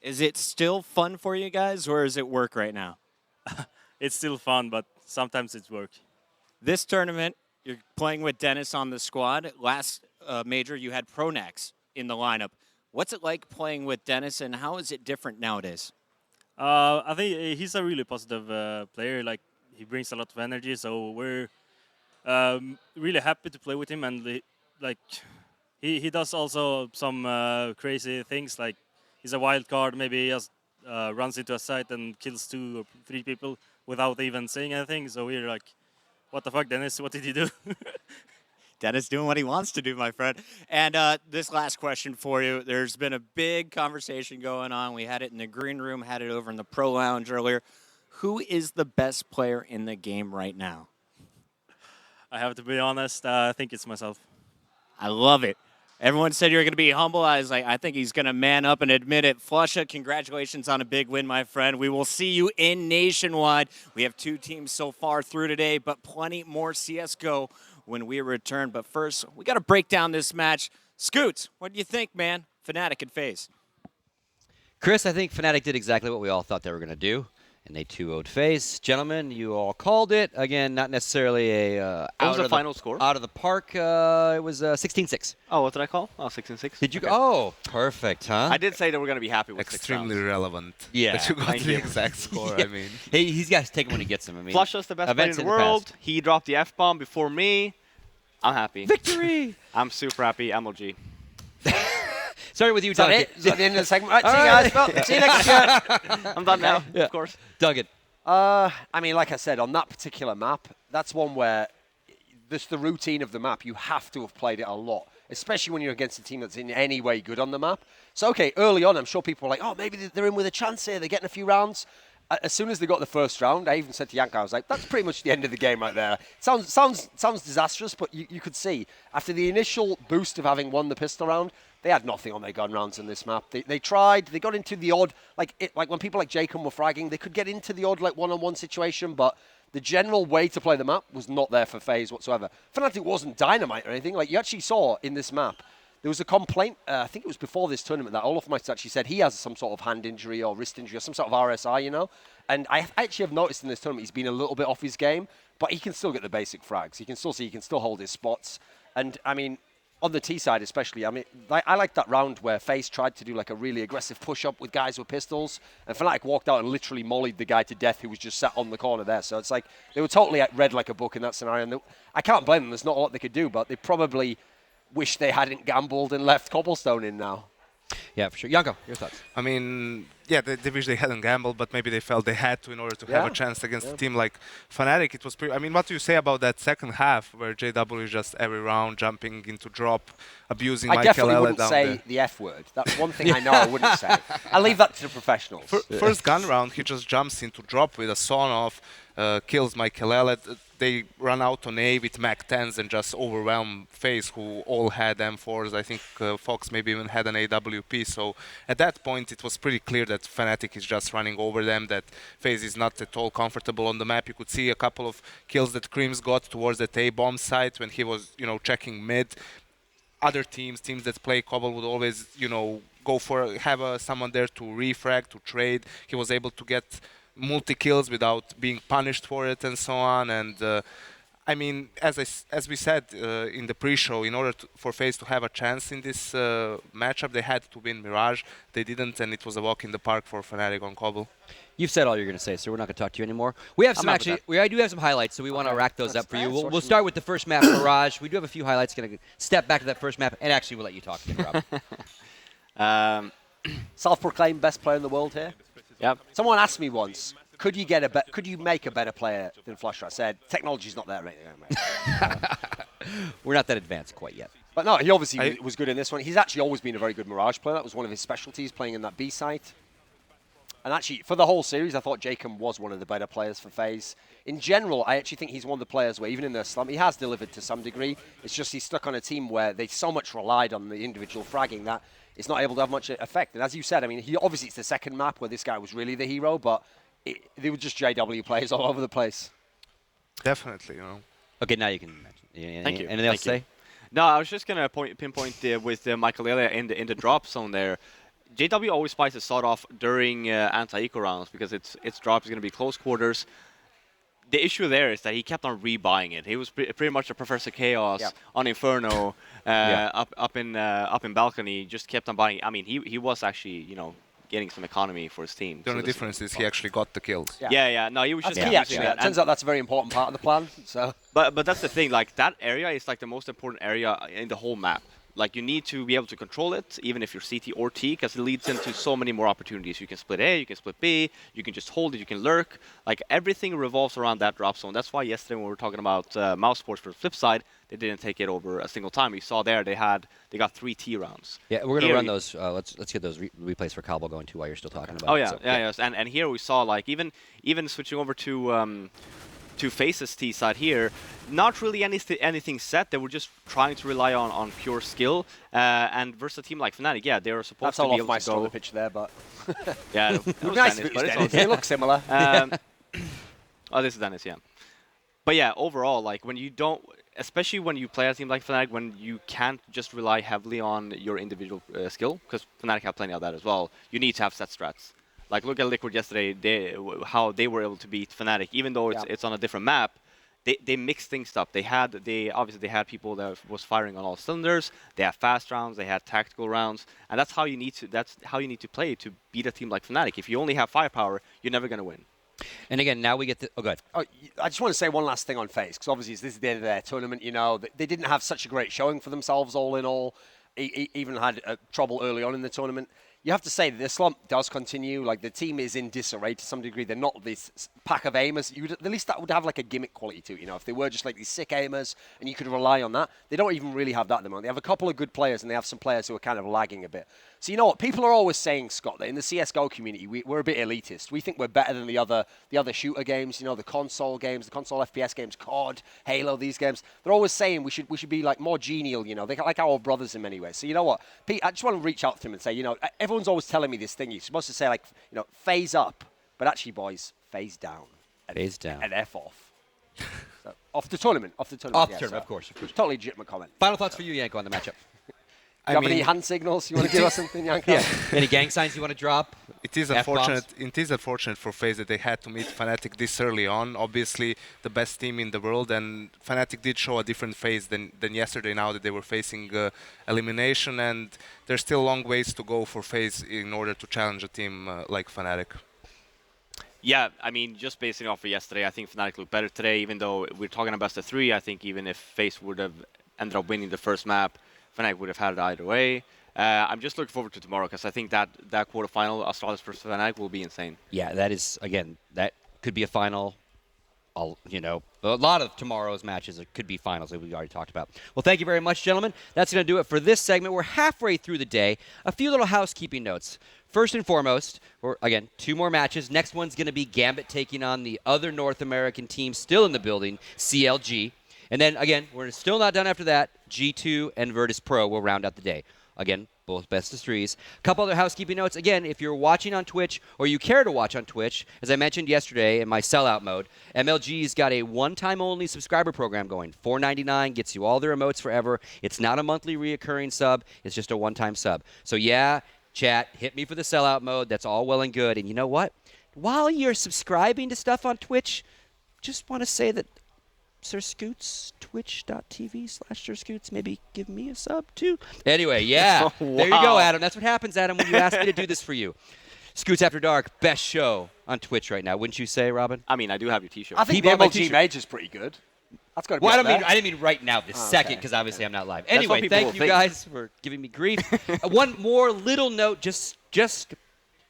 Is it still fun for you guys, or is it work right now? It's still fun, but sometimes it's work. This tournament, you're playing with Dennis on the squad. Last major, you had Pronax in the lineup. What's it like playing with Dennis, and how is it different nowadays? I think he's a really positive player. Like, he brings a lot of energy, so we're really happy to play with him. And he does also some crazy things. Like, he's a wild card. Maybe he just runs into a site and kills 2 or 3 people without even saying anything. So we're like, what the fuck, Dennis? What did you do? Dennis doing what he wants to do, my friend. And this last question for you. There's been a big conversation going on. We had it in the green room, had it over in the pro lounge earlier. Who is the best player in the game right now? I have to be honest. I think it's myself. I love it. Everyone said you were going to be humble. I was like, I think he's going to man up and admit it. Flusher, congratulations on a big win, my friend. We will see you in Nationwide. We have 2 teams so far through today, but plenty more CSGO when we return. But first, we got to break down this match. Scoots, what do you think, man? Fnatic and Faze. Chris, I think Fnatic did exactly what we all thought they were going to do. And they 2-0'd Faze. Gentlemen, you all called it. Again, not necessarily a What was the final score? Out of the park, it was 16-6. Oh, what did I call? Oh, 6-6. Did you? Okay. Oh, perfect, huh? I did say that we're going to be happy with Extremely 6 rounds. relevant. Yeah. But you got Thank the you. exact score, I mean. Hey, he's got to take him when he gets him. I mean, Flusha's the best player in events the in the world. past. He dropped the F-bomb before me. I'm happy. Victory! I'm super happy. MLG. Starting with you, Is that Duncan. it? Is that the end of the segment? Right, see you All guys. right. Well, see you next year. I'm done now, Yeah. of course. Duncan. I mean, like I said, on that particular map, that's one where the routine of the map, you have to have played it a lot, especially when you're against a team that's in any way good on the map. So, okay, early on, I'm sure people were like, oh, maybe they're in with a chance here. They're getting a few rounds. As soon as they got the first round, I even said to Yanka, I was like, that's pretty much the end of the game right there. Sounds disastrous, but you could see, after the initial boost of having won the pistol round, they had nothing on their gun rounds in this map. They tried, they got into the odd, like when people like Jacob were fragging, they could get into the odd like one-on-one situation, but the general way to play the map was not there for Faze whatsoever. Fnatic wasn't dynamite or anything. Like you actually saw in this map, there was a complaint, I think it was before this tournament, that Olofmeister actually said he has some sort of hand injury or wrist injury or some sort of RSI, you know? And I actually have noticed in this tournament he's been a little bit off his game, but he can still get the basic frags. He can still see, he can still hold his spots. And, I mean, on the T side especially, I mean, I like that round where Faze tried to do like a really aggressive push-up with guys with pistols, and Fnatic walked out and literally mollied the guy to death who was just sat on the corner there. So it's like, they were totally read like a book in that scenario. And I can't blame them, there's not a lot they could do, but they probably wish they hadn't gambled and left Cobblestone in now. Yeah, for sure. Yanko, your thoughts? I mean, yeah, they wish they hadn't gambled, but maybe they felt they had to in order to have a chance against a team like Fnatic. It was pretty. I mean, what do you say about that second half where JW is just every round jumping into drop, abusing I Michael definitely Ella wouldn't down say there? the F word. That's one thing I know I wouldn't say. I leave that to the professionals. First gun round, he just jumps into drop with a sawn off, kills Michael Ella. They run out on A with Mac 10s and just overwhelm Faze, who all had M4s. I think Fox maybe even had an AWP. So at that point, it was pretty clear that Fnatic is just running over them, that Faze is not at all comfortable on the map. You could see a couple of kills that Creams got towards that A-bomb site when he was, checking mid. Other teams that play Cobble would always, go for have someone there to refrag, to trade. He was able to get multi-kills without being punished for it and so on. And I mean, as we said in the pre-show, in order for FaZe to have a chance in this matchup, they had to win Mirage. They didn't, and it was a walk in the park for Fnatic on Cobble. You've said all you're going to say, so we're not going to talk to you anymore. We have some I do have some highlights, so we want to rack those up for you. We'll start with the first map, Mirage. We do have a few highlights. Going to step back to that first map, and actually we'll let you talk again, Rob. Self-proclaimed best player in the world here. Yep. Someone asked me once, could you make a better player than Flusher? I said, technology's not there right now, mate. We're not that advanced quite yet. But no, he obviously was good in this one. He's actually always been a very good Mirage player. That was one of his specialties, playing in that B site. And actually, for the whole series, I thought Jacob was one of the better players for FaZe. In general, I actually think he's one of the players where, even in their slump, he has delivered to some degree. It's just he's stuck on a team where they so much relied on the individual fragging that it's not able to have much effect. And as you said, I mean, obviously it's the second map where this guy was really the hero, but they were just JW players all over the place. Definitely, Okay, now you can mention. Thank you. Anything else to say? No, I was just going to pinpoint with Michael Ella in the drop zone there. JW always buys the sawed off during anti-eco rounds because its drop is going to be close quarters. The issue there is that he kept on rebuying it. He was pretty much a Professor Chaos on Inferno up in balcony. Just kept on buying. I mean, he was actually getting some economy for his team. The only difference is he actually got the kills. Yeah. No, he was that's just key, actually. It turns out that's a very important part of the plan. So, but that's the thing. Like that area is like the most important area in the whole map. Like you need to be able to control it, even if you're CT or T, because it leads into so many more opportunities. You can split A, you can split B, you can just hold it, you can lurk. Like everything revolves around that drop zone. That's why yesterday when we were talking about mouse sports for the flip side, they didn't take it over a single time. You saw there they got 3 T rounds. Yeah, we're gonna run those. Let's get those replays for Cobble going too while you're still talking about. Oh it. yeah, So, yes. And here we saw like even switching over to Faze's T side here, not really anything set. They were just trying to rely on pure skill. And versus a team like Fnatic, yeah, they were supposed to be able to go. on the pitch there, but yeah, it was nice Dennis, if it but was it's Dennis. okay. They look similar. Oh, this is Dennis, yeah. But yeah, overall, like when you don't, especially when you play a team like Fnatic, when you can't just rely heavily on your individual skill, because Fnatic have plenty of that as well. You need to have set strats. Like look at Liquid yesterday, how they were able to beat Fnatic, even though it's on a different map. They mixed things up. Obviously they had people that was firing on all cylinders. They had fast rounds, they had tactical rounds, and that's how you need to play to beat a team like Fnatic. If you only have firepower, you're never gonna win. And again, now we get the. Oh, go ahead. Oh, I just want to say one last thing on FaZe, because obviously this is the end of their tournament. You know, they didn't have such a great showing for themselves, all in all. Even had trouble early on in the tournament. You have to say the slump does continue. Like the team is in disarray to some degree. They're not this pack of aimers. At least that would have like a gimmick quality to it. You know, if they were just like these sick aimers and you could rely on that. They don't even really have that at the moment. They have a couple of good players and they have some players who are kind of lagging a bit. So you know what? People are always saying, Scott, that in the CSGO community, we're a bit elitist. We think we're better than the other shooter games. You know, the console games, the console FPS games, COD, Halo. These games. They're always saying we should be like more genial. You know, they're like our brothers in many ways. So you know what, Pete? I just want to reach out to him and say, you know, everyone's always telling me this thing. You're supposed to say like, you know, phase up, but actually, boys, phase down. Phase down. And F off. So, off the tournament. Off the tournament. Off the tournament, of course. Totally legitimate comment. Final thoughts for you, Yanko, on the matchup. Do you have any hand signals you want to give us something, Yanko? Yeah. Any gang signs you want to drop? It is unfortunate. It is unfortunate for FaZe that they had to meet Fnatic this early on. Obviously, the best team in the world, and Fnatic did show a different phase than yesterday. Now that they were facing elimination, and there's still long ways to go for FaZe in order to challenge a team like Fnatic. Yeah, I mean, just basing off of yesterday, I think Fnatic looked better today. Even though we're talking about best of 3, I think even if FaZe would have ended up winning the first map, Fnatic would have had it either way. I'm just looking forward to tomorrow because I think that quarterfinal, Astralis versus Fnatic, will be insane. Yeah, that is, again, that could be a final. You know, a lot of tomorrow's matches could be finals that we already talked about. Well, thank you very much, gentlemen. That's going to do it for this segment. We're halfway through the day. A few little housekeeping notes. First and foremost, again, 2 more matches. Next one's going to be Gambit taking on the other North American team still in the building, CLG. And then, again, we're still not done after that. G2 and Virtus Pro will round out the day. Again, both best of 3s. A couple other housekeeping notes. Again, if you're watching on Twitch or you care to watch on Twitch, as I mentioned yesterday in my sellout mode, MLG's got a one-time only subscriber program going. $4.99 gets you all their emotes forever. It's not a monthly reoccurring sub. It's just a one-time sub. So, yeah, chat, hit me for the sellout mode. That's all well and good. And you know what? While you're subscribing to stuff on Twitch, just want to say that Sir Scoots, twitch.tv/Sir Scoots, maybe give me a sub too. Anyway, yeah. Wow. There you go, Adam. That's what happens, Adam, when you ask me to do this for you. Scoots After Dark, best show on Twitch right now. Wouldn't you say, Robin? I mean, I do have your T-shirt. I think the MLG Major's pretty good. That's got to be Well, up there. I didn't mean right now, this second, because obviously I'm not live. Anyway, people thank you guys for giving me grief. One more little note, just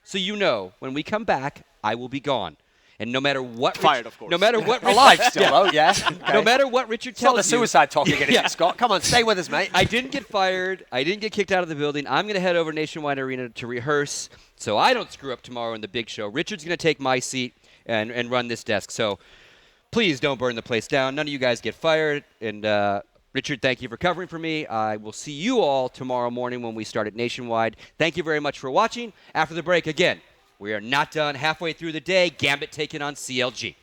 so you know, when we come back, I will be gone. And no matter what, Fired, of course. No matter what, Alive still, though, yeah. Okay. No matter what Richard It's not tells the you, suicide talk again, is it, Scott? Come on, stay with us, mate. I didn't get fired. I didn't get kicked out of the building. I'm going to head over to Nationwide Arena to rehearse so I don't screw up tomorrow in the big show. Richard's going to take my seat and run this desk. So please don't burn the place down. None of you guys get fired. And Richard, thank you for covering for me. I will see you all tomorrow morning when we start at Nationwide. Thank you very much for watching. After the break, again, we are not done. Halfway through the day, Gambit taking on CLG.